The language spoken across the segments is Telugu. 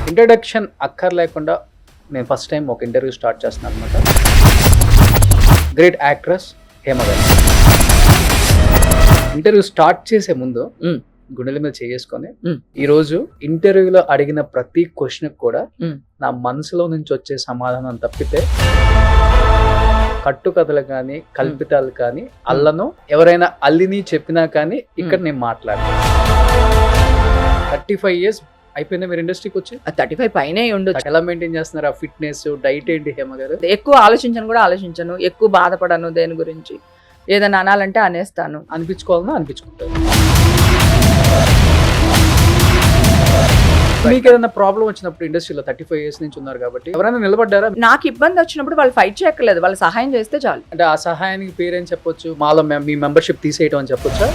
ఇంట్రడక్షన్ అక్కర్లేకుండా నేను ఫస్ట్ టైం ఒక ఇంటర్వ్యూ స్టార్ట్ చేస్తున్నాను అనమాట. గ్రేట్ యాక్ట్రెస్ హేమ గారు. ఇంటర్వ్యూ స్టార్ట్ చేసే ముందు గుండెల మీద చేసుకొని ఈరోజు ఇంటర్వ్యూలో అడిగిన ప్రతి క్వశ్చన్ కూడా నా మనసులో నుంచి వచ్చే సమాధానం తప్పితే కట్టుకథలు కానీ కల్పితాలు కానీ అల్లను ఎవరైనా అల్లిని చెప్పినా కానీ ఇక్కడ నేను మాట్లాడాను. 35 years అయిపోయిందా మీరు ఇండస్ట్రీకి వచ్చి? 35 పైనే ఉండొచ్చు. ఎలా మెయింటైన్ చేస్తున్నారు ఆ ఫిట్నెస్ డైట్ ఏంటి హేమ గారు? ఎక్కువ ఆలోచించను, ఎక్కువ బాధపడను దేని గురించి. ఏదైనా అనాలంటే అనేస్తాను. అనిపించుకోవాలన్నా అనిపించుకుంటారు. మీకు ఏదైనా ప్రాబ్లం వచ్చినప్పుడు ఇండస్ట్రీలో 35 years నుంచి ఉన్నారు కాబట్టి ఎవరైనా నిలబడ్డారా? నాకు ఇబ్బంది వచ్చినప్పుడు వాళ్ళు ఫైట్ చేయక్కర్లేదు, వాళ్ళు సహాయం చేస్తే చాలు. అంటే ఆ సహాయానికి పేరేం చెప్పొచ్చు? మాలో మీ మెంబర్షిప్ తీసేయటం అని చెప్పొచ్చా?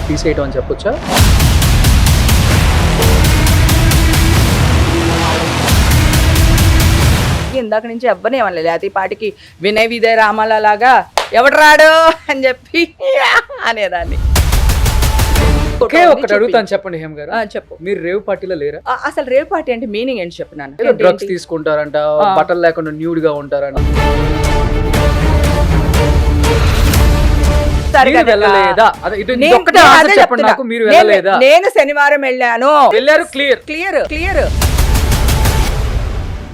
ఇందాక నుంచి ఎవ్వనే ఏమనలేదు. అది పాటికి వినయ్ విజయ రామాల లాగా ఎవడు రాడు అని చెప్పి అనేదాన్ని. ఒకే ఒకటి అడుగుతాను, చెప్పండి హేమ గారు. చెప్పు. మీరు రేవ్ పార్టీలో లేరా? అసలు రేవ్ పార్టీ అంటే మీనింగ్ ఏంటి చెప్పినాను. డ్రగ్స్ తీసుకుంటారంట, బట్టలు లేకుండా న్యూడ్ గా ఉంటారంట. నేను శనివారం వెళ్ళారు. క్లియర్.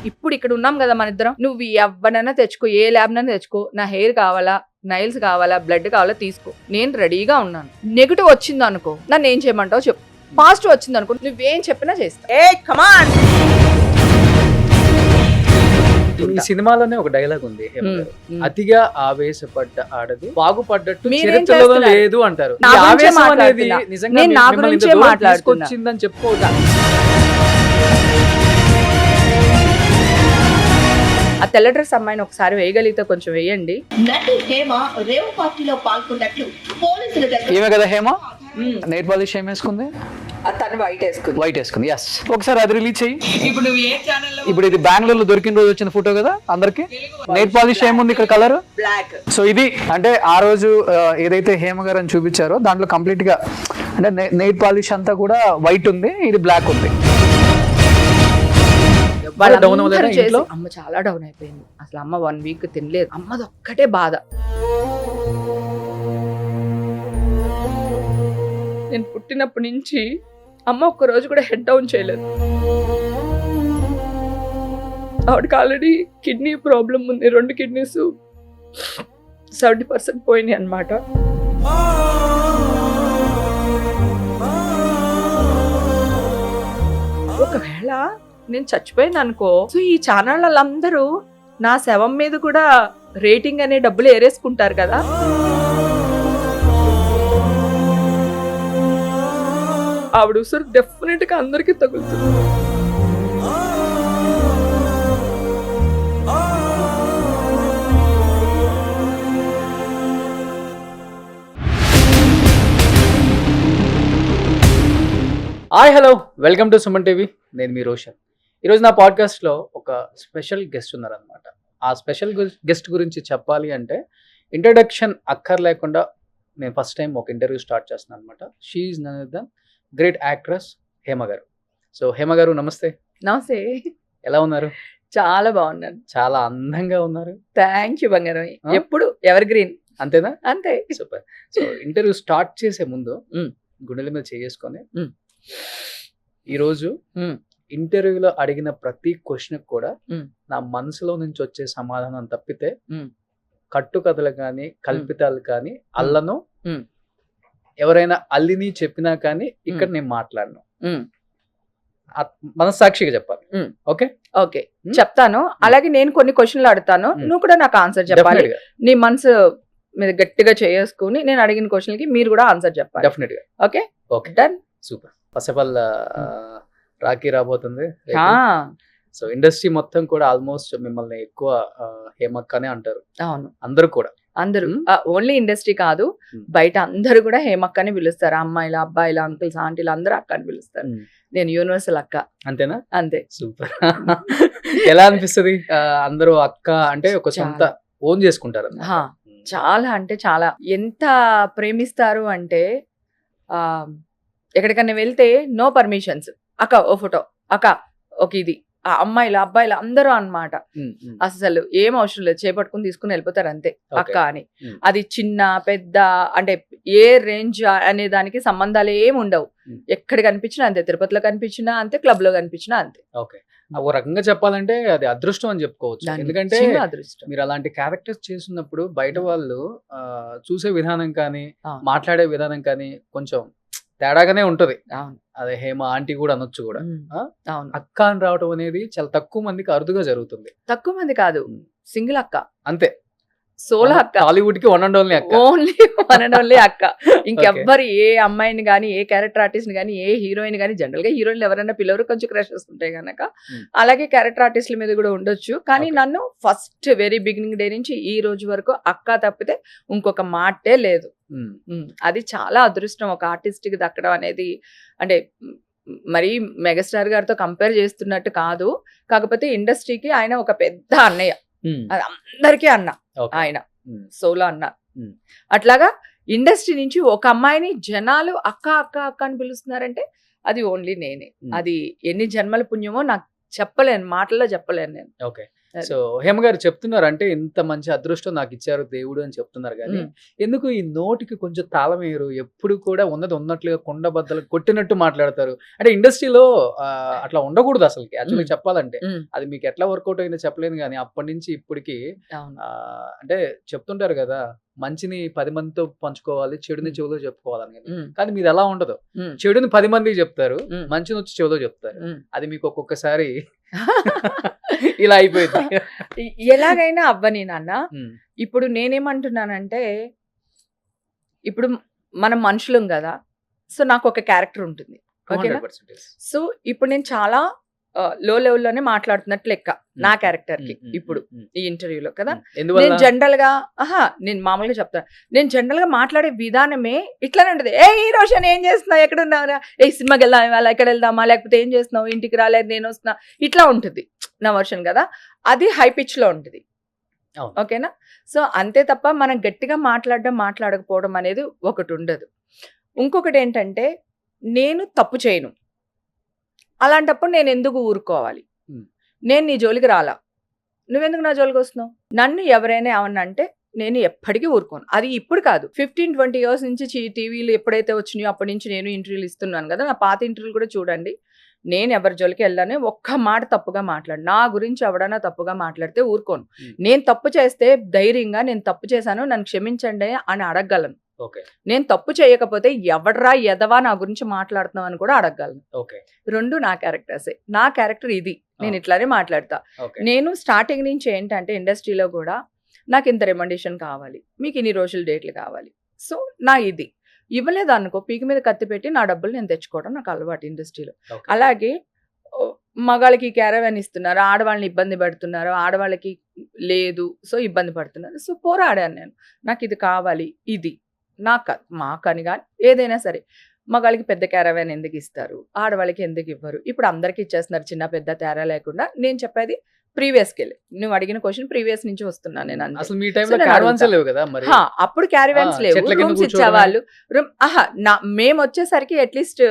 ఇప్పుడు ఇక్కడ ఉన్నాం కదా మన ఇద్దరం. నువ్వు ఎవరినైనా తెచ్చుకో, ఏ ల్యాబ్ నైనా తెచ్చుకో. నా హెయిర్ కావాలా, నైల్స్ కావాలా, బ్లడ్ కావాలా తీసుకో, నేను రెడీగా ఉన్నాను. నెగిటివ్ వచ్చింది అనుకో, నన్ను ఏం చేయమంటావు చెప్పు. పాజిటివ్ వచ్చింది అనుకో, నువ్వేం చెప్పినా చేస్తా. ఈ సినిమాలోనే ఒక డైలాగ్ ఉంది, అతిగా ఆవేశపడ్డ ఆడది బాగుపడ్డట్టు చరిత్రలో లేదు అంటారు. నా గురించే మాట్లాడుకొచ్చిందని చెప్పుకోవద్దా? ఆ తెల్ల డ్రెస్ అమ్మాయిని ఒకసారి వేయగలిగితే కొంచెం వేయండి. నటి హేమ రేవ్ పార్టీలో పాల్గొన్నట్లు పోలీసులు ఏమే కదా హేమ నెయిల్ పాలిష్ ఏం వేసుకుంది? తను వైట్ వేసుకుంది. ఎస్, ఒకసారి అది రిలీజ్ చెయ్యి. ఇప్పుడు ఇది బెంగళూరులో దొరికిన రోజు వచ్చిన ఫోటో కదా అందరికి. నెయిల్ పాలిష్ ఏముంది ఇక్కడ? Colour black. సో ఇది అంటే ఆ రోజు ఏదైతే హేమ గారు అని చూపించారో దాంట్లో కంప్లీట్ గా అంటే నెయిల్ పాలిష్ అంతా కూడా వైట్ ఉంది, ఇది బ్లాక్ ఉంది. అమ్మ చాలా డౌన్ అయిపోయింది. అసలు అమ్మ 1 week తినలేదు. అమ్మది ఒక్కటే బాధ. నేను పుట్టినప్పటి నుంచి అమ్మ ఒక్క రోజు కూడా హెడ్ డౌన్ చేయలేదు. ఆవిడకి ఆల్రెడీ కిడ్నీ ప్రాబ్లం ఉంది. 2 kidneys 70% పోయినాయి అన్నమాట. ఒకవేళ నేను చచ్చిపోయింది అనుకో, సో ఈ ఛానల్ వాళ్ళందరూ నా శవం మీద కూడా రేటింగ్ అనే డబ్బులు ఏరేసుకుంటారు కదా. ఆవిడ ఉసురు డెఫినెట్ గా అందరికీ తగులుతుంది. Hi hello, welcome to Suman TV. నేను మీ రోషన్. ఈరోజు నా పాడ్కాస్ట్లో ఒక స్పెషల్ గెస్ట్ ఉన్నారనమాట. ఆ స్పెషల్ గెస్ట్ గురించి చెప్పాలి అంటే ఇంట్రడక్షన్ అక్కర్లేకుండా నేను ఫస్ట్ టైం ఒక ఇంటర్వ్యూ స్టార్ట్ చేస్తున్నాను అనమాట. She is none other than great actress Hema గారు. సో హేమ గారు నమస్తే. నమస్తే. ఎలా ఉన్నారు? చాలా బాగున్నాను. చాలా అందంగా ఉన్నారు. థ్యాంక్ యూ బంగారం. ఎప్పుడు ఎవర్ గ్రీన్. అంతేనా? అంతే. సూపర్. సో ఇంటర్వ్యూ స్టార్ట్ చేసే ముందు గుండెల మీద చేసుకొని ఈరోజు ఇంటర్వ్యూలో అడిగిన ప్రతి క్వశ్చన్ కూడా నా మనసులో నుంచి వచ్చే సమాధానం తప్పితే కట్టుకథలు కానీ కల్పితాలు కానీ అల్లను ఎవరైనా అల్లిని చెప్పినా కానీ ఇక్కడ నేను మాట్లాడను. మనస్సాక్షిగా చెప్పాలి. ఓకే చెప్తాను. అలాగే నేను కొన్ని క్వశ్చన్లు అడుగుతాను, నువ్వు కూడా నాకు ఆన్సర్ చెప్పాలి. నీ మనసు మీద గట్టిగా చేసుకుని నేను అడిగిన క్వశ్చన్కి మీరు కూడా ఆన్సర్ చెప్పాలి. డెఫినెట్ గా. Okay done. Super. First of all Rakhi రాబోతుంది. సో ఇండస్ట్రీ మొత్తం కూడా ఆల్మోస్ట్ మిమ్మల్ని ఎక్కువ హేమక్కనే అంటారు. అవును, అందరూ కూడా. అందరూ ఓన్లీ ఇండస్ట్రీ కాదు, బయట అందరూ కూడా హేమక్కని పిలుస్తారు. అమ్మాయిలు, అబ్బాయిలు, అంకుల్స్, ఆంటీలు అందరూ అక్క అని పిలుస్తారు. నేను యూనివర్సల్ అక్క. అంతేనా? అంతే. సూపర్. ఎలా అనిపిస్తుంది అందరూ అక్క అంటే? ఒక సొంత ఓన్ చేసుకుంటారు. చాలా అంటే చాలా. ఎంత ప్రేమిస్తారు అంటే ఎక్కడికన్నా వెళ్తే నో పర్మిషన్స్. అక్క ఓ ఫోటో, అక్క ఒక ఇది, ఆ అమ్మాయిలు అబ్బాయిలు అందరూ అన్నమాట. అసలు ఏం అవసరం లేదు, చేపట్టుకుని తీసుకుని వెళ్ళిపోతారు అంతే అక్క అని. అది చిన్న పెద్ద అంటే ఏ రేంజ్ అనే దానికి సంబంధాలు ఏమి ఉండవు. ఎక్కడ కనిపించినా అంతే, తిరుపతిలో కనిపించినా అంతే, క్లబ్ లో కనిపించినా అంతే. ఓకే, ఓ రకంగా చెప్పాలంటే అది అదృష్టం అని చెప్పుకోవచ్చు. ఎందుకంటే చిన్న అదృష్టం. మీరు అలాంటి క్యారెక్టర్స్ చేస్తున్నప్పుడు బయట వాళ్ళు చూసే విధానం కానీ అవును. మాట్లాడే విధానం కానీ కొంచెం తేడాగానే ఉంటది. అవును. అదే హేమ ఆంటీ కూడా అనొచ్చు కూడా. అవును, అక్క అని రావటం అనేది చాలా తక్కువ మందికి అరుదుగా జరుగుతుంది. తక్కువ మంది కాదు, సింగిల్ అక్క, అంతే, సోలో అక్క, టాలీవుడ్ కి వన్ అండ్ ఓన్లీ అక్క. ఓన్లీ వన్ అండ్ ఓన్లీ అక్క. ఇంకెవ్వరు ఏ అమ్మాయిని గానీ, ఏ క్యారెక్టర్ ఆర్టిస్ట్ ని గానీ, ఏ హీరోయిన్ గానీ, జనరల్ గా హీరోయిన్లు ఎవరైనా పిల్లలు కొంచెం క్రషెస్ ఉంటాయి గనక అలాగే క్యారెక్టర్ ఆర్టిస్టుల మీద కూడా ఉండొచ్చు. కానీ నన్ను ఫస్ట్ వెరీ బిగినింగ్ డే నుంచి ఈ రోజు వరకు అక్క తప్పితే ఇంకొక మాటే లేదు. అది చాలా అదృష్టం ఒక ఆర్టిస్ట్ కి దక్కడం అనేది. అంటే మరి మెగాస్టార్ గారితో కంపేర్ చేస్తున్నట్టు కాదు, కాకపోతే ఇండస్ట్రీకి ఆయన ఒక పెద్ద అన్నయ్య. అది అందరికీ అన్న ఆయన, సోలో అన్న. అట్లాగా ఇండస్ట్రీ నుంచి ఒక అమ్మాయిని జనాలు అక్క అక్క అక్క అని పిలుస్తున్నారంటే అది ఓన్లీ నేనే. అది ఎన్ని జన్మల పుణ్యమో నాకు చెప్పలేను, మాటల్లో చెప్పలేను నేను. ఓకే, సో హేమ గారు చెప్తున్నారు అంటే ఇంత మంచి అదృష్టం నాకు ఇచ్చారు దేవుడు అని చెప్తున్నారు. కానీ ఎందుకు ఈ నోటికి కొంచెం తాళం వేయరు? ఎప్పుడు కూడా ఉన్నది ఉన్నట్లుగా కొండ బద్దలు కొట్టినట్టు మాట్లాడతారు. అంటే ఇండస్ట్రీలో అట్లా ఉండకూడదు అసలు యాక్చువల్లీ చెప్పాలంటే. అది మీకు ఎట్లా వర్కౌట్ అయిందో చెప్పలేను, కానీ అప్పటి నుంచి ఇప్పటికి అంటే చెప్తుంటారు కదా, మంచిని 10 మందితో పంచుకోవాలి, చెడుని చెవిలో చెప్పుకోవాలని. కానీ మీరు ఎలా ఉండదు, చెడుని 10 మందికి చెప్తారు, మంచిని వచ్చి చెవిలో చెప్తారు. అది మీకు ఒక్కొక్కసారి ఇలా అయిపోయింది. ఎలాగైనా అవ్వని నాన్న. ఇప్పుడు నేనేమంటున్నానంటే, ఇప్పుడు మనం మనుషులం కదా, సో నాకు ఒక క్యారెక్టర్ ఉంటుంది. ఓకేనా? సో ఇప్పుడు నేను చాలా లో లెవెల్లోనే మాట్లాడుతున్నట్లు లెక్క నా క్యారెక్టర్ కి ఇప్పుడు ఈ ఇంటర్వ్యూలో కదా. నేను జనరల్ గా నేను మామూలుగా చెప్తాను, నేను జనరల్ గా మాట్లాడే విధానమే ఇట్లానే ఉంటుంది. ఏ ఈ రోషన్ ఏం చేస్తున్నావు, ఎక్కడ ఉన్నారా, ఏ సినిమాకి వెళ్దాం ఇవాళ, ఎక్కడ వెళ్దామా, లేకపోతే ఏం చేస్తున్నావు, ఇంటికి రాలేదు, నేను వస్తున్నా, ఇట్లా ఉంటుంది నా వర్షన్ కదా. అది హై పిచ్ లో ఉంటుంది. ఓకేనా? సో అంతే తప్ప మనం గట్టిగా మాట్లాడకపోవడం అనేది ఒకటి ఉండదు. ఇంకొకటి ఏంటంటే, నేను తప్పు చేయను, అలాంటప్పుడు నేను ఎందుకు ఊరుకోవాలి? నేను నీ జోలికి రాలా, నువ్వెందుకు నా జోలికి వస్తున్నావు? నన్ను ఎవరైనా ఏమన్నా అంటే నేను ఎప్పటికీ ఊరుకోను. అది ఇప్పుడు కాదు, 15-20 years నుంచి టీవీలు ఎప్పుడైతే వచ్చినాయో అప్పటి నుంచి నేను ఇంటర్వ్యూలు ఇస్తున్నాను కదా. నా పాత ఇంటర్వ్యూలు కూడా చూడండి. నేను ఎవరి జోలికి వెళ్ళానే ఒక్క మాట తప్పుగా మాట్లాడు. నా గురించి ఎవడన్నా తప్పుగా మాట్లాడితే ఊరుకోను. నేను తప్పు చేస్తే ధైర్యంగా నేను తప్పు చేశాను, నన్ను క్షమించండి అని అడగగలను. నేను తప్పు చేయకపోతే ఎవడ్రా ఎదవా నా గురించి మాట్లాడుతున్నావు అని కూడా అడగగలను. రెండు నా క్యారెక్టర్సే. నా క్యారెక్టర్ ఇది, నేను ఇట్లానే మాట్లాడతా. నేను స్టార్టింగ్ నుంచి ఏంటంటే ఇండస్ట్రీలో కూడా నాకు ఇంత రెమండేషన్ కావాలి, మీకు ఇన్ని రోజులు డేట్లు కావాలి, సో నా ఇది ఇవ్వలేదు అనుకో, పీకి మీద కత్తి పెట్టి నా డబ్బులు నేను తెచ్చుకోవడం నాకు అలవాటు ఇండస్ట్రీలో. అలాగే మగాళ్ళకి క్యారవాన్ ఇస్తున్నారు, ఆడవాళ్ళని ఇబ్బంది పెడుతున్నారు, ఆడవాళ్ళకి లేదు, సో ఇబ్బంది పడుతున్నారు. సో పోరాడాను నేను, నాకు ఇది కావాలి, ఇది నాకు మాకని కానీ ఏదైనా సరే. మగాళ్ళకి పెద్ద క్యారవాన్ ఎందుకు ఇస్తారు, ఆడవాళ్ళకి ఎందుకు ఇవ్వరు? ఇప్పుడు అందరికి ఇచ్చేస్తున్నారు, చిన్న పెద్ద తేడా లేకుండా. నేను చెప్పేది ప్రీవియస్కి వెళ్ళి, నువ్వు అడిగిన క్వశ్చన్ ప్రీవియస్ నుంచి వస్తున్నాను నేను. అసలు మీ టైంలో క్యారవాన్స్ లేవు కదా మరి? అప్పుడు క్యారవాన్స్ లేవు, రూమ్స్ ఇచ్చేవాళ్ళు. మేము వచ్చేసరికి అట్లీస్ట్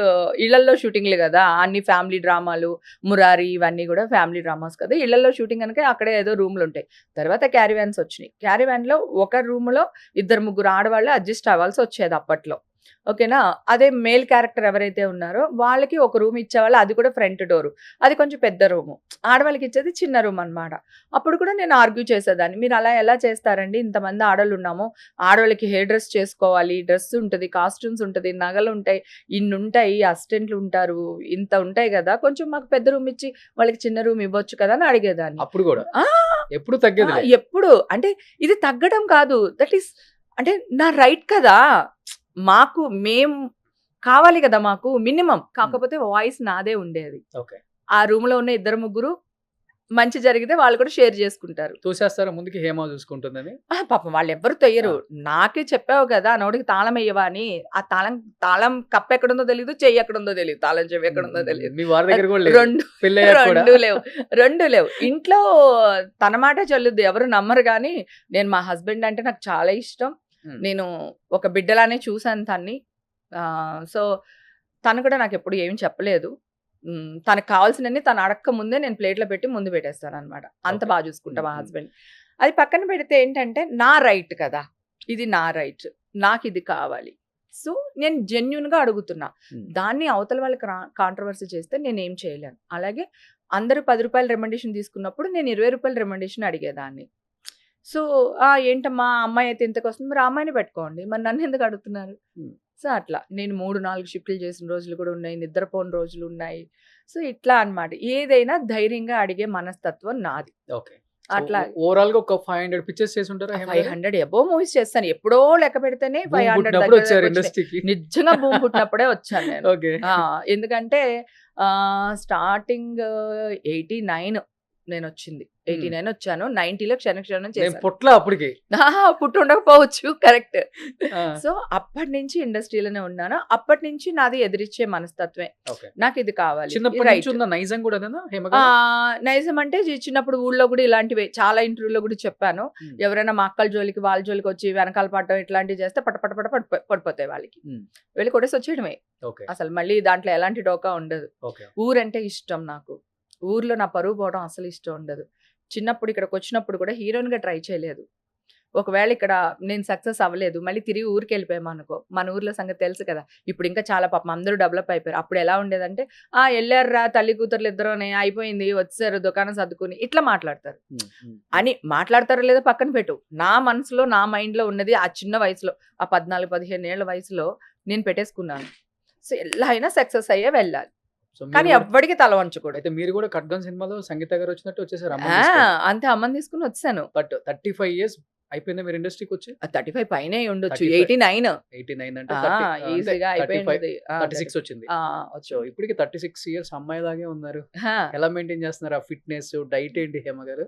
ఇళ్లలో షూటింగ్లు కదా, అన్ని ఫ్యామిలీ డ్రామాలు, మురారి ఇవన్నీ కూడా ఫ్యామిలీ డ్రామాస్ కదా. ఇళ్లలో షూటింగ్ కనుక అక్కడే ఏదో రూమ్లు ఉంటాయి. తర్వాత క్యారవాన్స్ వచ్చినాయి. క్యారవాన్ లో ఒక రూమ్ లో 2-3 ఆడవాళ్ళు అడ్జస్ట్ అవ్వాల్సి వచ్చేది అప్పట్లో. ఓకేనా? అదే మేల్ క్యారెక్టర్ ఎవరైతే ఉన్నారో వాళ్ళకి ఒక రూమ్ ఇచ్చేవాళ్ళు, అది కూడా ఫ్రంట్ డోరు, అది కొంచెం పెద్ద రూము. ఆడవాళ్ళకి ఇచ్చేది చిన్న రూమ్ అనమాట. అప్పుడు కూడా నేను ఆర్గ్యూ చేసేదాన్ని, మీరు అలా ఎలా చేస్తారండి, ఇంతమంది ఆడవాళ్ళు ఉన్నాము, ఆడవాళ్ళకి హెయిర్ డ్రెస్ చేసుకోవాలి, డ్రెస్ ఉంటుంది, కాస్ట్యూమ్స్ ఉంటుంది, నగలు ఉంటాయి, ఇన్ని ఉంటాయి, అసిస్టెంట్లు ఉంటారు, ఇంత ఉంటాయి కదా, కొంచెం మాకు పెద్ద రూమ్ ఇచ్చి వాళ్ళకి చిన్న రూమ్ ఇవ్వచ్చు కదా అని అడిగేదాన్ని. అప్పుడు కూడా ఎప్పుడు తగ్గేది? ఎప్పుడు అంటే ఇది తగ్గడం కాదు, దట్ ఈస్ అంటే నా రైట్ కదా, మాకు మేము కావాలి కదా, మాకు మినిమం. కాకపోతే వాయిస్ నాదే ఉండేది. ఆ రూమ్ లో ఉన్న 2-3 మంచి జరిగితే వాళ్ళు కూడా షేర్ చేసుకుంటారు. చూసేస్తారా ముందుకి హేమ చూసుకుంటుందని? పాపం వాళ్ళు ఎవ్వరు తొయ్యరు. నాకే చెప్పావు కదా, నోటికి తాళం వేయవా అని. ఆ తాళం కప్పు ఎక్కడుందో తెలియదు, చెయ్యి ఎక్కడుందో తెలియదు, తాళం చెవి ఎక్కడుందో తెలియదు. రెండు లేవు ఇంట్లో. తన మాట చెల్లుద్ది, ఎవరు నమ్మరు. కానీ నేను మా హస్బెండ్ అంటే నాకు చాలా ఇష్టం. నేను ఒక బిడ్డలానే చూసాను తన్ని. సో తను కూడా నాకు ఎప్పుడు ఏమి చెప్పలేదు. తనకు కావాల్సినన్ని తను అడక్క ముందే నేను ప్లేట్లో పెట్టి ముందు పెట్టేస్తాను అనమాట. అంత Okay. బాగా చూసుకుంటా మా Mm, mm. హస్బెండ్. అది పక్కన పెడితే ఏంటంటే నా రైట్ కదా, ఇది నా రైట్, నాకు ఇది కావాలి. సో నేను జెన్యున్గా అడుగుతున్నా. దాన్ని అవతల వాళ్ళకి కాంట్రవర్సీ చేస్తే నేను ఏం చేయలేను. అలాగే అందరూ 10 రూపాయల రెమండేషన్ తీసుకున్నప్పుడు నేను 20 రూపాయల రెమండేషన్ అడిగేదాన్ని. సో ఏంటమ్మా అమ్మాయి అయితే ఇంతకు వస్తుంది, మరి ఆ అమ్మాయిని పెట్టుకోండి, మరి నన్ను ఎందుకు అడుగుతున్నారు? సో అట్లా నేను 3-4 షిఫ్ట్లు చేసిన రోజులు కూడా ఉన్నాయి, నిద్రపోని రోజులు ఉన్నాయి. సో ఇట్లా అన్నమాట. ఏదైనా ధైర్యంగా అడిగే మనస్తత్వం నాది. ఓకే. అట్లా ఓవరాల్ గా ఒక 500 పిక్చర్స్ చేసి ఉంటారా? 500 అబోవ్ మూవీస్ చేస్తాను. ఎప్పుడో లెక్క పెడితేనే 500 వచ్చారు దగ్గర వచ్చినాయి. ఇండస్ట్రీకి. నిజంగా భూమి పుట్టినప్పుడే వచ్చాను నేను. ఓకే. ఎందుకంటే స్టార్టింగ్ 89 నేను వచ్చింది. 89 వచ్చాను. 90లో క్షణక్షణం నేను చేశాను. పొట్ల అప్పటికి. పుట్టి ఉండకపోవచ్చు, కరెక్ట్. ఆ, సో అప్పటి నుంచి ఇండస్ట్రీలోనే ఉన్నాను. అప్పటి నుంచి నాది ఎదిరిచ్చే మనస్తత్వమే. ఓకే. నాకు ఇది కావాలి, చిన్నప్పటి రైట్. నుంచి ఉన్న నైజం కూడా హేమ గారు? నైజం అంటే చిన్నప్పుడు ఊళ్ళో కూడా ఇలాంటివి చాలా ఇంటర్వ్యూలో కూడా చెప్పాను. Hmm. ఎవరైనా మా అక్కల జోలికి వాళ్ళ జోలికి వచ్చి వెనకాల పడటం ఇట్లాంటివి చేస్తే పడిపోతాయి వాళ్ళకి. Hmm. వెళ్ళి కొట్టేసి వచ్చేయడమే. ఓకే. అసలు మళ్ళీ దాంట్లో ఎలాంటి డోకా ఉండదు. ఓకే. ఊరంటే ఇష్టం నాకు. ఊర్లో నా పరువు పోవడం అసలు ఇష్టం ఉండదు. చిన్నప్పుడు ఇక్కడికి వచ్చినప్పుడు కూడా హీరోయిన్గా ట్రై చేయలేదు. ఒకవేళ ఇక్కడ నేను సక్సెస్ అవ్వలేదు, మళ్ళీ తిరిగి ఊరికి వెళ్ళిపోయాము అనుకో, మన ఊర్లో సంగతి తెలుసు కదా. ఇప్పుడు ఇంకా చాలా పాపం అందరూ డెవలప్ అయిపోయారు. అప్పుడు ఎలా ఉండేదంటే వెళ్ళారురా తల్లి కూతుర్లు ఇద్దరునే, అయిపోయింది, వచ్చారు దుకాణం సర్దుకుని, ఇట్లా మాట్లాడతారు. అని మాట్లాడతారో లేదో పక్కన పెట్టు, నా మనసులో నా మైండ్లో ఉన్నది ఆ చిన్న వయసులో, ఆ 14-15 ఏళ్ల వయసులో నేను పెట్టేసుకున్నాను. సో ఎలా అయినా సక్సెస్ అయ్యే వెళ్ళాలి, సో కానీ మీరు ఎవ్వడికి తల వంచకూడదు. అయితే మీరు కూడా ఖడ్గం సినిమాలో సంగీత గారు వచ్చినట్టు వచ్చేసారు. అంతే, అమ్మని తీసుకుని వచ్చాను. బట్ 35 years అయిపోయిందా మీరు ఇండస్ట్రీకి వచ్చి? 35 పైనే ఉండొచ్చు. 35. 89 89 అంటే ఈజీగా అయిపోయింది. 36 వచ్చింది. సో ఇప్పటికి 36 years అమ్మాయి లాగే ఉన్నారు. ఎలా మెయింటైన్ చేస్తున్నారు ఆ ఫిట్నెస్, డైట్ ఏంటి హేమ గారు?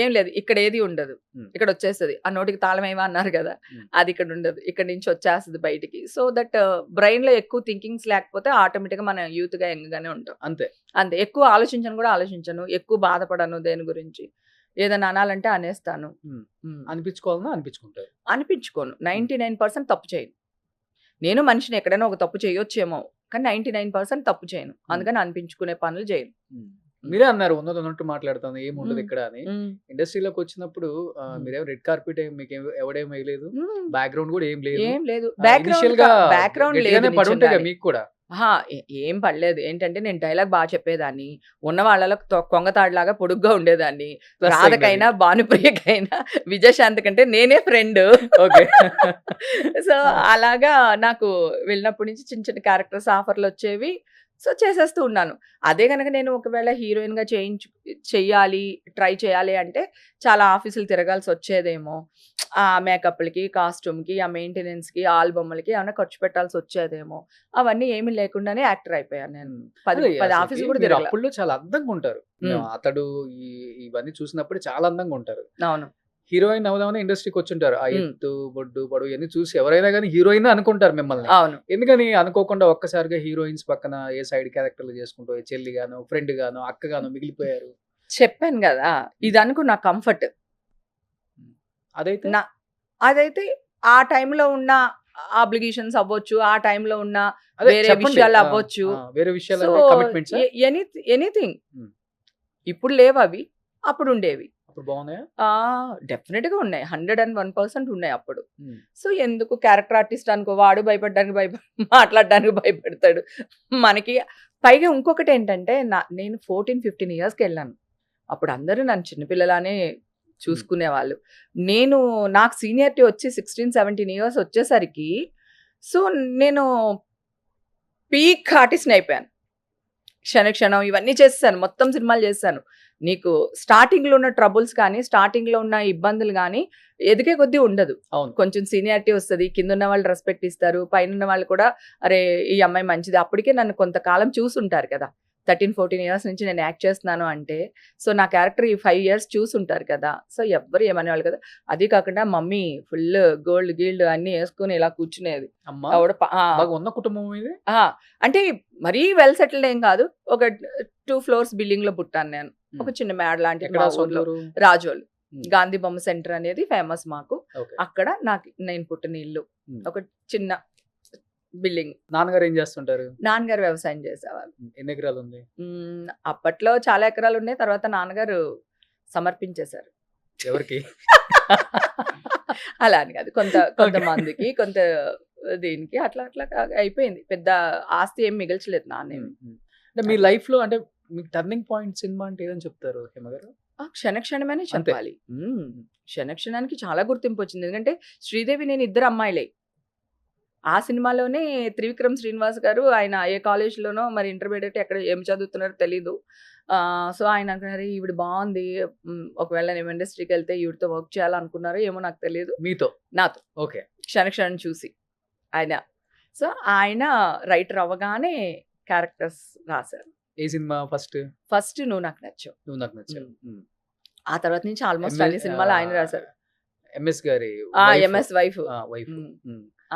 ఏం లేదు, ఇక్కడ ఏది ఉండదు. ఇక్కడ వచ్చేస్తుంది. ఆ నోటికి తాళం ఏమో అన్నారు కదా, అది ఇక్కడ ఉండదు. ఇక్కడ నుంచి వచ్చేస్తుంది బయటికి. సో దట్ బ్రెయిన్ లో ఎక్కువ థింకింగ్స్ లేకపోతే ఆటోమేటిక్ గా మనం యూత్ గా యంగ్ గానే ఉంటాం. అంతే. ఎక్కువ ఆలోచించను, ఎక్కువ బాధపడను దేని గురించి. ఏదైనా అనాలంటే అనేస్తాను. అనిపించుకోవాలన్నా అనిపించుకుంటారు. అనిపించుకోను. 99% తప్పు చేయను. నేను మనిషిని ఎక్కడైనా ఒక తప్పు చేయొచ్చేమో, కానీ 99% తప్పు చేయను. అందుకని అనిపించుకునే పనులు చేయను. మీరే అన్నారు ఉన్నట్టు మాట్లాడుతాను ఏం ఉండదు ఇక్కడ అని. ఇండస్ట్రీలోకి వచ్చినప్పుడు మీరేం రెడ్ కార్పెట్ మీకు ఎవడేం వేయలేదు, బ్యాక్గ్రౌండ్ కూడా ఏం లేదు. ఏం లేదు, ఇనిషియల్ గా బ్యాక్గ్రౌండ్ గట్టిగానే లేదు. పడి ఉంటాయి కదా మీకు కూడా. ఏం పడలేదు. ఏంటంటే నేను డైలాగ్ బాగా చెప్పేదాన్ని, ఉన్న వాళ్ళలో కొంగతాడులాగా పొడుగ్గా ఉండేదాన్ని. Plus రాధకైనా భానుప్రియకైనా విజయశాంతి కంటే నేనే ఫ్రెండ్. ఓకే. సో అలాగా నాకు వెళ్ళినప్పటి నుంచి చిన్న చిన్న క్యారెక్టర్స్ ఆఫర్లు వచ్చేవి. సో చేసేస్తూ ఉన్నాను. అదే కనుక నేను ఒకవేళ హీరోయిన్గా చెయ్యాలి, ట్రై చేయాలి అంటే చాలా ఆఫీసులు తిరగాల్సి వచ్చేదేమో. ఆ మేకప్లకి, కాస్ట్యూమ్కి, ఆ మెయింటెనెన్స్కి, ఆల్బమ్లకి ఏమైనా ఖర్చు పెట్టాల్సి వచ్చేదేమో. అవన్నీ ఏమీ లేకుండానే యాక్టర్ అయిపోయాను నేను. 10 ఆఫీసులు కూడా తిరగాలి. అప్పుడు చాలా అందంగా ఉంటారు. అతడు ఇవన్నీ చూసినప్పుడు చాలా అందంగా ఉంటారు. అవును. హీరోయిన్ అవుదామని ఇండస్ట్రీకి వచ్చుంటారు. ఆ ఎత్తు, బొడ్డు, పొడవు ఇవన్నీ చూసి ఎవరైనా కానీ హీరోయిన్ అనుకుంటారు మిమ్మల్ని. అవును. ఎందుకని అనుకోకుండా ఒక్కసారిగా హీరోయిన్స్ పక్కన ఏ సైడ్ క్యారెక్టర్లు చేసుకుంటూ చెల్లి గాను, ఫ్రెండ్ గాను, అక్క గాను మిగిలిపోయారు? చెప్పాను కదా, ఇది అనుకో నా కంఫర్ట్. అదైతే ఆ టైంలో ఉన్న ఆబ్లిగేషన్స్ అవ్వచ్చు, ఆ టైంలో ఉన్న వేరే విషయాలు అవ్వచ్చు, వేరే విషయాలు ఎనీథింగ్. ఇప్పుడు లేవు అవి, అప్పుడు ఉండేవి. అప్పుడు బాగున్నాయా? డెఫినెట్ గా ఉన్నాయి. 101% ఉన్నాయి అప్పుడు. సో ఎందుకు క్యారెక్టర్ ఆర్టిస్ట్ అనుకో, వాడు భయపడడానికి మాట్లాడడానికి భయపడతాడు మనకి. పైగా ఇంకొకటి ఏంటంటే నేను 14-15 ఇయర్స్కి వెళ్ళాను. అప్పుడు అందరూ నన్ను చిన్నపిల్లలానే చూసుకునేవాళ్ళు. నాకు సీనియారిటీ వచ్చి 16-17 ఇయర్స్ వచ్చేసరికి సో నేను పీక్ ఆర్టిస్ట్ని అయిపోయాను. క్షణం ఇవన్నీ చేస్తాను, మొత్తం సినిమాలు చేశాను. నీకు స్టార్టింగ్లో ఉన్న ట్రబుల్స్ కానీ, స్టార్టింగ్లో ఉన్న ఇబ్బందులు కానీ ఎదిగే కొద్దీ ఉండదు. అవును. కొంచెం సీనియారిటీ వస్తుంది, కింద ఉన్న వాళ్ళు రెస్పెక్ట్ ఇస్తారు, పైన ఉన్న వాళ్ళు కూడా అరే ఈ అమ్మాయి మంచిది. అప్పటికే నన్ను కొంతకాలం చూసుంటారు కదా, 13-14 ఇయర్స్ నుంచి నేను యాక్ట్ చేస్తున్నాను అంటే. సో నా క్యారెక్టర్ ఈ 5 years చూసుంటారు కదా. సో ఎవ్వరు ఏమనేవాళ్ళు కదా. అది కాకుండా మమ్మీ ఫుల్ గోల్డ్ గీల్డ్ అన్ని వేసుకుని ఇలా కూర్చునేది. ఉన్న కుటుంబం ఇది. అంటే మరీ వెల్ సెటిల్డ్ ఏం కాదు, ఒక 2 floors బిల్డింగ్ లో పుట్టాను నేను. ఒక చిన్న మేడ లాంటి రాజోలు. గాంధీ బొమ్మ సెంటర్ అనేది ఫేమస్ మాకు. అక్కడ నేను పుట్టిన ఇల్లు. ఒక చిన్న బిల్డింగ్. నాన్నగారు ఏం చేస్తుంటారు? నాన్నగారు వ్యవసాయం చేసేవాళ్ళు. ఎన్ని ఎకరాలు ఉంది? అప్పట్లో చాలా ఎకరాలు ఉన్నాయి. తర్వాత నాన్నగారు సమర్పించేశారు. ఎవరికి? అలా అని కాదు, కొంతమందికి కొంత దీనికి అట్లా అట్లా అయిపోయింది. పెద్ద ఆస్తి ఏం మిగల్చలేదు నాన్నేమి. అంటే మీ లైఫ్ లో అంటే మీకు టర్నింగ్ పాయింట్ సినిమా అంటే ఏదని చెప్తారు హేమ గారు? క్షణక్షణమనే చెప్పాలి. క్షణక్షణానికి చాలా గుర్తింపు వచ్చింది. ఎందుకంటే శ్రీదేవి నేను ఇద్దరు అమ్మాయిలే. ఆ సినిమాలోనే త్రివిక్రమ్ శ్రీనివాస్ గారు ఆయన ఏ కాలేజ్లోనో మరి ఇంటర్మీడియట్ ఎక్కడ ఏం చదువుతున్నారో తెలీదు. సో ఆయన అనుకున్నారు ఈవిడ బాగుంది, ఒకవేళ నేను ఇండస్ట్రీకి వెళ్తే ఈవిడతో వర్క్ చేయాలనుకున్నారో ఏమో నాకు తెలియదు. మీతో? నాతో. ఓకే. క్షణక్షణం చూసి ఆయన. సో ఆయన రైటర్ అవ్వగానే క్యారెక్టర్స్ రాశారు. ఏ సినిమా ఫస్ట్? ఫస్ట్ నువ్వు నాకు నచ్చావు. నువ్వు నాకు నచ్చావు. ఆ తర్వాత నుంచి ఆల్మోస్ట్ అన్ని సినిమాలు ఆయన రాశారు. ఎంఎస్ గారి ఎంఎస్ వైఫ్. వైఫ్.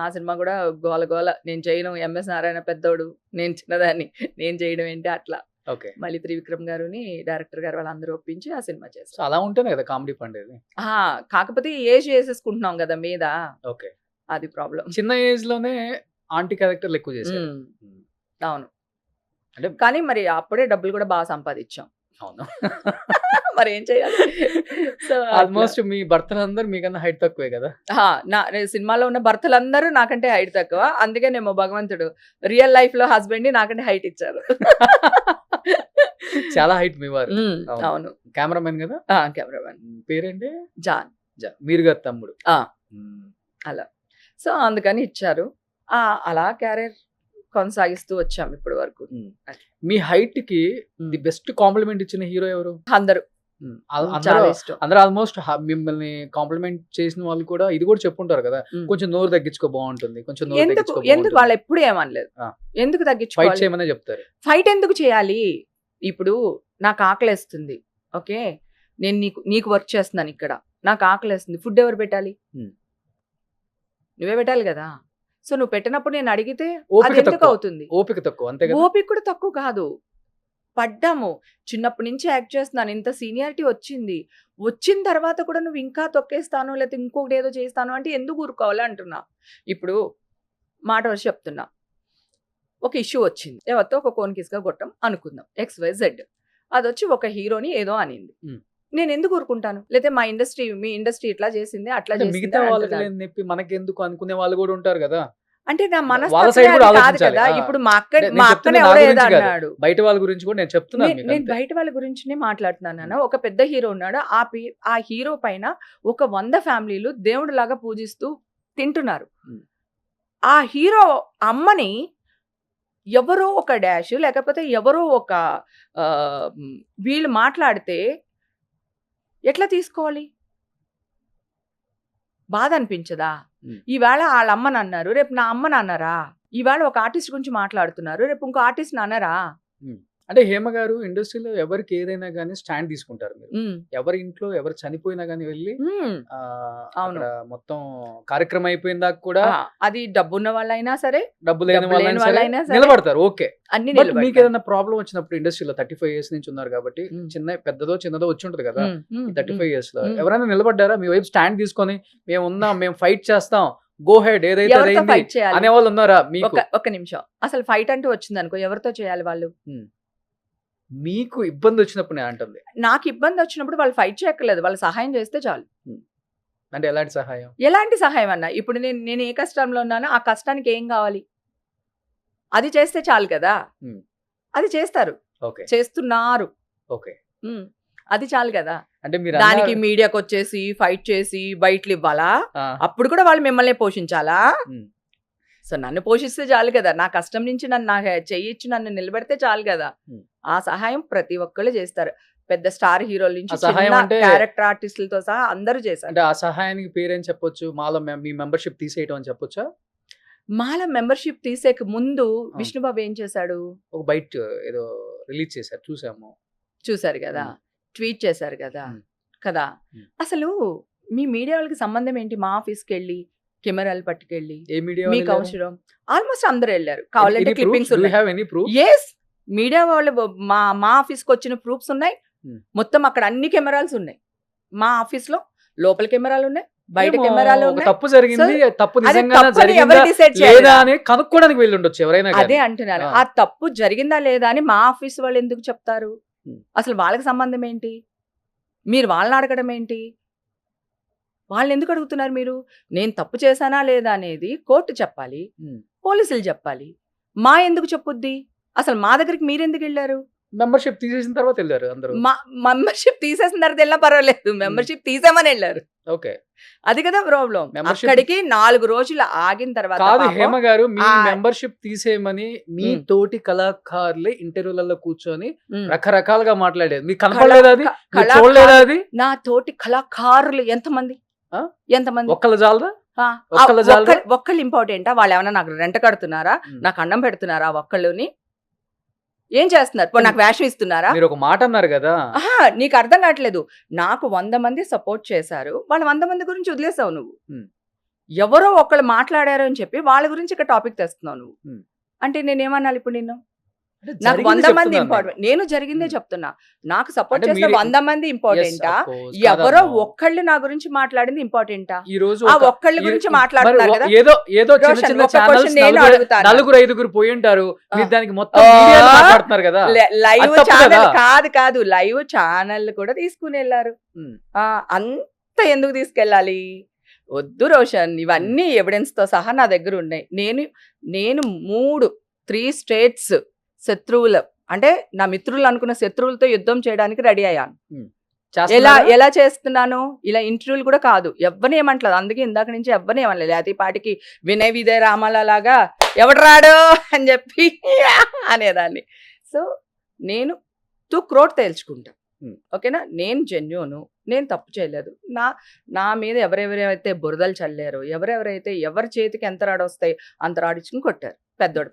ఆ సినిమా కూడా గోల గోల, నేను చేయను, ఎంఎస్ నారాయణ పెద్దోడు, నేను చిన్నదాన్ని, నేను చేయడం ఏంటి అట్లా. ఓకే. మళ్ళీ త్రివిక్రమ్ గారుని డైరెక్టర్ గారు వాళ్ళందరూ ఒప్పించి ఆ సినిమా చేస్తారు. అలా ఉంటేనే కదా కామెడీ పండేది. కాకపోతే ఏజ్ చేసేసుకుంటున్నాం కదా మీద. ఓకే. అది ప్రాబ్లం. చిన్న ఏజ్ లోనే ఆంటీ క్యారెక్టర్లు ఎక్కువ చేశారు. అవును. అంటే కానీ మరి అప్పుడే డబ్బులు కూడా బాగా సంపాదించాం. అవును. మరి ఏం చేయాలి? సో ఆల్మోస్ట్ మీ భర్తలందరూ మీకన్నా హైట్ తక్కువే కదా? నా సినిమాలో ఉన్న భర్తలందరూ నాకంటే హైట్ తక్కువ. అందుకేనేమో భగవంతుడు రియల్ లైఫ్ లో హస్బెండ్ ని నాకంటే హైట్ ఇచ్చారు. చాలా హైట్ మీ వారు. అవును. కెమెరామెన్ కదా? కెమెరామెన్. పేరేంటి? జాన్. మీరు గారు తమ్ముడు. అలా. సో అందుకని ఇచ్చారు. అలా క్యారియర్ కొనసాగిస్తూ వచ్చాం ఇప్పటి వరకు. మీ హైట్ కి ది బెస్ట్ కాంప్లిమెంట్ ఇచ్చిన హీరో ఎవరు? అందరూ. అందరూ ఆల్మోస్ట్ మిమ్మల్ని కాంప్లిమెంట్ చేసిన వాళ్ళు కూడా ఇది కూడా చెప్పుంటారు కదా, కొంచెం నోరు తగ్గించుకో బాగుంటుంది, కొంచెం నోరు తగ్గించుకో. ఎందుకు వాళ్ళు ఎప్పుడు ఏమనలేదు. ఎందుకు తగ్గించుకోవాలి? ఫైట్ చేయమనే చెప్తారు. ఫైట్ ఎందుకు చేయాలి? ఇప్పుడు నాకు ఆకలేస్తుంది, ఓకే, నేను నీకు వర్క్ చేస్తున్నాను ఇక్కడ, నాకు ఆకలేస్తుంది, ఫుడ్ ఎవరు పెట్టాలి? నువ్వే పెట్టాలి కదా. సో నువ్వు పెట్టినప్పుడు నేను అడిగితే అది ఎందుకు అవుతుంది? ఓపిక తక్కువ. అంతే కదా. ఓపిక కూడా తక్కువ కాదు. పడ్డాము, చిన్నప్పటి నుంచి యాక్ట్ చేస్తున్నాను, ఇంత సీనియారిటీ వచ్చిన తర్వాత కూడా నువ్వు ఇంకా తొక్కేస్తాను లేకపోతే ఇంకొకటి ఏదో చేస్తాను అంటే ఎందుకు ఊరుకోవాలి అంటున్నా. ఇప్పుడు మాట వచ్చి చెప్తున్నా, ఒక ఇష్యూ వచ్చింది, ఎవరితో ఒక కోన్కిస్గా కొట్టం అనుకుందాం, XYZ, అది వచ్చి ఒక హీరోని ఏదో అనింది, నేను ఎందుకు ఊరుకుంటాను? లేకపోతే మీ ఇండస్ట్రీ ఇట్లా చేసింది అట్లా చేసింది మిగతా వాళ్ళకి నొప్పి మనకెందుకు అనుకునే వాళ్ళు కూడా ఉంటారు కదా. అంటే నా మనస్తత్వం కాదు కదా. ఇప్పుడు మా అక్కనే ఎవరో ఏదో అన్నాడు, బయట వాళ్ళ గురించి కూడా నేను చెప్తున్నాను. నేను బయట వాళ్ళ గురించినే మాట్లాడుతున్నాను. ఒక పెద్ద హీరో ఉన్నాడు, ఆ హీరో పైన ఒక 100 ఫ్యామిలీలు దేవుడు లాగా పూజిస్తూ తింటున్నారు. ఆ హీరో అమ్మని ఎవరో ఒక డాష్ లేకపోతే ఎవరో ఒక వీళ్ళు మాట్లాడితే ఎట్లా తీసుకోవాలి? బాధ అనిపించదా? ఈవేళ వాళ్ళ అమ్మని అన్నారు, రేపు నా అమ్మని అన్నారా? ఈవేళ ఒక ఆర్టిస్ట్ గురించి మాట్లాడుతున్నారు, రేపు ఇంకో ఆర్టిస్ట్ అన్నారా? అంటే హేమ గారు ఇండస్ట్రీలో ఎవరికి ఏదైనా కానీ స్టాండ్ తీసుకుంటారు. మీరు ఎవరి ఇంట్లో ఎవరు చనిపోయినా కానీ వెళ్ళి అక్కడ మొత్తం కార్యక్రమం అయిపోయిన దాకా కూడా అది డబ్బున్న వాళ్ళైనా సరే డబ్బు లేని వాళ్ళైనా నిలబడతారు. ఓకే. అన్ని మీకు ఏదైనా ప్రాబ్లం వచ్చినప్పుడు ఇండస్ట్రీలో 35 years నుంచి ఉన్నారు కాబట్టి చిన్నదో వచ్చి ఉంటది కదా, 35 years లో ఎవరైనా నిలబడ్డారా మీ వైపు స్టాండ్ తీసుకొని మేము ఉన్నాం, మేము ఫైట్ చేస్తాం, గో హెడ్, ఏదైతే అనే వాళ్ళు ఉన్నారా? ఒక నిమిషం, అసలు ఫైట్ అంటూ వచ్చింది అనుకో, ఎవరితో చేయాలి వాళ్ళు? మీకు ఇబ్బంది వచ్చినప్పుడు నేను అంటుంది, నాకు ఇబ్బంది వచ్చినప్పుడు వాళ్ళు ఫైట్ చేయక్కర్లేదు, వాళ్ళు సహాయం చేస్తే చాలు. అంటే ఎలాంటి సహాయం? ఎలాంటి సహాయం అన్నా, ఇప్పుడు నేను ఏ కష్టంలో ఉన్నానో ఆ కష్టానికి ఏం కావాలి అది చేస్తే చాలు కదా. అది చేస్తారు, చేస్తున్నారు, అది చాలు కదా. అంటే మీరు దానికి మీడియాకి వచ్చేసి ఫైట్ చేసి బయటలు ఇవ్వాలా? అప్పుడు కూడా వాళ్ళు మిమ్మల్ని పోషించాలా? సో నన్ను పోషిస్తే చాలు కదా, నా కష్టం నుంచి నన్ను చెయ్యిచ్చి నన్ను నిలబెడితే చాలు కదా. ఆ సహాయం ప్రతి ఒక్కళ్ళు చేస్తారు, పెద్ద స్టార్ హీరోల నుంచి క్యారెక్టర్ ఆర్టిస్టులతో సహా అందరూ చేశారు. అంటే ఆ సహాయానికి పేరేం చెప్పొచ్చు? మాలో మీ మెంబర్షిప్ తీసేయటం అని చెప్పొచ్చా? మాల మెంబర్షిప్ తీసేక ముందు విష్ణుబాబు ఏం చేశాడు? ఒక బైట్ ఏదో రిలీజ్ చేశారు, చూసారు కదా, ట్వీట్ చేశారు కదా. అసలు మీ మీడియా వాళ్ళకి సంబంధం ఏంటి? మా ఆఫీస్కి వెళ్ళి కెమెరాలు పట్టుకెళ్ళి మీకు అవసరం? ఆల్మోస్ట్ అందరూ వెళ్ళారు, కావాలంటే క్లిప్పింగ్స్ ఉన్నాయి. మీడియా వాళ్ళు మా ఆఫీస్కి వచ్చిన ప్రూఫ్స్ ఉన్నాయి, మొత్తం అక్కడ అన్ని కెమెరాల్స్ ఉన్నాయి. మా ఆఫీస్లో లోపల కెమెరాలు ఉన్నాయి, బయట ఏమో, కెమెరాలు ఒక ఉన్నాయి. తప్పు జరిగింది, తప్పు అది నిజంగా తప్పని జరిగిందా ఎవరు డిసైడ్ చేయాలి? లేదా అని కనుక్కోవడానికి వెళ్ళి ఉండొచ్చు ఎవరైనా కానీ. అదే అంటున్నాను. ఆ. ఆ తప్పు జరిగిందా లేదా అని మా ఆఫీస్ వాళ్ళు ఎందుకు చెప్తారు? ఉమ్. అసలు వాళ్ళకి సంబంధం ఏంటి? మీరు వాళ్ళని అడగడం ఏంటి? వాళ్ళని ఎందుకు అడుగుతున్నారు మీరు? నేను తప్పు చేశానా లేదా అనేది కోర్టు చెప్పాలి, ఉమ్. పోలీసులు చెప్పాలి. మా ఎందుకు చెప్పుద్ది? అసలు మా దగ్గరికి మీరెందుకు వెళ్ళారు? మెంబర్షిప్ తీసేసిన తర్వాత వెళ్ళారు అందరూ. మా మెంబర్షిప్ తీసేసిన తర్వాత వెళ్ళినా పర్వాలేదు, మెంబర్షిప్ తీసామని వెళ్ళారు. ఓకే, అది కదా ప్రాబ్లం. Membership- అక్కడికి 4 రోజులు ఆగిన తర్వాత కాదు పాపం హేమ గారు, మీ ఆ- మెంబర్షిప్ తీసేయమని మీ ఉమ్. తోటి కళాకారులే ఇంటర్వ్యూలలో కూర్చొని ఉమ్. రకరకాలుగా మాట్లాడేది మీకు కనపడలేదా? అది మీరు కళాకారు- చూడలేదా? అది నా తోటి కళాకారులు ఎంతమంది? ఆ? ఎంతమంది? ఒక్కళ్ళ జాలదా? ఆ, ఒక్కళ్ళ ఆ జాలదా? ఒక్కళ్ళు ఇంపార్టెంటా? వాళ్ళు ఏమైనా నాకు రెంట కడుతున్నారా? ఉమ్. నాకు అన్నం పెడుతున్నారా? ఒక్కళ్ళుని ఏం చేస్తున్నారు? పోనీ నాకు వేషం ఇస్తున్నారా? మీరు ఒక మాట అన్నారు కదా, ఆహా, నీకు అర్థం కావట్లేదు. నాకు 100 మంది సపోర్ట్ చేశారు, వాళ్ళ 100 మంది గురించి వదిలేసావు నువ్వు. ఉమ్. ఎవరో ఒకళ్ళు మాట్లాడారు అని చెప్పి వాళ్ళ గురించి ఇక్కడ టాపిక్ తెస్తున్నావు నువ్వు. ఉమ్. అంటే నేనేమన్నాను ఇప్పుడు నిన్ను? అంటే నాకు జరిగింది 100 మంది చెప్తున్నాను ఇంపార్టెంట్. నేను జరిగిందే ఉమ్. చెప్తున్నా. నాకు సపోర్ట్ అంటే చేసిన మీరు- 100 మంది Yes, ఇంపార్టెంటా? of course. కాదమ్మా. ఎవరో ఒక్కళ్ళు నా గురించి మాట్లాడింది ఇంపార్టెంటా? ఈ రోజు ఆ ఒక- ఒక్కళ్ళ ఈ- గురించి మరి మాట్లాడుతున్నారు కదా. ఏదో ఏదో చిన్న రోషన్, చిన్న ఒక ఛానల్స్ question నేను అడుగుతాను. నలుగురు ఐదుగురు పోయి ఉంటారు, మీరు ఆ. దానికి మొత్తం ఆ. మీడియాలో మాట్లాడుతున్నారు కదా. లైవ్ అది తప్పు ఛానల్ కదా. కాదు లైవ్ ఛానల్ కూడా తీసుకుని వెళ్ళారు. ఉమ్. అంత ఎందుకు తీసుకెళ్ళాలి? వద్దు రోషన్, ఇవన్నీ ఎవిడెన్స్ తో సహా నా దగ్గర ఉన్నాయి. నేను 3 స్టేట్స్ శత్రువులు, అంటే నా మిత్రులు అనుకున్న శత్రువులతో యుద్ధం చేయడానికి రెడీ అయ్యాను. చేస్తున్నారా? ఎలా చేస్తున్నాను? ఇలా ఇంటర్వ్యూలు కూడా కాదు, ఎవరిని ఏమంటలేదు. అందుకే ఇందాక నుంచి ఎవరిని ఏమనలేదు. లేకపోతే ఈ పాటికి వినయ్ విజయ్ రామాల లాగా ఎవడు రాడు అని చెప్పి అనేదాన్ని. సో నేను త్రోట్ తేల్చుకుంటా. Hmm. ఓకేనా? నేను జెన్యూను, నేను తప్పు చేయలేదు. నా మీద ఎవరెవరైతే బురదలు చల్లారో, ఎవరెవరైతే ఎవరి చేతికి ఎంత రాడొస్తాయి అంత రాడిచ్చుకుని కొట్టారు.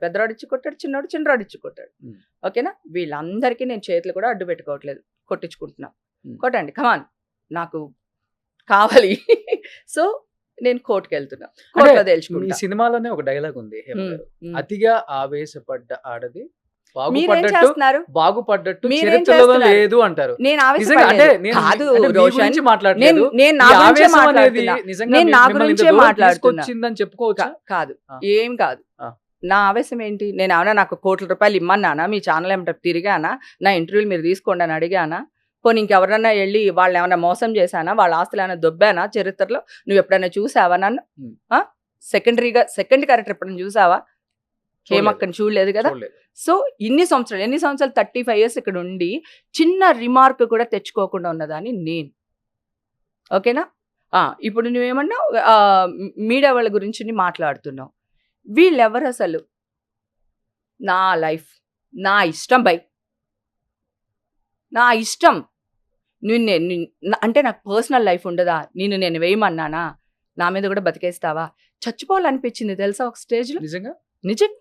పెద్దోడిచ్చి కొట్టాడు, చిన్నోడిచ్చి కొట్టాడు. Hmm. ఓకేనా? వీళ్ళందరికీ నేను చేతులు కూడా అడ్డు పెట్టుకోవట్లేదు, కొట్టించుకుంటున్నా. Hmm. కొట్టండి, కమాన్, నాకు కావాలి. సో నేను కోర్టుకు వెళ్తున్నా, కోర్టులో మీ తేల్చుకుంటా. సినిమాలోనే ఒక డైలాగ్ ఉంది హేమ ఉమ్, గారు. ఉమ్. అతిగా ఆవేశపడ్డ ఆడది మీరేం బాగుపడ్డట్టు చేస్తున్నారు? బాగుపడ్డట్టు మీరేం చరిత్రలో చేస్తున్నారు? లేదు అంటారు. నేను నిజంగా అంటే ఆవేశపడలేదు. నేను కాదు అంటే మీ రోషన్, గురించి మాట్లాడలేదు. నేను నా ఈ గురించే ఆవేశం అనేది మాట్లాడుతున్నా. నిజంగా నేను నా మిమ్మల్ని ఇంత గురించే దూరం మాట్లాడుతున్నా. తీసుకొచ్చిందని చెప్పుకోవచ్చా? కాదు, ఆ. ఏం కాదు. ఆ. నా ఆవేశం ఏంటి? నేను ఏమన్నా నాకు కోట్ల రూపాయలు ఇమ్మన్నానా? మీ ఛానల్ ఏమంటే తిరిగానా? నా ఇంటర్వ్యూలు మీరు తీసుకోండి అని అడిగానా? పోనీ ఇంకెవరన్నా వెళ్ళి వాళ్ళని ఏమైనా మోసం చేశానా? వాళ్ళ ఆస్తులు ఏమైనా దొబ్బానా? చరిత్రలో నువ్వు ఎప్పుడైనా చూసావా నన్ను? ఉమ్. సెకండ్ క్యారెక్టర్ ఎప్పుడైనా చూసావా? హేమక్కని చూడలేదు కదా. చూడలేదు. సో ఎన్ని సంవత్సరాలు 35 years ఇక్కడ ఉండి చిన్న రిమార్క్ కూడా తెచ్చుకోకుండా ఉన్నదాన్ని నేను. ఓకేనా? ఇప్పుడు నువ్వేమన్నా మీడియా వాళ్ళ గురించి మాట్లాడుతున్నావు. వీళ్ళెవరు అసలు? నా లైఫ్, నా ఇష్టం బై, నా ఇష్టం. అంటే నాకు పర్సనల్ లైఫ్ ఉండదా? నేను వేయమన్నానా? నా మీద కూడా బతికేస్తావా? చచ్చిపోవాలనిపించింది తెలుసా ఒక స్టేజ్లో. నిజం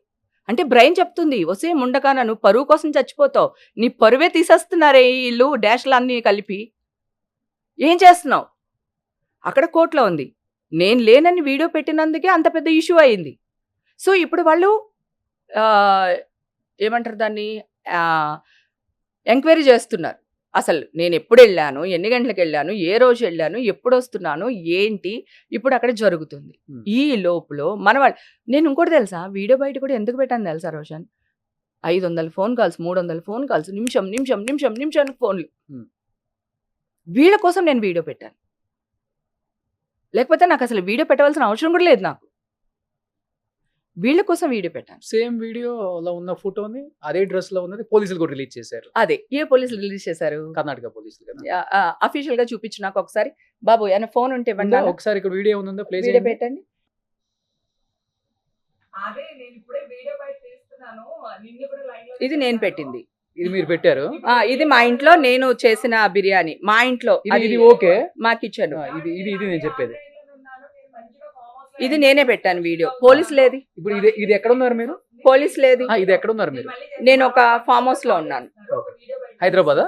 అంటే బ్రెయిన్ చెప్తుంది, వసే ముండకాన నువ్వు పరువు కోసం చచ్చిపోతావు, నీ పరువే తీసేస్తున్నారే వీళ్ళు డాష్లు అన్నీ కలిపి. ఏం చేస్తున్నావు? అక్కడ కోర్టులో ఉంది, నేను లేనని వీడియో పెట్టినందుకే అంత పెద్ద ఇష్యూ అయింది. సో ఇప్పుడు వాళ్ళు ఏమంటారు దాన్ని, ఎంక్వైరీ చేస్తున్నారు. అసలు నేను ఎప్పుడు వెళ్ళాను, ఎన్ని గంటలకు వెళ్ళాను, ఏ రోజు వెళ్ళాను, ఎప్పుడు వస్తున్నాను, ఏంటి ఇప్పుడు అక్కడ జరుగుతుంది. ఈ లోపల మన వాళ్ళు, నేను ఇంకోటి తెలుసా, వీడియో బయట కూడా ఎందుకు పెట్టాను తెలుసా Roshan? 500 phone calls, 300 phone calls, నిమిషానికి ఫోన్లు. వీళ్ళ కోసం నేను వీడియో పెట్టాను. లేకపోతే నాకు అసలు వీడియో పెట్టవలసిన అవసరం కూడా లేదు. నాకు వీళ్ళ కోసం వీడియో పెట్టాను. సేమ్ వీడియోలో ఉన్న ఫోటోని అదే డ్రెస్ లో ఉన్నది పోలీసులు కూడా రిలీజ్ చేశారు. అదే ఏ పోలీసులు రిలీజ్ చేశారు? కర్ణాటక పోలీసులు కదా. అఫీషియల్ గా చూపించు నాకు ఒకసారి. బాబు ఏమైనా ఫోన్ ఉంటే ఇవ్వండి. ఒకసారి ఇక్కడ వీడియో ఉందా? ప్లే వీడియో పెట్టండి. ఇది నేను పెట్టింది. ఇది మీరు పెట్టారు? ఇది మా ఇంట్లో నేను చేసిన బిర్యానీ. మా ఇంట్లో ఇది ఓకే, మా కిచెన్. ఇది నేను చెప్పేది. ఇది నేనే పెట్టాను వీడియో. పోలీస్ లేదు. ఇప్పుడు ఇది ఎక్కడ ఉన్నారు మీరు? పోలీస్ లేదు. ఇది ఎక్కడ ఉన్నారు మీరు? నేను ఒక ఫామ్ హౌస్ లో ఉన్నాను. హైదరాబాద్.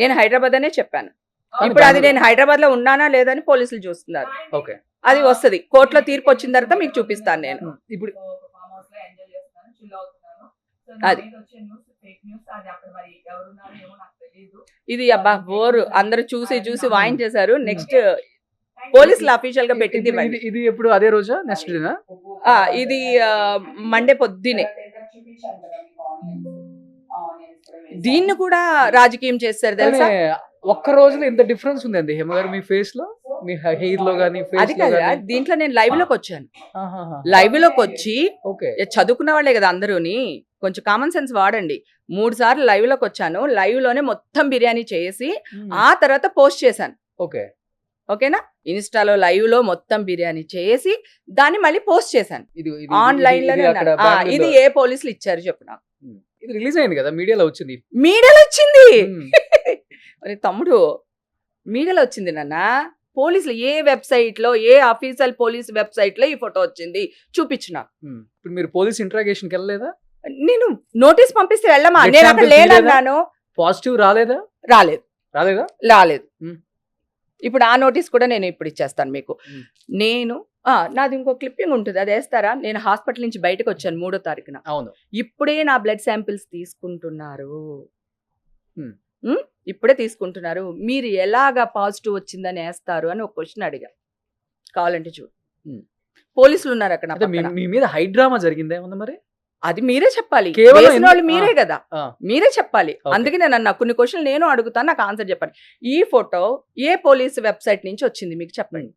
నేను హైదరాబాద్ అనే చెప్పాను. ఇప్పుడు అది నేను హైదరాబాద్ లో ఉన్నానా లేదని పోలీసులు చూస్తున్నారు. ఓకే, అది వస్తుంది కోర్టులో తీర్పు వచ్చిన తర్వాత మీకు చూపిస్తాను నేను. ఇప్పుడు అది ఇది అబ్బా బోరు, అందరూ చూసి వాయించేశారు. నెక్స్ట్ పోలీసులు అఫీషియల్ గా పెట్టింది ఇవ్వండి. ఇది ఎప్పుడు అదే రోజా నెక్స్ట్ డేనా? ఇది మండే పొద్దునే. దీన్ని కూడా రాజకీయం చేస్తారు తెలుసా? ఒక్క రోజులో ఇంత డిఫరెన్స్ ఉందండి హేమ గారు మీ ఫేస్ లో, మీ హెయిర్ లో గానీ అది ఫేస్ లో కదా, గానీ. దీంట్లో నేను లైవ్ లోకి వచ్చాను. లైవ్ లోకి వచ్చి ఓకే. చదువుకున్న వాళ్ళే కదా అందరూని, కొంచెం కామన్ సెన్స్ వాడండి. 3 సార్లు లైవ్ లోకి వచ్చాను. లైవ్ లోనే మొత్తం బిర్యానీ చేసి ఆ తర్వాత పోస్ట్ చేశాను. ఓకే. ఓకేనా? ఇన్స్టాలో లైవ్ లో మొత్తం బిర్యానీ చేసి దాన్ని మళ్ళీ పోస్ట్ చేశాను ఆన్లైన్ లోనే. ఇది ఏ పోలీసులు ఇచ్చారు చెప్పు నాకు. ఇది రిలీజ్ అయింది కదా, మీడియాలో వచ్చింది. మీడియాలో వచ్చింది. మరి తమ్ముడు, మీడియాలో వచ్చింది నాన్న. పోలీసులు ఏ వెబ్సైట్ లో, ఏ అఫీషియల్ పోలీస్ వెబ్సైట్ లో ఈ ఫోటో వచ్చింది చూపించిన. ఇప్పుడు మీరు పోలీస్ ఇంట్రాగేషన్కి వెళ్ళలేదా? నేను నోటీస్ పంపిస్తే వెళ్ళమా? Blood నేను అక్కడ sample లేనన్నాను. పాజిటివ్ రాలేదా? రాలేదు. రాలేదా? రాలేదు. మ్మ్. ఇప్పుడు ఆ నోటీస్ కూడా నేను ఇప్పుడు ఇచ్చేస్తాను మీకు. మ్మ్. నేను నాది ఇంకో క్లిప్పింగ్ ఉంటుంది, అది వేస్తారా? నేను హాస్పిటల్ నుంచి బయటకు వచ్చాను 3వ తారీఖున. అవును. ఇప్పుడే నా బ్లడ్ శాంపిల్స్ తీసుకుంటున్నారు. మ్మ్. ఇప్పుడే తీసుకుంటున్నారు. మీరు ఎలాగా పాజిటివ్ వచ్చిందని వేస్తారు అని ఒక క్వశ్చన్ అడిగా. కావాలంటే చూడు. మ్మ్. పోలీసులు ఉన్నారు అక్కడ నా అంటే పక్కన. మీ మీద హైడ్రామా జరిగిందా ఏమన్నా మరి? అది మీరే చెప్పాలి. కేవలం వేసిన వాళ్ళు మీరే కదా, ఆ. మీరే చెప్పాలి. Okay. అందుకే నేను అన్నా కొన్ని క్వశ్చన్లు నేను అడుగుతాను, నాకు ఆన్సర్ చెప్పండి. ఈ ఫోటో ఏ పోలీస్ వెబ్సైట్ నుంచి వచ్చింది మీకు చెప్పండి.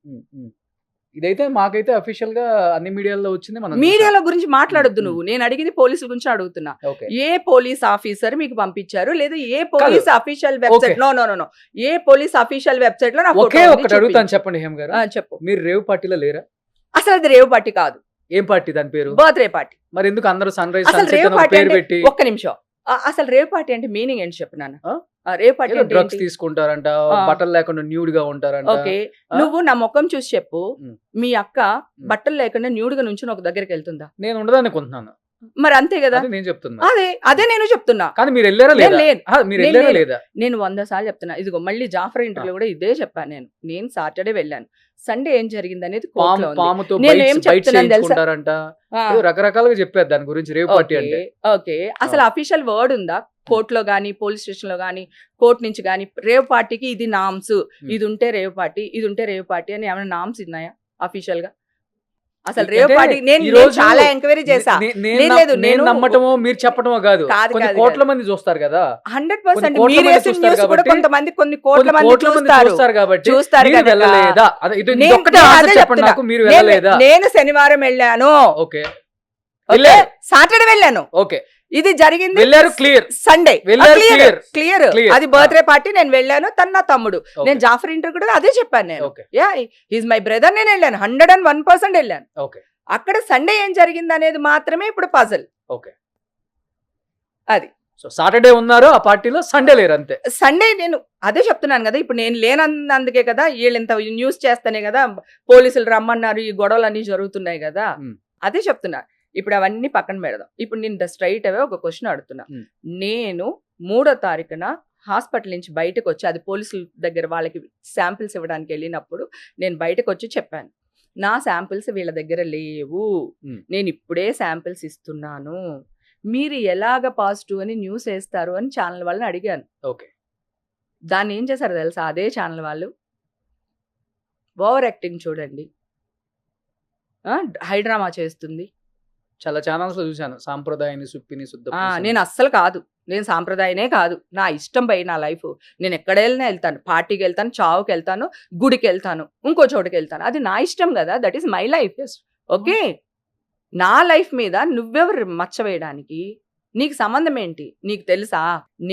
ఇదైతే మాకైతే అఫీషియల్ గా అన్ని మీడియాలో వచ్చింది. మనం మీడియాల గురించి మాట్లాడొద్దు మ్మ్. నువ్వు. నేను అడిగింది పోలీసుల గురించి అడుగుతున్నా. ఓకే. ఏ పోలీస్ ఆఫీసర్ మీకు పంపించారు, లేదా ఏ police official website? Okay. No no no no ఏ పోలీస్ అఫీషియల్ వెబ్సైట్ లో నా ఒకే photo ఉంది, ఒక్కటి అడుగుతాను, చూపించు. చెప్పండి హేమ గారు. చెప్పు. మీరు రేవ్ పార్టీలో లేరా? అసలు అది రేవ్ పార్టీ కాదు, ఏం పార్టీ దాని పేరు? Birthday party. మరి ఎందుకు అందరూ సన్ రైజ్ అసలు సన్సెట్ రేవ్ అని ఒక పార్టీ పేరు అంటే పెట్టి ఒక్క నిమిషం. అసలు రేవ్ పార్టీ అంటే మీనింగ్ ఏంటి చెప్పు నాన్న. ఆ? రేవ్ పార్టీ అంటే డ్రగ్స్ ఏంటి? తీసుకుంటారంట, ఆ. బట్టలు లేకుండా న్యూడ్ గా ఉంటారంట. ఓకే, ఆ? నువ్వు నా ముఖం చూసి చెప్పు. మ్మ్. మీ అక్క బట్టలు లేకుండా న్యూడ్గా నుంచి ఒక దగ్గరికి వెళ్తుందా? నేను ఉండదనుకుంటున్నాను. మరి అంతే కదా. అది నేను చెప్తున్నా. అదే నేను చెప్తున్నా. కానీ మీరు వెళ్ళారా నేను లేదా? లేను. మీరు నేను వెళ్ళారా లేను. లేదా? నేను 100 సార్లు చెప్తున్నా. ఇదిగో మళ్ళీ జాఫర్ ఇంటర్వ్యూ కూడా ఇదే చెప్పాను. నేను సాటర్డే వెళ్ళాను. సండే ఏం జరిగింది అనేది కోర్టులో ఉంది. పాముతో నేను ఏం బైట్ చెప్తున్నాను తెలుసా? చేయించుకుంటారంట. ఆ, ఏదో రకరకాలుగా చెప్పారు దాని గురించి రేవ్ పార్టీ అంటే. ఓకే, అసలు అఫీషియల్ వర్డ్ ఉందా కోర్టులో గానీ, పోలీస్ స్టేషన్ లో గానీ, కోర్టు నుంచి గానీ? రేవ్ పార్టీకి ఇది నామ్స్, ఇది ఉంటే రేవ్ పార్టీ, ఇది ఉంటే రేవ్ పార్టీ అని ఏమైనా నామ్స్ ఉన్నాయా అఫీషియల్ గా? అసలు రేవ్ అంటే పార్టీ నేను ఈ రోజు చాలా ఎంక్వైరీ చేశా. లేదు, నేను నమ్మటమో మీరు చెప్పటమో కాదు. కాదు, కొన్ని కాదు, కోట్ల కాదు. మంది చూస్తారు కదా. 100% కొన్ని కోట్ల మీరు మంది వేసిన చూస్తారు న్యూస్ కూడా కాబట్టి, కొంతమంది కొన్ని కొన్ని కోట్ల మంది చూస్తారు. చూస్తారు కాబట్టి చూస్తారు మీరు కనుక. వెళ్ళలేదా? ఇది నేను ఒక్కటే అదే ఆన్సర్ చెప్పండి చెప్తున్నా. నాకు, మీరు వెళ్ళలేదా? నేను శనివారం వెళ్ళాను. ఓకే. ఓకే, వెళ్ళారు. సాటర్డే వెళ్ళాను. ఓకే. ఇది జరిగింది వెళ్ళారు, క్లియర్. సండే. వెళ్ళారు, క్లియర్ clear. క్లియర్. అది బర్త్డే పార్టీ, నేను వెళ్ళాను. తను నా తమ్ముడు. నేను జాఫర్ ఇంటర్ కూడా అదే చెప్పాను. నేను ఓకే. Is my brother. నేను వెళ్ళాను, 101% వెళ్ళాను. ఓకే. అక్కడ సండే ఏం జరిగింది అనేది మాత్రమే ఇప్పుడు పజల్. ఓకే. అది సో సాటర్డే ఉన్నారు ఆ పార్టీలో, సండే లేరు అంతే. సండే నేను అదే చెప్తున్నాను కదా. ఇప్పుడు నేను లేనందుకే కదా వీళ్ళు ఇంత న్యూస్ చేస్తేనే కదా పోలీసులు రమ్మన్నారు, ఈ గొడవలు అన్ని జరుగుతున్నాయి కదా. అదే చెప్తున్నా. ఇప్పుడు అవన్నీ పక్కన పెడదాం. ఇప్పుడు నేను స్ట్రైట్ అవే ఒక క్వశ్చన్ అడుగుతున్నా. నేను 3వ తారీఖున హాస్పిటల్ నుంచి బయటకు వచ్చి, అది పోలీసుల దగ్గర వాళ్ళకి శాంపిల్స్ ఇవ్వడానికి వెళ్ళినప్పుడు నేను బయటకు వచ్చి చెప్పాను, నా శాంపిల్స్ వీళ్ళ దగ్గర లేవు, నేను ఇప్పుడే శాంపిల్స్ ఇస్తున్నాను, మీరు ఎలాగ పాజిటివ్ అని న్యూస్ వేస్తారు అని ఛానల్ వాళ్ళని అడిగాను. ఓకే. దాన్ని ఏం చేశారు తెలుసా? అదే ఛానల్ వాళ్ళు ఓవర్ యాక్టింగ్ చూడండి, హైడ్రామా చేస్తుంది. చాలా ఛానల్స్ లో చూశాను, సాంప్రదాయాన్ని సుప్పిని శుద్ధ. నేను అస్సలు కాదు, నేను సాంప్రదాయనే కాదు. నా ఇష్టం పై నా లైఫ్. నేను ఎక్కడ వెళ్ళినా వెళ్తాను, పార్టీకి వెళ్తాను, చావుకి వెళ్తాను, గుడికి వెళ్తాను, ఇంకో చోటుకి వెళ్తాను. అది నా ఇష్టం కదా. That is my life. Okay, నా లైఫ్ మీద నువ్వెవరు మచ్చ వేయడానికి? నీకు సంబంధం ఏంటి? నీకు తెలుసా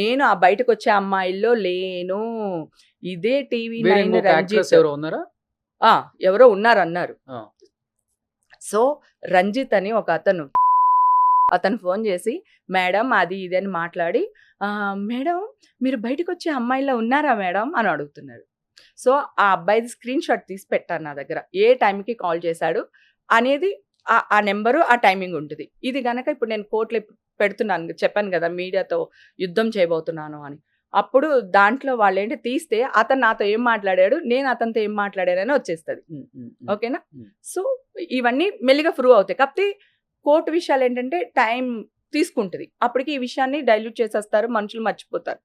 నేను ఆ బయటకు వచ్చే అమ్మాయిల్లో లేను. ఇదే టీవీ 9 రంజిత్ ఎవరో ఉన్నారన్నారు. సో రంజిత్ అని ఒక అతను ఫోన్ చేసి, మేడం అది ఇది అని మాట్లాడి, మేడం మీరు బయటకు వచ్చే అమ్మాయిలో ఉన్నారా మేడం అని అడుగుతున్నారు. సో ఆ అబ్బాయిది స్క్రీన్ షాట్ తీసి పెట్టాను నా దగ్గర, ఏ టైంకి కాల్ చేశాడు అనేది ఆ నెంబరు, ఆ టైమింగ్ ఉంటుంది. ఇది గనక ఇప్పుడు నేను కోర్టులో పెడుతున్నాను, చెప్పాను కదా మీడియాతో యుద్ధం చేయబోతున్నాను అని. అప్పుడు దాంట్లో వాళ్ళు ఏంటి తీస్తే, అతను నాతో ఏం మాట్లాడాడు, నేను అతనితో ఏం మాట్లాడానని వచ్చేస్తుంది. ఓకేనా? సో ఇవన్నీ మెల్లిగా ప్రూవ్ అవుతాయి. కాకపోతే కోర్టు విషయాలు ఏంటంటే టైం తీసుకుంటుంది. అప్పటికి ఈ విషయాన్ని డైల్యూట్ చేసేస్తారు, మనుషులు మర్చిపోతారు.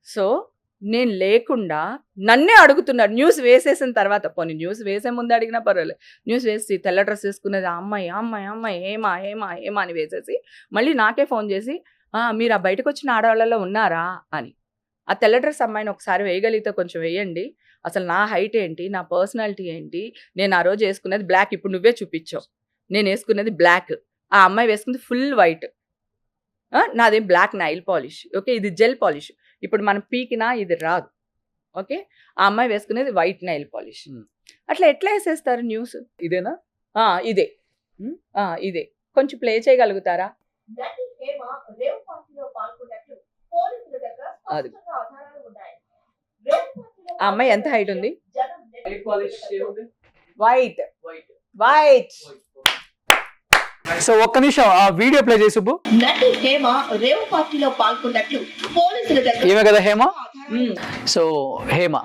సో నేను లేకుండా నన్నే అడుగుతున్నారు న్యూస్ వేసేసిన తర్వాత. పోనీ న్యూస్ వేసే ముందు అడిగినా పర్వాలేదు, న్యూస్ వేసి తెల్ల డ్రెస్ వేసుకున్నది ఆ అమ్మాయి అమ్మాయి అమ్మాయి ఏమా ఏమా ఏమా అని వేసేసి మళ్ళీ నాకే ఫోన్ చేసి మీరు ఆ బయటకు వచ్చిన ఆడవాళ్ళలో ఉన్నారా అని. ఆ తెల్ల డ్రెస్ అమ్మాయిని ఒకసారి వేయగలిగితే కొంచెం వేయండి, అసలు నా హైట్ ఏంటి, నా పర్సనాలిటీ ఏంటి, నేను ఆ రోజు వేసుకున్నది బ్లాక్, ఇప్పుడు నువ్వే చూపించావు, నేను వేసుకున్నది బ్లాక్, ఆ అమ్మాయి వేసుకున్నది ఫుల్ వైట్, నాదేం బ్లాక్ నైల్ పాలిష్, ఓకే ఇది జెల్ పాలిష్, ఇప్పుడు మనం పీకినా ఇది రాదు, ఓకే ఆ అమ్మాయి వేసుకునేది వైట్ నైల్ పాలిష్. అట్లా ఎట్లా వేసేస్తారు న్యూస్? ఇదేనా? ఇదే ఇదే కొంచెం ప్లే చేయగలుగుతారా? నటి హేమ రేవ్ పార్టీలో పాల్గొన్నట్లు పోలీసుల దగ్గర స్పష్టంగా ఆధారాలు ఉన్నాయి. రేవ్ పార్టీలో ఆ అమ్మాయి ఎంత height ఉంది? జనం వైట్ వైట్. సో ఒక్క నిమిషం ఆ వీడియో ప్లే చేసి సుబ్బు. నటి హేమ రేవ్ పార్టీలో పాల్గొన్నట్లు పోలీసుల దగ్గర ఏమే కదా హేమ. ఆధారాలు సో హేమ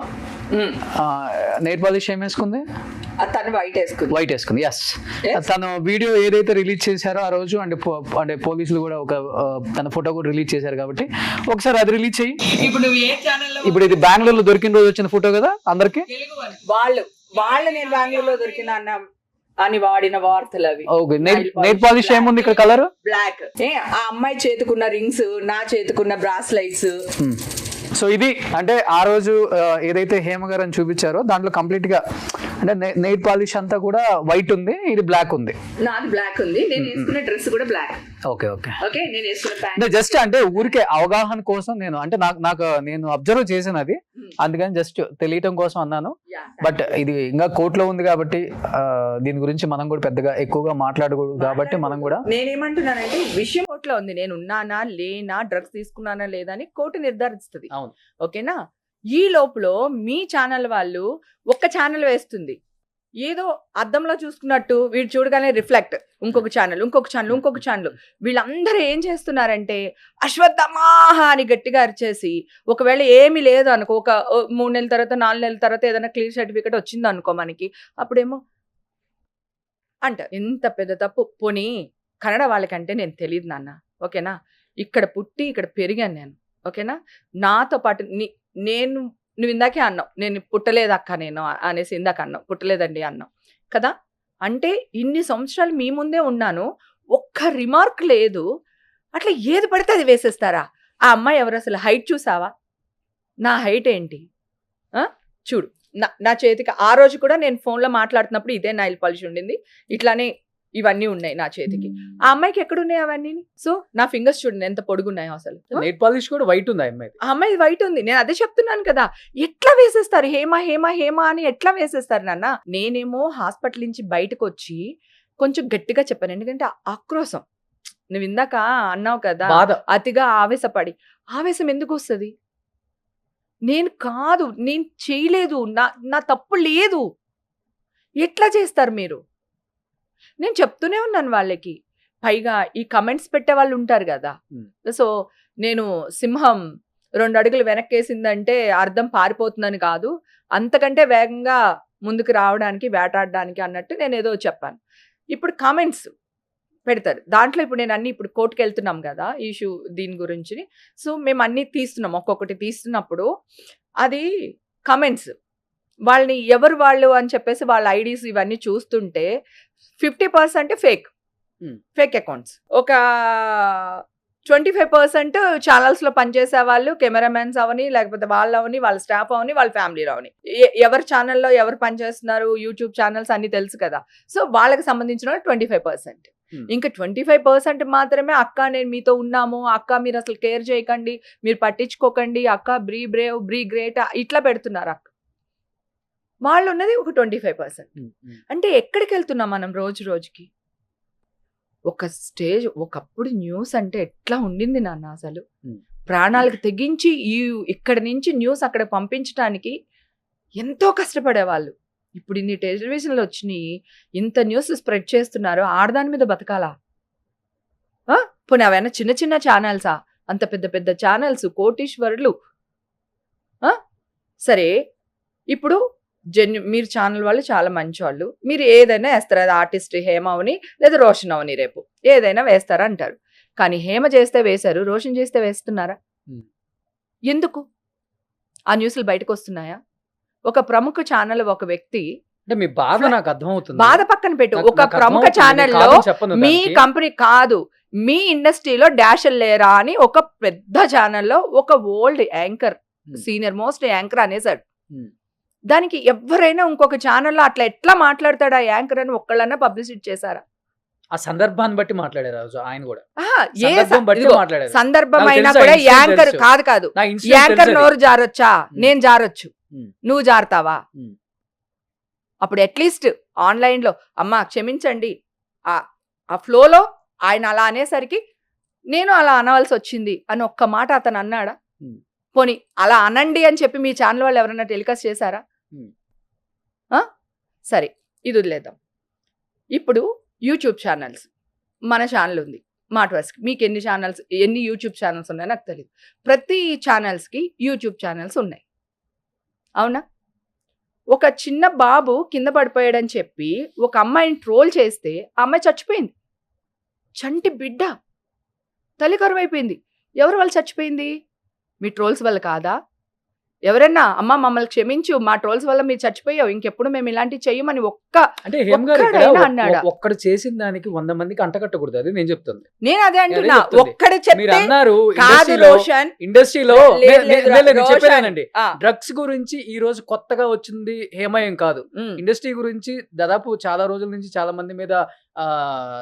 నెయిల్ పాలిష్ ఏం వేసుకుంది? తను వైట్ వేసుకుంది. వైట్ వేసుకుంది, ఎస్. Yes. తను వీడియో ఏదైతే రిలీజ్ చేశారో ఆ రోజు అంటే పోలీసులు కూడా ఒక తన ఫోటో కూడా రిలీజ్ చేశారు కాబట్టి ఒకసారి అది రిలీజ్ చెయ్యి. ఇప్పుడు నువ్వు ఏ ఛానల్లో? ఇప్పుడు ఇది బెంగళూరులో దొరికిన రోజు వచ్చిన ఫోటో కదా అందరికి. వాళ్ళు నేను బెంగళూరులో దొరికిన అని వాడిన వార్తలు అవి. ఓకే, నెయిల్ పాలిష్ ఏముంది ఇక్కడ కలర్? బ్లాక్. ఆ అమ్మాయి చేతుకున్న రింగ్స్, నా చేతుకున్న బ్రాస్లైట్స్. సో ఇది అంటే ఆ రోజు ఏదైతే హేమ గారు అని చూపించారో దాంట్లో కంప్లీట్ గా అంటే నెయిల్ పాలిష్ అంతా కూడా వైట్ ఉంది, ఇది బ్లాక్ ఉంది. నాది బ్లాక్ ఉంది, నేను వేసుకున్న డ్రెస్ కూడా బ్లాక్. ఓకే ఓకే ఓకే నేను వేసుకున్న ప్యాంట్ అంటే జస్ట్ అంటే ఊరికే అవగాహన కోసం నేను అంటే నాకు నేను అబ్జర్వ్ చేశాను అది, అందుకని జస్ట్ తెలియటం కోసం అన్నాను. బట్ ఇది ఇంకా కోర్టులో ఉంది కాబట్టి దీని గురించి మనం కూడా పెద్దగా ఎక్కువగా మాట్లాడకూడదు కాబట్టి మనం కూడా. నేనేమంటున్నానంటే విషయం కోర్టులో ఉంది, నేను ఉన్నానా లేనా, డ్రగ్స్ తీసుకున్నానా లేదా అని కోర్టు నిర్ధారిస్తుంది. అవును. ఓకేనా? ఈ లోపల మీ ఛానల్ వాళ్ళు ఒక్క ఛానల్ వేస్తుంది, ఏదో అద్దంలో చూసుకున్నట్టు వీడు చూడగానే రిఫ్లెక్ట్ ఇంకొక ఛానల్ ఇంకొక ఛానల్ ఇంకొక ఛానల్. వీళ్ళందరూ ఏం చేస్తున్నారంటే అశ్వత్థమాహ అని గట్టిగా అరిచేసి, ఒకవేళ ఏమీ లేదు అనుకో, ఒక 3 నెలల తర్వాత 4 నెలల తర్వాత ఏదైనా క్లియర్ సర్టిఫికేట్ వచ్చింది అనుకో మనకి, అప్పుడేమో అంటారు. ఎంత పెద్ద తప్పు. పోనీ కన్నడ వాళ్ళకంటే నేను తెలియదు నాన్న, ఓకేనా? ఇక్కడ పుట్టి ఇక్కడ పెరిగాను నేను, ఓకేనా? నాతో పాటు నువ్వు ఇందాకే అన్నావు నేను పుట్టలేదు అక్క నేను అనేసి, ఇందాక అన్నావు పుట్టలేదండి అన్నావు కదా. అంటే ఇన్ని సంవత్సరాలు మీ ముందే ఉన్నాను, ఒక్క రిమార్క్ లేదు, అట్లా ఏది పడితే అది వేసేస్తారా? ఆ అమ్మాయి ఎవరు అసలు? హైట్ చూసావా? నా హైట్ ఏంటి చూడు. నా చేతికి ఆ రోజు కూడా నేను ఫోన్లో మాట్లాడుతున్నప్పుడు ఇదే నైల్ పాలిష్ ఉండింది, ఇట్లానే ఇవన్నీ ఉన్నాయి నా చేతికి. ఆ అమ్మాయికి ఎక్కడున్నాయి అవన్నీ? సో నా ఫింగర్స్ చూడండి ఎంత పొడుగున్నాయో అసలు. నెయిల్ పాలిష్ కూడా వైట్ ఉంది ఆ అమ్మాయి వైట్ ఉంది, నేను అదే చెప్తున్నాను కదా. ఎట్లా వేసేస్తారు హేమ హేమ హేమ అని ఎట్లా వేసేస్తారు నాన్న? నేనేమో హాస్పిటల్ నుంచి బయటకు వచ్చి కొంచెం గట్టిగా చెప్పాను, ఎందుకంటే ఆక్రోశం. నువ్వు ఇందాక అన్నావు కదా అతిగా ఆవేశపడి. ఆవేశం ఎందుకు వస్తుంది? నేను కాదు, నేను చేయలేదు, నా తప్పు లేదు, ఎట్లా చేస్తారు మీరు? నేను చెప్తూనే ఉన్నాను వాళ్ళకి. పైగా ఈ కమెంట్స్ పెట్టే వాళ్ళు ఉంటారు కదా, సో నేను సింహం 2 అడుగులు వెనక్కేసిందంటే అర్థం పారిపోతుందని కాదు, అంతకంటే వేగంగా ముందుకు రావడానికి వేటాడడానికి అన్నట్టు నేను ఏదో చెప్పాను. ఇప్పుడు కామెంట్స్ పెడతారు దాంట్లో. ఇప్పుడు నేను అన్ని ఇప్పుడు కోర్టుకు వెళ్తున్నాం కదా ఈ ఇష్యూ దీని గురించి, సో మేము అన్ని తీస్తున్నాం, ఒక్కొక్కటి తీస్తున్నప్పుడు అది కమెంట్స్ వాళ్ళని ఎవరు వాళ్ళు అని చెప్పేసి వాళ్ళ ఐడీస్ ఇవన్నీ చూస్తుంటే 50% ఫేక్ అకౌంట్స్, ఒక 25% ఛానల్స్లో పనిచేసే వాళ్ళు, కెమెరామెన్స్ అవని, లేకపోతే వాళ్ళు అవని, వాళ్ళ స్టాఫ్ అవని, వాళ్ళ ఫ్యామిలీలో అవని, ఎవరి ఛానల్లో ఎవరు పనిచేస్తున్నారు, యూట్యూబ్ ఛానల్స్ అన్ని తెలుసు కదా. సో వాళ్ళకి సంబంధించిన 25%. ఇంకా 25% మాత్రమే అక్క నేను మీతో ఉన్నాము, అక్క మీరు అసలు కేర్ చేయకండి, మీరు పట్టించుకోకండి, అక్క బ్రీ బ్రేవ్ బ్రీ గ్రేట్ ఇట్లా పెడుతున్నారు అక్క. వాళ్ళు ఉన్నది ఒక 25%. అంటే ఎక్కడికి వెళ్తున్నాం మనం రోజు రోజుకి? ఒక స్టేజ్ ఒకప్పుడు న్యూస్ అంటే ఎట్లా ఉండింది నాన్న, అసలు ప్రాణాలకు తెగించి ఇక్కడి నుంచి న్యూస్ అక్కడ పంపించడానికి ఎంతో కష్టపడేవాళ్ళు. ఇప్పుడు ఇన్ని టెలివిజన్లు వచ్చినాయి, ఇంత న్యూస్ స్ప్రెడ్ చేస్తున్నారు, ఆడదాని మీద బతకాలా? పోనీ అవైనా చిన్న చిన్న ఛానల్సా? అంత పెద్ద పెద్ద ఛానల్స్, కోటీశ్వరులు. సరే ఇప్పుడు మీరు ఛానల్ వాళ్ళు చాలా మంచి వాళ్ళు, మీరు ఏదైనా వేస్తారు, అది ఆర్టిస్ట్ హేమ అవని లేదా రోషన్ అవని, రేపు ఏదైనా వేస్తారా అంటారు. కానీ హేమ చేస్తే వేశారు, రోషన్ చేస్తే వేస్తున్నారా? ఎందుకు? ఆ న్యూస్లు బయటకు వస్తున్నాయా? ఒక ప్రముఖ ఛానల్ ఒక వ్యక్తి అంటే మీ బాధ నాకు అర్థమవుతుంది. బాధ పక్కన పెట్టు, నాకు- ఒక నాకు ప్రముఖ అర్థమవుతుంది. ఛానల్లో నేను కాదని చెప్పను మీ దానికి. కంపెనీ కాదు, మీ ఇండస్ట్రీలో డాషల్ లేరా అని ఒక పెద్ద ఛానల్లో ఒక old anchor, senior most anchor అనేసాడు. Hmm. దానికి ఎవరైనా ఇంకొక ఛానల్లో అట్లా ఎట్లా మాట్లాడతాడు ఆ యాంకర్ అని ఒక్కళ్ళన్నా పబ్లిసిటీ చేశారా? ఆ సందర్భాన్ని బట్టి మాట్లాడారు ఆ రోజు ఆయన కూడా. ఆహా, ఏ సందర్భం బట్టి ఇదిగో, మాట్లాడారు. సందర్భం నాకు అయినా తెలుసు, కూడా ఆ incident యాంకర్ తెలుసు. కాదు నా ఇన్సిడెంట్ యాంకర్ తెలుసు అది. నోరు జారొచ్చా? నేను జారొచ్చు, Hmm. నువ్వు జారుతావా? Hmm. అప్పుడు అట్లీస్ట్ ఆన్లైన్ లో అమ్మా క్షమించండి, ఆ ఫ్లోలో ఆయన అలా అనేసరికి నేను అలా అనవలసి వచ్చింది అని ఒక్క మాట అతను అన్నాడా? Hmm. పోనీ అలా అనండి అని చెప్పి మీ ఛానల్ వాళ్ళు ఎవరైనా టెలికాస్ట్ చేశారా? Hmm. సరే, ఇది వదిలేద్దాం. ఇప్పుడు యూట్యూబ్ ఛానల్స్, మన ఛానల్ ఉంది మాట్వర్స్కి. మీకు ఎన్ని ఛానల్స్, ఎన్ని యూట్యూబ్ ఛానల్స్ ఉన్నాయో నాకు తెలియదు. ప్రతి ఛానల్స్కి యూట్యూబ్ ఛానల్స్ ఉన్నాయి, అవునా? ఒక చిన్న బాబు కింద పడిపోయాడని చెప్పి ఒక అమ్మాయిని ట్రోల్ చేస్తే ఆ అమ్మాయి చచ్చిపోయింది. చంటి బిడ్డ, తల్లి కరువైపోయింది. ఎవరు వాళ్ళు చచ్చిపోయింది? మీ ట్రోల్స్ వల్ల కాదా? ఎవరన్నా అమ్మ మమ్మల్ని క్షమించు, మా ట్రోల్స్ వల్ల మీరు చచ్చిపోయావు, ఇంకెప్పుడు మేము ఇలాంటివి చెయ్యమని అంటే హేమ్ గారు ఇక్కడ ఒక్కడైనా అన్నాడా? ఒక్కడు చేసిన దానికి 100 మందికి అంటకట్టకూడదు, అది నేను చెప్తుంది. నేను అదే అంటున్నా, చెప్తుంది. ఒక్కడే మీరు చెప్తే అన్నారు కాదు రోషన్. ఇండస్ట్రీలో లేదు, లేదు, నేను రోషన్. చెప్పానండి. ఆ, డ్రగ్స్ గురించి ఈ రోజు కొత్తగా వచ్చింది హేమయం కాదు. ఉమ్, ఇండస్ట్రీ గురించి దాదాపు చాలా రోజుల నుంచి చాలా మంది మీద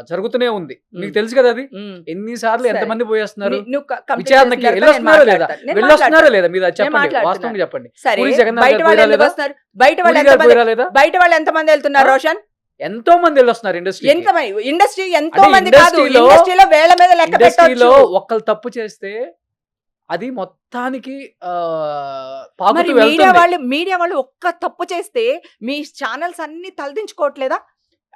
జరుగుతూనే ఉంది. మీకు ఉమ్, తెలుసు కదా అది. ఉమ్. ఎన్నిసార్లు సరే. ఎంతమంది పోయేస్తున్నారు నువ్వు కంప్లీట్ విచారణకి చేసిన తర్వాత వెళ్ళొస్తున్నారా నేను లేదా? మాట్లాడతాను. నేను వెళ్ళొస్తున్నారా లేదా? మీరు అది నేను చెప్పండి, మాట్లాడుతున్నా. వాస్తవంగా చెప్పండి. సరే, పూరి జగన్నాథ్ బయట గారు వాళ్ళు పోయారా ఎందుకు లేదా? వస్తున్నారు? బయట వాళ్ళు పూరి గారు ఎంతమంది, పోయారా లేదా? బయట వాళ్ళు ఎంతమంది వెళ్తున్నారు ఆ? రోషన్? ఎంతో మంది వెళ్ళొస్తున్నారు ఇండస్ట్రీ. ఎంతమంది ఇండస్ట్రీ, ఎంతో అంటే మంది కాదు, ఇండస్ట్రీలో- ఇండస్ట్రీలో వేల మీద లెక్క ఇండస్ట్రీలో పెట్టొచ్చు. ఒక్కళ్ళు తప్పు చేస్తే అది మొత్తానికి మరి పాకుతూ వెళ్తుంది. మీడియా వాళ్ళు ఒక్క తప్పు చేస్తే మీ ఛానల్స్ అన్ని తలదించుకోవట్లేదా?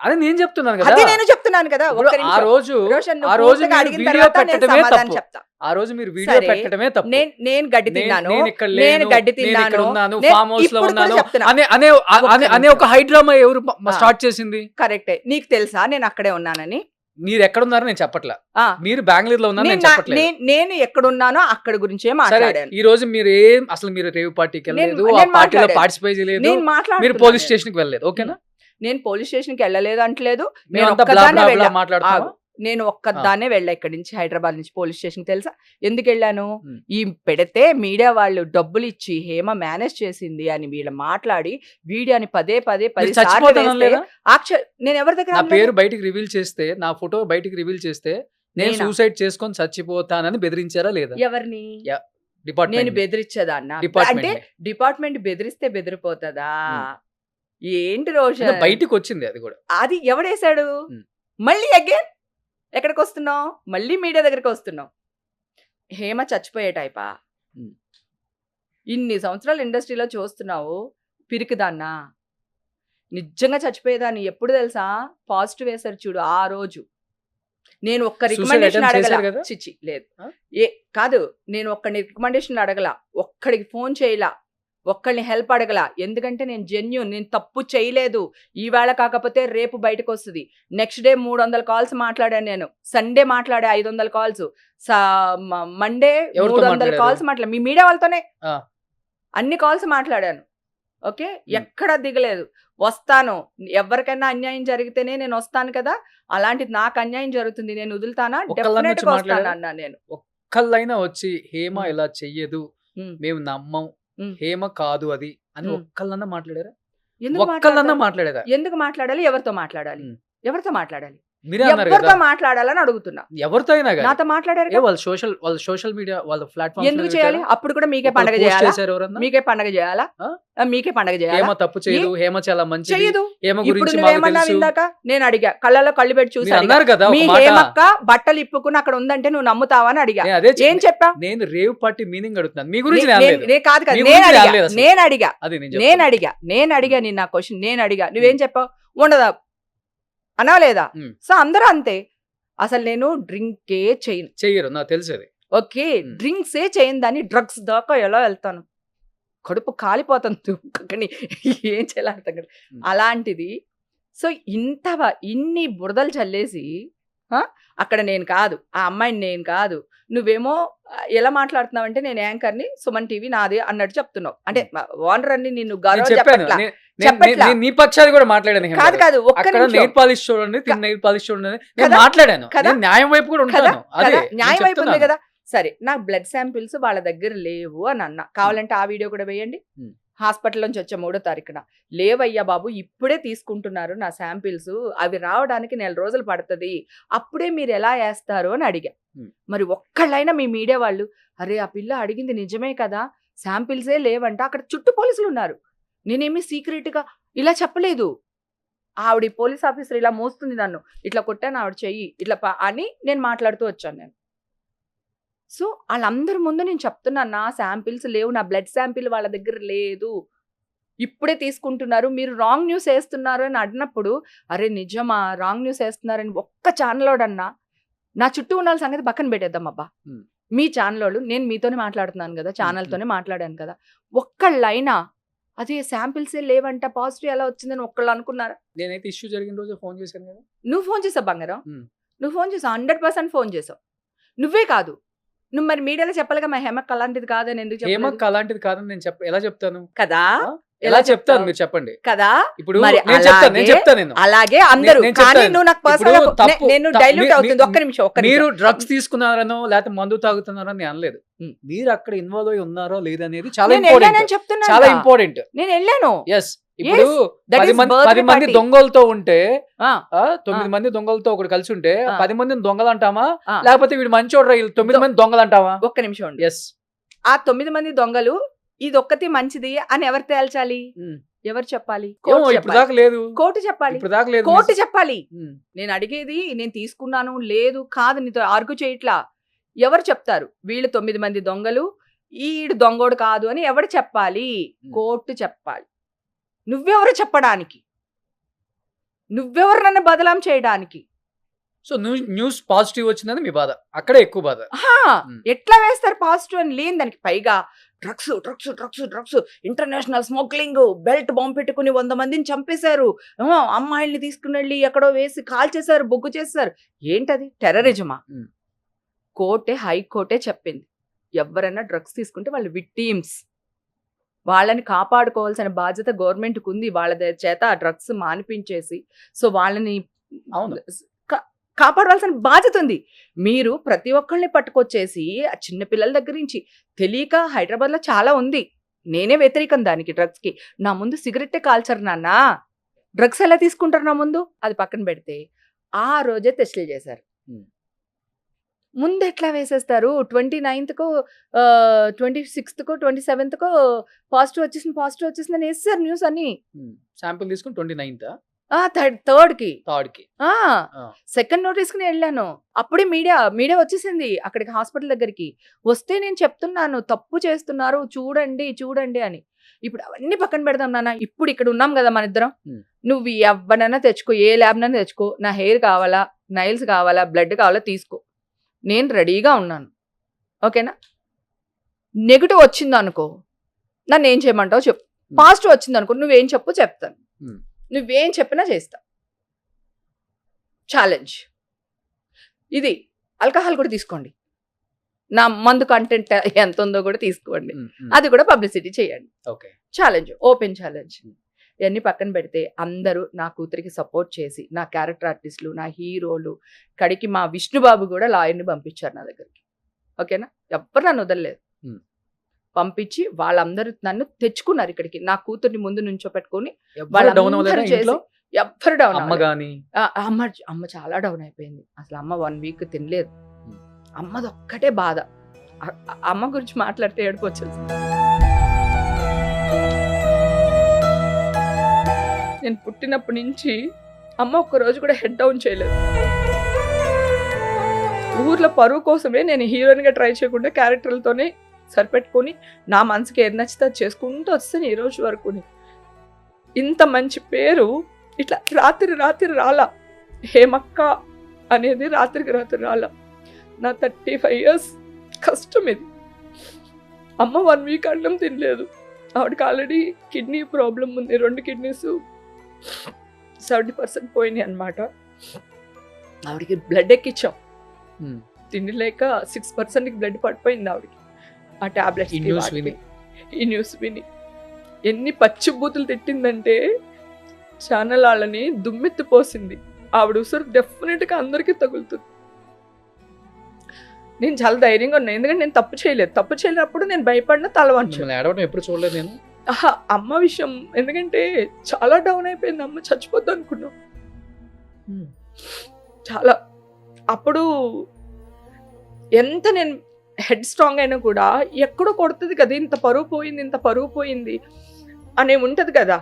అది నేను చెప్తున్నాను కదా. అది నేను చెప్తున్నాను కదా. ఇప్పుడు ఒక్క ఆ నిమిషం. రోజు రోషన్, నువ్వు ఆ రోజు పూర్తిగా మీరు అడిగిన వీడియో తర్వాత నేను పెట్టడమే సమాధానం తప్పు. చెప్తా. ఆ రోజు మీరు వీడియో సరే, పెట్టడమే తప్పు. నేను గడ్డి తిన్నాను, నేను ఇక్కడ నేను లేను, గడ్డి నేను ఇక్కడ తిన్నాను, ఉన్నాను, నేను ఫామ్ హౌస్ లో ఇప్పుడు కూడా ఉన్నాను చెప్తున్నా. అనే అనే అనే- అనే ఒక హైడ్రామా ఎవరు ఆ. స్టార్ట్ చేసింది? కరెక్టే. నీకు తెలుసా నేను అక్కడే ఉన్నానని? మీరు ఎక్కడ ఉన్నారో నేను చెప్పట్లా, ఆ, మీరు బెంగళూరు లో ఉన్నారో నేను చెప్పట్లేదు. నేను ఎక్కడున్నానో అక్కడ గురించే సరే, మాట్లాడాను. ఈ రోజు మీరు అసలు మీరు రేవ్ పార్టీకి వెళ్ళలేదు, ఆ నేను పార్టీలో మాట్లాడాను. పార్టిసిపేట్ చేయలేదు, నేను మీరు మాట్లాడుతున్నాను. పోలీస్ స్టేషన్ కి వెళ్ళలేదు, ఓకేనా? నేను పోలీస్ స్టేషన్ కి వెళ్ళలేదు అంటలేదు. నేను మేమంతా బ్లా ఒక్కదాన్నే బ్లా బ్లా వెళ్ళా. మాట్లాడుతున్నాం. ఆగు. నేను ఒక్కదాన్నే వెళ్ళా ఇక్కడి నుంచి, హైదరాబాద్ నుంచి పోలీస్ స్టేషన్. తెలుసా ఎందుకు వెళ్ళాను? ఉమ్. ఈ పెడితే మీడియా వాళ్ళు డబ్బులు ఇచ్చి హేమ మేనేజ్ చేసింది అని వీళ్ళు మాట్లాడి వీడియోని పదే పదే 10 మీరు సార్లు చచ్చిపోతాను వేస్తే లేదా? నేను ఎవరి దగ్గర నా అనలేదు. పేరు బయటికి రివీల్ చేస్తే, నా ఫోటో బయటికి రివీల్ చేస్తే నేను నేనా? సూసైడ్ చేసుకొని చచ్చిపోతానని బెదిరించారా లేదా? ఎవరిని? నేను డిపార్ట్మెంట్ బెదిరించదాన్న అంటే డిపార్ట్మెంట్ డిపార్ట్మెంట్ బెదిరిస్తే బెదిరిపోతుందా? ఉమ్. ఏంటి రోజు బయటికి వచ్చింది అది కూడా. అది ఎవడేశాడు? ఉమ్. మళ్ళీ అగైన్ ఎక్కడికి వస్తున్నావు? మళ్ళీ మీడియా దగ్గరికి వస్తున్నావు. హేమ చచ్చిపోయే టైపా? ఉమ్. ఇన్ని సంవత్సరాలు ఇండస్ట్రీలో చూస్తున్నావు, పిరికిదాన్నా? నిజంగా చచ్చిపోయేదాన్ని ఎప్పుడు తెలుసా? పాజిటివ్ వేశారు చూడు ఆ రోజు. నేను ఒక్క Suicide రికమెండేషన్ attempt అడగల. చేశారు కదా? చిచ్చి లేదు. ఆ? కాదు, నేను ఒక్కడి రికమెండేషన్ అడగల, ఒక్కడికి ఫోన్ చేయలా, ఒక్కళ్ళని హెల్ప్ అడగల. ఎందుకంటే నేను జెన్యూన్, నేను తప్పు చేయలేదు. ఈవేళ కాకపోతే రేపు బయటకు వస్తుంది. నెక్స్ట్ డే 300 కాల్స్ మాట్లాడాను నేను. సండే మాట్లాడే 500 కాల్స్, మండే ఎవరితో 300 మాట్లాడారు? కాల్స్ మాట్లాడా. మీ మీడియా వాళ్ళతోనే ఆ. అన్ని కాల్స్ మాట్లాడాను. ఓకే, ఎక్కడా దిగలేదు. వస్తాను, ఎవరికైనా అన్యాయం జరిగితేనే నేను వస్తాను కదా. అలాంటిది నాకు అన్యాయం జరుగుతుంది, నేను వదులుతానా? ఒక్కళ్ళన్నా డెఫినెట్ వచ్చి గా వస్తాను మాట్లాడారా? అన్నా నేను. ఒక్కళ్ళైనా వచ్చి హేమ ఉమ్. ఇలా చెయ్యదు, ఉమ్. మేము నమ్మం, ఉమ్. హేమ కాదు అది అని ఉమ్. ఒక్కళ్ళన్నా మాట్లాడారా? ఎందుకు ఒక్కళ్ళన్నా మాట్లాడాలి? మాట్లాడేదా? ఎందుకు మాట్లాడాలి? ఎవరితో మాట్లాడాలి? ఉమ్. ఎవరితో మాట్లాడాలి? మీరే అన్నారు ఎవరితో కదా, మాట్లాడాలని అడుగుతున్నా. ఎవరితో అయినా కానీ. నాతో మాట్లాడారు ఏ కదా. వాళ్ళ సోషల్ మీడియా వాళ్ళ ప్లాట్ఫామ్ ఎందుకు చేయాలి? అప్పుడు కూడా మీకే పండగ చేయాలా? చేశారు ఎవరన్నా? మీకే పండగ చేయాలా? ఆ? మీకే పండగ హేమ చేయాలా? తప్పు చేయదు, హేమ చాలా మంచిది, చెయ్యదు. హేమ ఇప్పుడు గురించి మాకు నువ్వేమన్నావు తెలుసు. ఇందాక? నేను అడిగా, కళ్ళలో కళ్ళు పెట్టి మీరు చూసా. అన్నారు కదా మీ ఒక మాట. హేమక్క బట్టలు ఇప్పుకుని అక్కడ ఉందంటే నువ్వు నమ్ముతావా అని అడిగా. నేను అదే ఏం చెప్పా? నేను రేవ్ పార్టీ మీనింగ్ అడుగుతున్నాను, మీ గురించి నేను అనలేదు. నేను కాదు కదా, మీ నేను గురించి అడిగా, అనలేదు అసలు. నేను అడిగా, అది నేను నేను చెప్తున్నా. అడిగా, నేను అడిగా. నేను నా క్వశ్చన్ నేను అడిగా. నువ్వేం చెప్పావు? ఉండదా అనావా లేదా? ఉమ్. సో అందరూ అంతే. అసలు నేను డ్రింకే చేయను. చెయ్యరు, నాకు తెలుసు అది. ఓకే, డ్రింక్సే చేయను దాన్ని డ్రగ్స్ దాకా ఎలా వెళ్తాను? కడుపు కాలిపోతుంది కానీ ఏం చేయాలి అర్థం కాదు. అలాంటిది. సో ఇన్ని బురదలు చల్లేసి అక్కడ నేను కాదు, ఆ అమ్మాయిని నేను కాదు, నువ్వేమో ఎలా మాట్లాడుతున్నావు అంటే నేను యాంకర్ని, సుమన్ టీవీ నాది అన్నట్టు చెప్తున్నావు. అంటే ఓనర్ అని నిన్ను నేను గౌరవం చెప్పాను చెప్పట్లా. నే- నే- చెప్పట్లా. నేను నీ పక్షాలు కూడా మాట్లాడాను హేమ కాదు గారు. కాదు, ఒక్క అక్కడ నిమిషం. నెయిల్ పాలిష్ చూడండి, నెయిల్ పాలిష్ చూడండి నేను కదా? మాట్లాడాను. కదా? నేను న్యాయం వైపు కూడా కదా ఉంటాను. అదే కదా నేను న్యాయం అయిపోయింది చెప్తున్నాను. కదా. సరే, నాకు బ్లడ్ శాంపిల్స్ వాళ్ళ దగ్గర లేవు అని అన్నా. కావాలంటే ఆ వీడియో కూడా వేయండి. ఉమ్. హాస్పిటల్ నుంచి వచ్చే 3వ తారీఖున లేవయ్యా బాబు, ఇప్పుడే తీసుకుంటున్నారు నా శాంపిల్స్, అవి రావడానికి 1 నెల రోజులు పడుతుంది, అప్పుడే మీరు ఎలా వేస్తారు అని అడిగా. ఉమ్. మరి ఒక్కళ్ళైనా మీ మీడియా వాళ్ళు అరే ఆ పిల్ల అడిగింది నిజమే కదా, శాంపిల్సే లేవంట, అక్కడ చుట్టూ పోలీసులు ఉన్నారు, నేనేమి సీక్రెట్గా ఇలా చెప్పలేదు, ఆవిడ పోలీస్ ఆఫీసర్ ఇలా మోస్తుంది నన్ను, ఇట్లా కొట్టాను ఆవిడ చెయ్యి ఇట్లా అని నేను మాట్లాడుతూ వచ్చాను నేను. సో వాళ్ళందరి ముందు నేను చెప్తున్నాను, నా శాంపిల్స్ లేవు, నా బ్లడ్ శాంపిల్ వాళ్ళ దగ్గర లేదు, ఇప్పుడే తీసుకుంటున్నారు, మీరు రాంగ్ న్యూస్ వేస్తున్నారు అని అడిగినప్పుడు అరే నిజమా రాంగ్ న్యూస్ వేస్తున్నారని ఒక్క ఛానలోడన్నా, నా చుట్టూ ఉన్న వాళ్ళ సంగతి పక్కన పెట్టేద్దాం అబ్బా, మీ ఛానల్ నేను మీతోనే మాట్లాడుతున్నాను కదా, ఛానల్తోనే మాట్లాడాను కదా, ఒక్కళ్ళైనా అదే శాంపిల్సే లేవంట పాజిటివ్ ఎలా వచ్చిందని ఒక్కళ్ళు అనుకున్నారా? నేనైతే ఇష్యూ జరిగిన రోజు ఫోన్ చేశాను కదా. నువ్వు ఫోన్ చేసావు బంగారం, ఉమ్. నువ్వు ఫోన్ చేసావు, 100% ఫోన్ చేసావు. నువ్వే కాదు, నువ్వు మరి మీడియాలో చెప్పాలిగా మా హేమక్ అలాంటిది కాదని ఎందుకు చెప్పలేదు? హేమక్ అలాంటిది కాదని నేను ఎలా చెప్తాను కదా ఆ? ఎలా చెప్తాను చెప్తావు? మీరు చెప్పండి. కదా ఇప్పుడు మరి నేను చెప్తాను నేను అలాగే- చెప్తాను నేను అలాగే అందరూ, నేను కానీ చెప్తాను. నువ్వు నాకు ఇప్పుడు పర్సనల్ తప్పు- నేను త- డైల్యూట్ మీ- అవుతుంది. ఒక్క నిమిషం ఒక్క మీరు నిమిషం. డ్రగ్స్ తీసుకున్నారనో లేకపోతే మందు తాగుతున్నారో నేను అనలేదు. ఉమ్. మీరు అక్కడ ఇన్వాల్వ్ అయి ఉన్నారో లేదనేది చాలా నేను ఇంపార్టెంట్. వెళ్ళానని చెప్తున్నా, చాలా ఇంపార్టెంట్. నేను వెళ్ళాను. ఎస్ ఇప్పుడు that 10 is మంది birthday 10 మంది party. దొంగలతో ఉంటే ఆ, 9 మంది దొంగలతో ఒకటి కలిసి ఉంటే ఆ. 10 మందిని దొంగలు అంటామా ఆ. లేకపోతే వీడు మంచోడ్రా వీళ్ళు 9 మంది దొంగలు అంటావా? ఒక్క నిమిషం ఉండు. ఎస్ ఆ 9 మంది దొంగలు ఇది ఒక్కటి మంచిది అని ఎవరు తేల్చాలి? ఎవరు చెప్పాలి? కోర్టు ఇప్పుడు చెప్పాలి. దాకా లేదు. కోర్టు చెప్పాలి. ఇప్పుడు దాకా లేదు. కోర్టు చెప్పాలి. ఉమ్. నేను అడిగేది నేను తీసుకున్నాను లేదు కాదు నీతో ఆర్గ్యూ చేయట్లా. ఎవరు చెప్తారు వీళ్ళు 9 మంది దొంగలు ఈడు దొంగోడు కాదు అని ఎవరు చెప్పాలి? కోర్టు చెప్పాలి. నువ్వెవరు చెప్పడానికి? నువ్వెవరు నన్ను బదలాం చేయడానికి? సో న్యూస్ పాజిటివ్ వచ్చిందని మీ బాధ, అక్కడే ఎక్కువ బాధ. ఎట్లా వేస్తారు పాజిటివ్ అని? లేని దానికి పైగా drugs drugs drugs drugs, international smuggling, belt bomb పెట్టుకుని 100 మందిని చంపేశారు, అమ్మాయిల్ని తీసుకుని వెళ్ళి ఎక్కడో వేసి కాల్ చేశారు, బొగ్గు చేశారు. ఏంటది? టెర్రరిజమా? కోర్టే, హైకోర్టే చెప్పింది ఎవరైనా డ్రగ్స్ తీసుకుంటే వాళ్ళు విక్టిమ్స్, వాళ్ళని కాపాడుకోవాల్సిన బాధ్యత గవర్నమెంట్కి ఉంది. వాళ్ళ చేత ఆ డ్రగ్స్ మానిపించేసి సో వాళ్ళని కాపాడవలసిన బాధ్యత ఉంది. మీరు ప్రతి ఒక్కళ్ళని పట్టుకొచ్చేసి ఆ చిన్న పిల్లల దగ్గర నుంచి తెలియక హైదరాబాద్లో చాలా ఉంది. నేనే వ్యతిరేకం దానికి, డ్రగ్స్కి. నా ముందు సిగరెట్టే కాల్చరు నాన్న, డ్రగ్స్ ఎలా తీసుకుంటారు నా ముందు? అది పక్కన పెడితే ఆ రోజే టెస్టులు చేశారు. ముందు ఎట్లా వేసేస్తారు? 29th 26th 27th పాజిటివ్ వచ్చేసిందని వేస్తారు న్యూస్ అని. శాంపిల్ తీసుకుని 29th 3rd కి సెకండ్ నోటీస్కి నేను వెళ్ళాను. అప్పుడే మీడియా వచ్చేసింది అక్కడికి, హాస్పిటల్ దగ్గరికి వస్తే నేను చెప్తున్నాను తప్పు చేస్తున్నారు చూడండి అని. ఇప్పుడు అవన్నీ పక్కన పెడదాం నాన్న. ఇప్పుడు ఇక్కడ ఉన్నాం కదా మన ఇద్దరం. నువ్వు ఎవరినైనా తెచ్చుకో, ఏ ల్యాబ్నైనా తెచ్చుకో, నా హెయిర్ కావాలా, నైల్స్ కావాలా, బ్లడ్ కావాలా తీసుకో, నేను రెడీగా ఉన్నాను. ఓకేనా? నెగిటివ్ వచ్చింది అనుకో నన్ను ఏం చేయమంటావు చెప్పు. పాజిటివ్ వచ్చింది అనుకో నువ్వేం చెప్పు చెప్తాను. నువ్వేం చెప్పినా చేస్తా. ఛాలెంజ్ ఇది. ఆల్కహాల్ కూడా తీసుకోండి, నా మందు కంటెంట్ ఎంత ఉందో కూడా తీసుకోండి, అది కూడా పబ్లిసిటీ చేయండి. Challenge, open challenge. ఇవన్నీ పక్కన పెడితే అందరూ నా కూతురికి సపోర్ట్ చేసి, నా క్యారెక్టర్ ఆర్టిస్టులు, నా హీరోలు, కడికి మా విష్ణుబాబు కూడా లాయర్ని పంపించారు నా దగ్గరికి. ఓకేనా? ఎవ్వరు నన్ను వదలలేదు. పంపించి వాళ్ళందరూ నన్ను తెచ్చుకున్నారు ఇక్కడికి. నా కూతుర్ని ముందు నుంచో పెట్టుకుని వాళ్ళందరూ చేసి ఎవ్వరు డౌన్ అమ్మ చాలా డౌన్ అయిపోయింది. అసలు అమ్మ 1 week తినలేదు. అమ్మది ఒక్కటే బాధ. అమ్మ గురించి మాట్లాడితే ఏడుపు వచ్చేసి. నేను పుట్టినప్పటి నుంచి అమ్మ ఒక్కరోజు కూడా హెడ్ డౌన్ చేయలేదు. ఊర్లో పరువు కోసమే నేను హీరోయిన్గా ట్రై చేయకుండా క్యారెక్టర్లతోనే సరిపెట్టుకొని నా మనసుకి ఏది నచ్చితే అది చేసుకుంటూ వస్తాను ఈ రోజు వరకు. ఇంత మంచి పేరు ఇట్లా రాత్రి రాలా. హేమక్క అనేది రాత్రికి రాత్రి రాలా. నా 35 years కష్టం ఇది. అమ్మ 1 week అన్నం తినలేదు. ఆవిడకి ఆల్రెడీ కిడ్నీ ప్రాబ్లం ఉంది. 2 kidneys 70% పోయినాయి అన్నమాట. ఆవిడకి బ్లడ్ ఎక్కించాం. ఉమ్. తిండి లేక 6% బ్లడ్ పడిపోయింది ఆవిడకి. ఆ టాబ్లెట్స్ ఈ న్యూస్ విని. ఈ న్యూస్ విని ఎన్ని పచ్చి బూతులు తిట్టిందంటే ఛానల్ వాళ్ళని దుమ్మెత్తిపోసింది. ఆవిడ ఉసురు డెఫినెట్గా అందరికీ తగులుతుంది. నేను చాలా ధైర్యంగా ఉన్నాను, ఎందుకంటే నేను తప్పు చేయలేదు. తప్పు చేయలేనప్పుడు నేను భయపడిన తలవంచు. మిమ్మల్ని ఏడవడం ఎప్పుడు చూడలేదు నేను. అమ్మ విషయం ఎందుకంటే చాలా డౌన్ అయిపోయింది. అమ్మ చచ్చిపోద్ది అనుకున్నాం చాలా. అప్పుడు ఎంత నేను హెడ్ స్ట్రాంగ్ అయినా కూడా ఎక్కడో కొడుతుంది కదా, ఇంత పరువు పోయింది అనే ఉంటుంది కదా.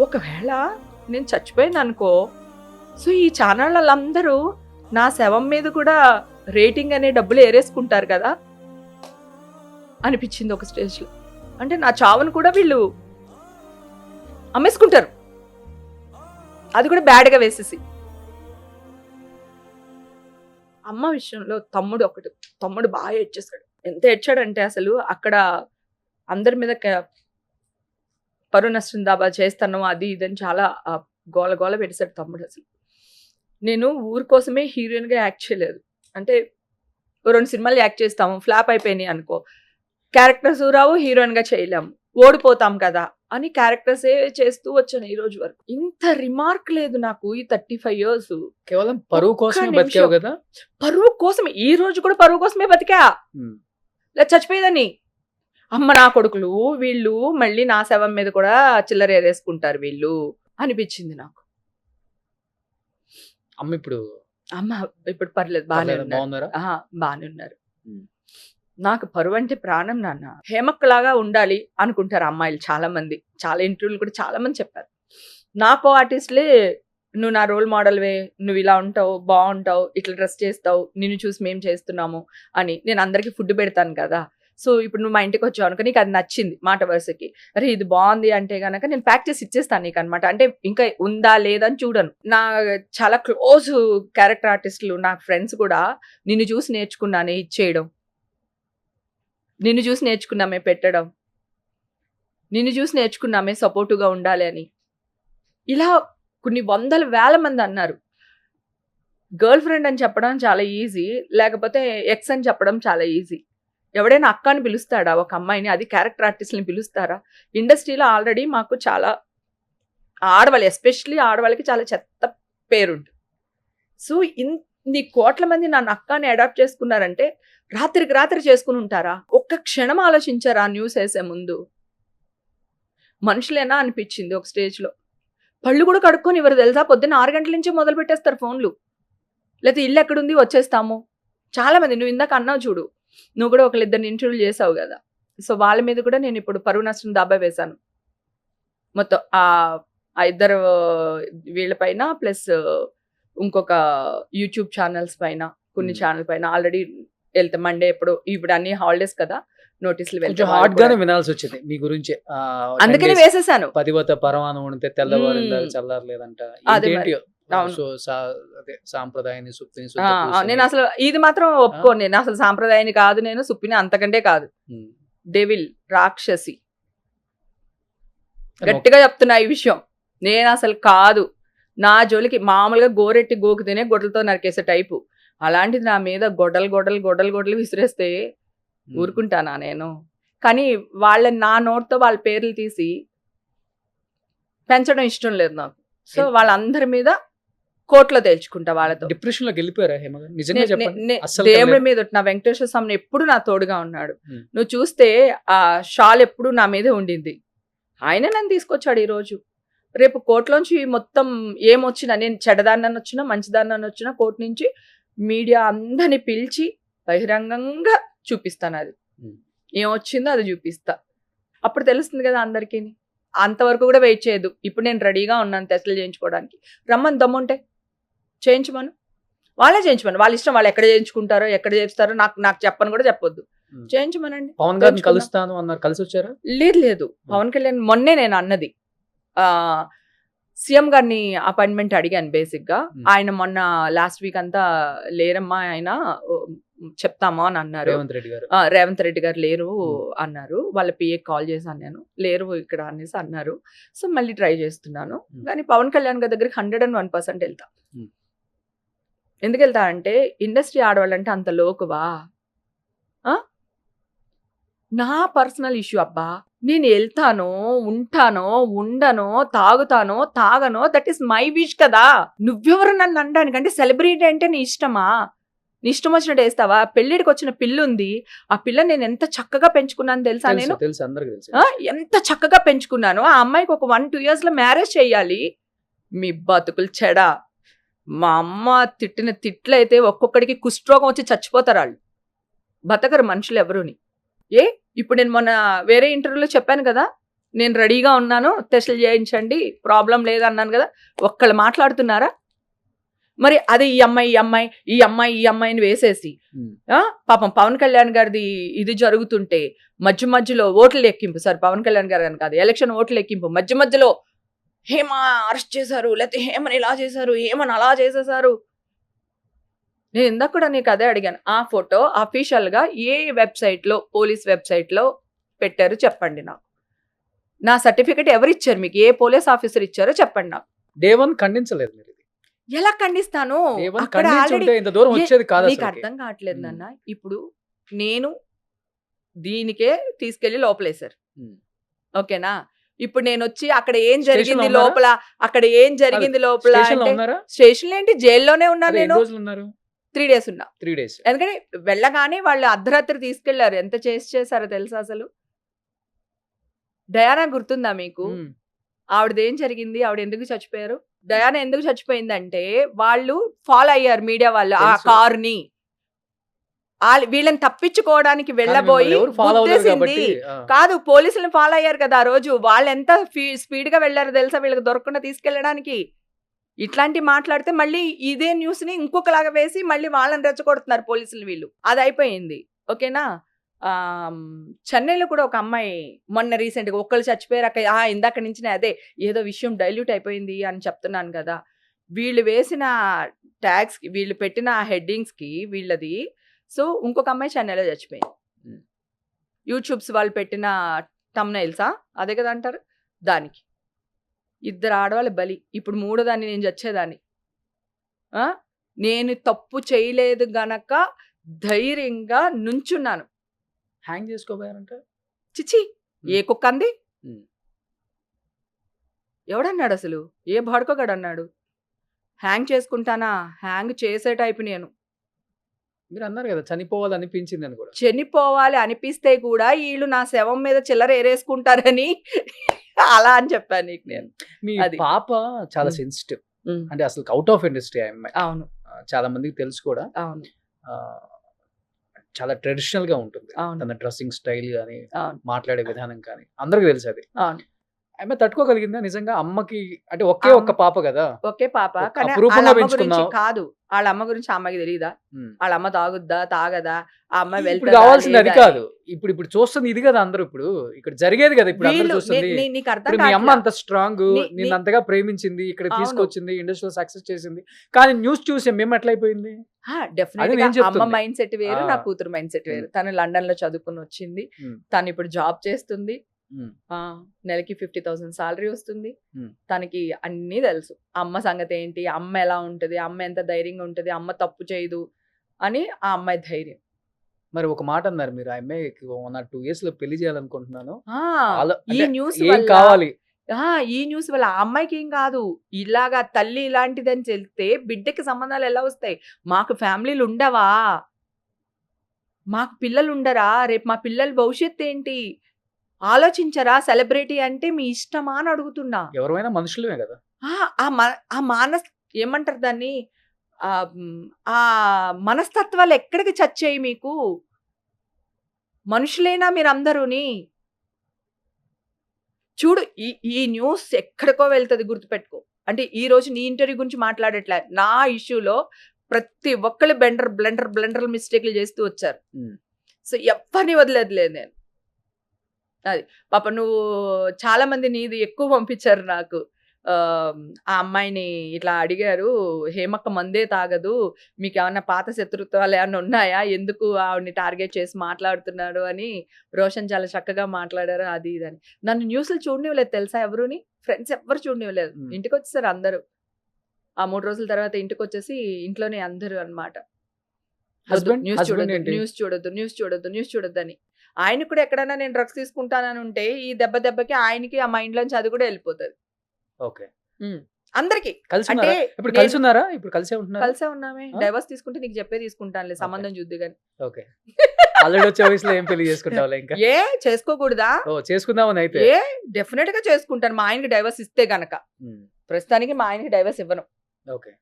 ఒకవేళ నేను చచ్చిపోయాను అనుకో, సో ఈ ఛానల్ వాళ్ళందరూ నా శవం మీద కూడా రేటింగ్ అనే డబ్బులు ఏరేసుకుంటారు కదా అనిపించింది ఒక స్టేజ్లో. అంటే నా చావును కూడా వీళ్ళు అమ్మేసుకుంటారు, అది కూడా బ్యాడ్గా వేసేసి. అమ్మ విషయంలో తమ్ముడు బాగా ఏడ్చేశాడు. ఎంత ఏడ్చాడంటే అసలు అక్కడ అందరి మీద పరువు నష్టం దాబా చేస్తాను అది ఇదని చాలా గోల పెట్టేశాడు తమ్ముడు. అసలు నేను ఊరి కోసమే హీరోయిన్గా యాక్ట్ చేయలేదు. అంటే 2 సినిమాలు యాక్ట్ చేస్తాము, ఫ్లాప్ అయిపోయినాయి అనుకో, క్యారెక్టర్స్ రావు, హీరోయిన్గా చేయలేము, ఓడిపోతాం కదా అని క్యారెక్టర్సే చేస్తూ వచ్చాను ఈ రోజు వరకు. ఇంత రిమార్క్ లేదు నాకు ఈ 35 years. కేవలం పరువు కోసమే బతికావు కదా. పరువు కోసమే, ఈ రోజు కూడా పరువు కోసమే బతికా. లేదా చచ్చిపోయేదని. అమ్మ నా కొడుకులు వీళ్ళు మళ్ళీ నా శవం మీద కూడా చిల్లర ఏరేసుకుంటారు వీళ్ళు అనిపించింది నాకు. అమ్మ ఇప్పుడు పర్లేదు, బాగానే ఉన్నారు. నాకు పరువు అంటే ప్రాణం నాన్న. హేమక్కలాగా ఉండాలి అనుకుంటారు అమ్మాయిలు చాలా మంది. చాలా ఇంటర్వ్యూలు కూడా చాలా మంది చెప్పారు. నాకు ఆర్టిస్టులే నువ్వు నా రోల్ మోడల్వే, నువ్వు ఇలా ఉంటావు, బాగుంటావు, ఇట్లా డ్రెస్ చేస్తావు, నిన్ను చూసి మేము చేస్తున్నాము అని. నేను అందరికీ ఫుడ్ పెడతాను కదా. సో ఇప్పుడు నువ్వు మా ఇంటికి వచ్చావు అనుకో, నీకు అది నచ్చింది మాట వరుసకి, అరే ఇది బాగుంది అంటే కనుక నేను ప్యాక్ చేసి ఇచ్చేస్తాను నీకు అనమాట. అంటే ఇంకా ఉందా లేదా అని చూడను. నా చాలా క్లోజ్ క్యారెక్టర్ ఆర్టిస్టులు నా ఫ్రెండ్స్ కూడా నిన్ను చూసి నేర్చుకున్నానే ఇచ్చేయడం, నిన్ను చూసి నేర్చుకున్నామే పెట్టడం, నిన్ను చూసి నేర్చుకున్నామే సపోర్టుగా ఉండాలి అని. ఇలా కొన్ని 100,000 మంది అన్నారు. గర్ల్ ఫ్రెండ్ అని చెప్పడం చాలా ఈజీ, లేకపోతే ఎక్స్ అని చెప్పడం చాలా ఈజీ. ఎవడైనా అక్క అని పిలుస్తాడా ఒక అమ్మాయిని? అది క్యారెక్టర్ ఆర్టిస్ట్ని పిలుస్తారా? ఇండస్ట్రీలో ఆల్రెడీ మాకు చాలా ఆడవాళ్ళు, ఎస్పెషల్లీ ఆడవాళ్ళకి చాలా చెత్త పేరుంది. సో ఇన్ని కోట్ల మంది నన్ను అక్క అని అడాప్ట్ చేసుకున్నారంటే రాత్రికి రాత్రి చేసుకుని ఉంటారా? ఒక్క క్షణం ఆలోచించారా న్యూస్ వేసే ముందు? మనుషులేనా అనిపించింది ఒక స్టేజ్లో. పళ్ళు కూడా కడుక్కొని ఎవరు తెలుసా, పొద్దున్న 6 గంటల నుంచి మొదలు పెట్టేస్తారు ఫోన్లు. లేకపోతే ఇల్లు ఎక్కడుంది వచ్చేస్తాము. చాలా మంది, నువ్వు ఇందాక అన్నావు చూడు, నువ్వు కూడా 1-2 ఇంటర్వ్యూలు చేసావు కదా. సో వాళ్ళ మీద కూడా నేను ఇప్పుడు పరువు నష్టం దాబా వేశాను మొత్తం. ఆ ఇద్దరు వీళ్ళపైన ప్లస్ ఇంకొక యూట్యూబ్ ఛానల్స్ పైన, కొన్ని ఛానల్ పైన ఆల్రెడీ వెళ్తే మండే ఇప్పుడు అన్ని హాలిడేస్ కదా, నోటీసులు కొంచెం హార్డ్ గానే వినాల్సి వచ్చింది మీ గురించి. అందుకని వేసేసాను. పతివత పరమానం ఉంటే తెల్లవారిందా చల్లారలేదంట. సాంప్రదాయాన్ని నేను అసలు ఇది మాత్రం ఒప్పుకోను. నేను అసలు సాంప్రదాయాన్ని కాదు, నేను సుప్పిని అంతకంటే కాదు. డెవిల్, రాక్షసి, గట్టిగా చెప్తున్నా ఈ విషయం. నేను అసలు కాదు. నా జోలికి మామూలుగా గోరెట్టి గోకితేనే గొడ్డలతో నరికేసే టైపు. అలాంటిది నా మీద గొడ్డలు విసిరేస్తే ఊరుకుంటానా నేను? కానీ నా నోట్తో వాళ్ళ పేర్లు తీసి పెంచడం ఇష్టం లేదు నాకు. సో వాళ్ళందరి మీద కోర్టులో తేల్చుకుంటా వాళ్ళతో. డిప్రెషన్ లోకి వెళ్ళిపోయారా హేమ గారు? నిజంగా చెప్పండి. దేవుడి మీద నా వెంకటేశ్వర స్వామి ఎప్పుడు నా తోడుగా ఉన్నాడు. నువ్వు చూస్తే ఆ షాల్ ఎప్పుడు నా మీదే ఉండింది. ఆయన నన్ను తీసుకొచ్చాడు ఈ రోజు. రేపు కోర్టులోంచి మొత్తం ఏమొచ్చినా, నేను చెడ్డదాన్ని వచ్చినా మంచిదాన్ని వచ్చినా కోర్టు నుంచి మీడియా అందరిని పిలిచి బహిరంగంగా చూపిస్తాను. అది ఏమొచ్చిందో అది చూపిస్తా. అప్పుడు తెలుస్తుంది కదా అందరికీ. అంతవరకు కూడా వెయిట్ చేయదు. ఇప్పుడు నేను రెడీగా ఉన్నాను టెస్టులు చేయించుకోవడానికి. రమ్మని దమ్ముంటే చేయించమను, వాళ్ళే చేయించమను. వాళ్ళ ఇష్టం, వాళ్ళు ఎక్కడ చేయించుకుంటారో ఎక్కడ చేస్తారో నాకు చెప్పని కూడా చెప్పొద్దు. చేయించమనండి. పవన్ గారిని కలుస్తాను అన్నారు, కలిసి వచ్చారా? లేదు. పవన్ కళ్యాణ్ మొన్నే నేను అన్నది, సీఎం గారిని అపాయింట్మెంట్ అడిగాను బేసిక్గా. ఆయన మొన్న లాస్ట్ వీక్ అంతా లేరమ్మా, ఆయన చెప్తామా అని అన్నారు. రేవంత్ రెడ్డి గారు లేరు అన్నారు. వాళ్ళ పిఏ కాల్ చేశాను నేను, లేరు ఇక్కడ అనేసి అన్నారు. సో మళ్ళీ ట్రై చేస్తున్నాను. కానీ పవన్ కళ్యాణ్ గారి దగ్గరికి 101% వెళ్తా. ఎందుకు వెళ్తా అంటే ఇండస్ట్రీ ఆడవాళ్ళంటే అంత లోకువా ఆ? నా పర్సనల్ ఇష్యూ అబ్బా. నేను వెళ్తానో ఉంటానో ఉండనో తాగుతానో తాగనో దట్ ఈస్ మై విష్ కదా. నువ్వెవరు నన్ను అనడానికి? అంటే సెలబ్రిటీ అంటే నీ ఇష్టమా? నీ ఇష్టం వచ్చినట్టు వేస్తావా? పెళ్ళిడికి వచ్చిన పిల్ల ఉంది, ఆ పిల్ల నేను ఎంత చక్కగా పెంచుకున్నాను తెలుసా నేను? తెలుసు అందరికి తెలుసు. ఎంత చక్కగా పెంచుకున్నాను. ఆ అమ్మాయికి ఒక 1-2 years లో మ్యారేజ్ చేయాలి. మీ బతుకులు చెడా. మా అమ్మ తిట్టిన తిట్లయితే ఒక్కొక్కడికి కుష్ఠరోగం వచ్చి చచ్చిపోతారు వాళ్ళు. బతకరు మనుషులు ఎవరుని. ఇప్పుడు నేను మొన్న వేరే ఇంటర్వ్యూలో చెప్పాను కదా, నేను రెడీగా ఉన్నాను, టెస్టులు చేయించండి, ప్రాబ్లం లేదన్నాను కదా. ఒక్కళ్ళు మాట్లాడుతున్నారా? మరి అది ఈ అమ్మాయిని వేసేసి పాపం పవన్ కళ్యాణ్ గారిది ఇది జరుగుతుంటే మధ్యలో ఓట్ల లెక్కింపు, సార్ పవన్ కళ్యాణ్ గారు అని కాదు, ఎలక్షన్ ఓట్ల లెక్కింపు మధ్యలో హేమ అరెస్ట్ చేశారు, లేకపోతే హేమని ఇలా చేశారు, హేమని అలా చేసేసారు. నేను ఇందాక కూడా నీకు అదే అడిగాను. ఆ ఫోటో అఫీషియల్ గా ఏ వెబ్సైట్లో, పోలీస్ వెబ్సైట్లో పెట్టారు చెప్పండి నాకు. నా సర్టిఫికెట్ ఎవరు ఇచ్చారు మీకు? ఏ పోలీస్ ఆఫీసర్ ఇచ్చారో చెప్పండి నాకు. దేవన్ ఖండించలేదు మీరు. ఎలా ఖండిస్తాను? అక్కడ ఆల్రెడీ నీకు అర్థం కావట్లేదు నాన్న. ఇప్పుడు నేను దీనికే తీసుకెళ్లి లోపలేశారు, ఓకేనా? ఇప్పుడు నేను వచ్చి అక్కడ ఏం జరిగింది లోపల, స్టేషన్ ఏంటి, జైల్లోనే ఉన్నాను నేను. 3 days ఉన్నా. 3 days. ఎందుకంటే వెళ్ళగానే వాళ్ళు అర్ధరాత్రి తీసుకెళ్లారు. ఎంత చేశారో తెలుసా అసలు? డయానా గుర్తుందా మీకు? ఆవిడదేం జరిగింది, ఆవిడ ఎందుకు చచ్చిపోయారు? డయానా ఎందుకు చచ్చిపోయిందంటే వాళ్ళు ఫాలో అయ్యారు, మీడియా వాళ్ళు ఆ కారుని. వీళ్ళని తప్పించుకోవడానికి వెళ్ళబోయి కాదు, పోలీసులను ఫాలో అయ్యారు కదా ఆ రోజు. వాళ్ళు ఎంత స్పీడ్ గా వెళ్లారో తెలుసా వీళ్ళకి దొరకకుండా తీసుకెళ్ళడానికి. ఇట్లాంటి మాట్లాడితే మళ్ళీ ఇదే న్యూస్ ని ఇంకొకలాగా వేసి మళ్ళీ వాళ్ళని రెచ్చగొడుతున్నారు పోలీసులు వీళ్ళు. అది అయిపోయింది, ఓకేనా? చెన్నైలో కూడా ఒక అమ్మాయి మొన్న రీసెంట్ గా ఒక్కళ్ళు చచ్చిపోయారు అక్క. ఇందాక నుంచి అదే ఏదో విషయం డైల్యూట్ అయిపోయింది అని చెప్తున్నాను కదా. వీళ్ళు వేసిన ట్యాగ్స్ కి, వీళ్ళు పెట్టిన హెడ్డింగ్స్ కి వీళ్ళది. సో ఇంకొక అమ్మాయి చెన్నైలో చచ్చిపోయింది. యూట్యూబ్స్ వాళ్ళు పెట్టిన తమ్నైల్సా అదే కదా అంటారు, దానికి 2 ఆడవాళ్ళు బలి. ఇప్పుడు 3వ దాన్ని నేను చచ్చేదాన్ని. నేను తప్పు చేయలేదు గనక ధైర్యంగా నుంచున్నాను. హ్యాంగ్ చేసుకోబోయారంట. చిచి, ఏ కుక్క అంది? ఎవడన్నాడు అసలు? ఏ బడకగాడు అన్నాడు హ్యాంగ్ చేసుకుంటానా? హ్యాంగ్ చేసే టైపు నేను. మీరు అన్నారు కదా చనిపోవాలి అనిపించింది అని కూడా. చనిపోవాలి అనిపిస్తే కూడా వీళ్ళు నా శవం మీద చిల్లర ఏరేసుకుంటారని అలా అని చెప్పాను నీకు నేను. మీ పాప చాలా సెన్సిటివ్, అంటే అసలు అవుట్ ఆఫ్ ఇండస్ట్రీ అమ్మాయి. అవును, చాలా మందికి తెలుసు కూడా. అవును, చాలా ట్రెడిషనల్ గా ఉంటుంది తన డ్రెస్సింగ్ స్టైల్ కానీ, మాట్లాడే విధానం కానీ అందరికి తెలుసు. అది ఆమె తట్టుకోగలిగిందా నిజంగా? అమ్మకి అంటే ఒక్క పాప కదా. ఒకే పాప కానీ కాదు. వాళ్ళ అమ్మ గురించి ఆ అమ్మాయికి తెలియదా? వాళ్ళ అమ్మ తాగుద్దా తాగదా? ఆ అమ్మాయి వెళ్తే కావాల్సింది అది కాదు. ఇప్పుడు చూస్తుంది ఇది కదా అందరూ. ఇప్పుడు ఇక్కడ జరిగేది కదా. ఇప్పుడు అందరూ చూస్తుంది. మీ అమ్మ అంత స్ట్రాంగ్, నేను అంతగా ప్రేమించింది, ఇక్కడ తీసుకొచ్చింది, ఇండస్ట్రీలో సక్సెస్ చేసింది. కానీ న్యూస్ చూసి మేము ఎట్లయిపోయింది? అమ్మ మైండ్ సెట్ వేరు, నా కూతురు మైండ్ సెట్ వేరు. తను లండన్ లో చదువుకుని వచ్చింది, తను ఇప్పుడు జాబ్ చేస్తుంది, నెలకి 50,000 సాలరీ వస్తుంది. తనకి అన్నీ తెలుసు. అమ్మ సంగతి ఏంటి, అమ్మ ఎలా ఉంటది, అమ్మ ఎంత ధైర్యంగా ఉంటది, అమ్మ తప్పు చేయదు అని ఆ అమ్మాయి ధైర్యం. మరి ఒక మాట అన్నారు మీరు, ఆ అమ్మాయికి 1 or 2 years లో పెళ్లి చేయాలనుకుంటున్నాను. ఈ న్యూస్ కావాలి, ఈ న్యూస్ వల్ల ఆ అమ్మాయికి ఏం కాదు. ఇలాగా తల్లి ఇలాంటిదని చెప్తే బిడ్డకి సంబంధాలు ఎలా వస్తాయి? మాకు ఫ్యామిలీలు ఉండవా? మాకు పిల్లలు ఉండరా? రేపు మా పిల్లల భవిష్యత్తు ఏంటి ఆలోచించరా? సెలబ్రిటీ అంటే మీ ఇష్టమా అని అడుగుతున్నా. ఎవరైనా మనుషులమే కదా. ఆ మానస్ ఏమంటారు దాన్ని, ఆ మనస్తత్వాలు ఎక్కడికి చచ్చాయి మీకు? మనుషులేనా మీరందరూని? చూడు, ఈ న్యూస్ ఎక్కడికో వెళ్తుంది, గుర్తుపెట్టుకో. అంటే ఈ రోజు నీ ఇంటర్వ్యూ గురించి మాట్లాడట్లే, నా ఇష్యూలో ప్రతి ఒక్కళ్ళు బ్లెండర్ మిస్టేక్లు చేస్తూ వచ్చారు. సో ఎవరిని వదిలేదులేదు నేను. అది పాప నువ్వు చాలా మంది నీది ఎక్కువ పంపించారు నాకు. ఆ అమ్మాయిని ఇట్లా అడిగారు, హేమక్క మందే తాగదు, మీకు ఏమన్నా పాత శత్రుత్వాలు ఏమన్నా ఉన్నాయా, ఎందుకు ఆవిడని టార్గెట్ చేసి మాట్లాడుతున్నాడు అని రోషన్ చాలా చక్కగా మాట్లాడారు, అది ఇదని. నన్ను న్యూస్లు చూడనివ్వలేదు తెలుసా, ఎవరుని ఫ్రెండ్స్ ఎవ్వరు చూడనివ్వలేదు. ఇంటికి వచ్చేసారు అందరూ. ఆ 3 రోజుల తర్వాత ఇంటికి వచ్చేసి ఇంట్లోనే అందరూ అన్నమాట హస్బెండ్ న్యూస్ హస్బెండ్ చూడొద్దు ఏంటి న్యూస్ చూడొద్దు న్యూస్ చూడొద్దు న్యూస్ చూడొద్దు అని. ఆయన కూడా ఎక్కడైనా నేను డ్రగ్స్ తీసుకుంటానని ఉంటే ఈ దెబ్బకి ఆయనకి ఆ మైండ్ లోంచి అది కూడా వెళ్ళిపోతుంది. ఓకే అందరికి కలిసి అంటే ఉన్నారా ఇప్పుడు కలిసి ఉన్నారా ఇప్పుడు కలిసే ఉంటున్నారా కలిసే ఉన్నామే. ఆ? డైవర్స్ తీసుకుంటే నీకు చెప్పే తీసుకుంటానులే, సంబంధం చూద్దు కానీ. ఓకే ఆల్రెడీ వచ్చే వయసులో ఏం పెళ్లి చేసుకుంటావులే ఇంకా ఏ చేసుకోకూడదా? ఓ చేసుకుందామని అయితే ఏ డెఫినెట్ గా చేసుకుంటాను మా ఆయనకి డైవర్స్ ఇస్తే గనక. ఉమ్, ప్రస్తుతానికి మా ఆయనకి డైవర్స్ ఇవ్వను. ఓకే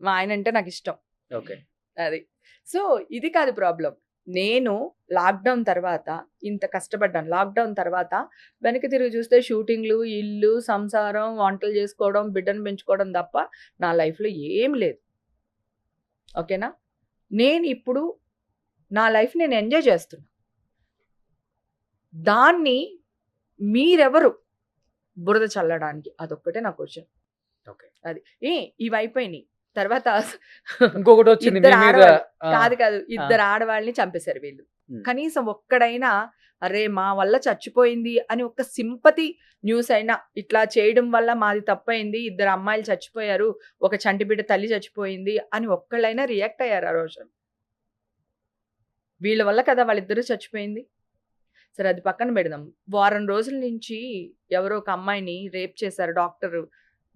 మా ఆయన అంటే నాకు ఇష్టం. ఓకే అది. సో ఇది కాదు ప్రాబ్లం. నేను లాక్డౌన్ తర్వాత ఇంత కష్టపడ్డాను. లాక్డౌన్ తర్వాత వెనక్కి తిరిగి చూస్తే షూటింగ్లు, ఇల్లు, సంసారం, వంటలు చేసుకోవడం, బిడ్డను పెంచుకోవడం తప్ప నా లైఫ్లో ఏం లేదు. ఓకేనా? నేను ఇప్పుడు నా లైఫ్ నేను ఎంజాయ్ చేస్తున్నా. దాన్ని మీరెవరు బురద చల్లడానికి? అదొక్కటే నా క్వశ్చన్. ఓకే అది ఇవి అయిపోయినాయి తర్వాత ఇంకొకటి వచ్చింది మీ ఇద్దరు మీద ఆడవాళ్ళు ఆ, కాదు ఇద్దరు ఆడవాళ్ళని చంపేశారు వీళ్ళు. ఉమ్. కనీసం ఒక్కడైనా అరే మా వల్ల చచ్చిపోయింది అని ఒక సింపతి న్యూస్ అయినా, ఇట్లా చేయడం వల్ల మాది తప్పైంది, ఇద్దరు అమ్మాయిలు చచ్చిపోయారు, ఒక చంటి బిడ్డ తల్లి చచ్చిపోయింది అని ఒక్కళ్ళైనా రియాక్ట్ అయ్యారు ఆ రోజు? వీళ్ళ వల్ల కదా వాళ్ళిద్దరూ చచ్చిపోయింది. సరే అది పక్కన పెడదాం. వారం రోజుల నుంచి ఎవరో ఒక అమ్మాయిని రేప్ చేశారు డాక్టర్,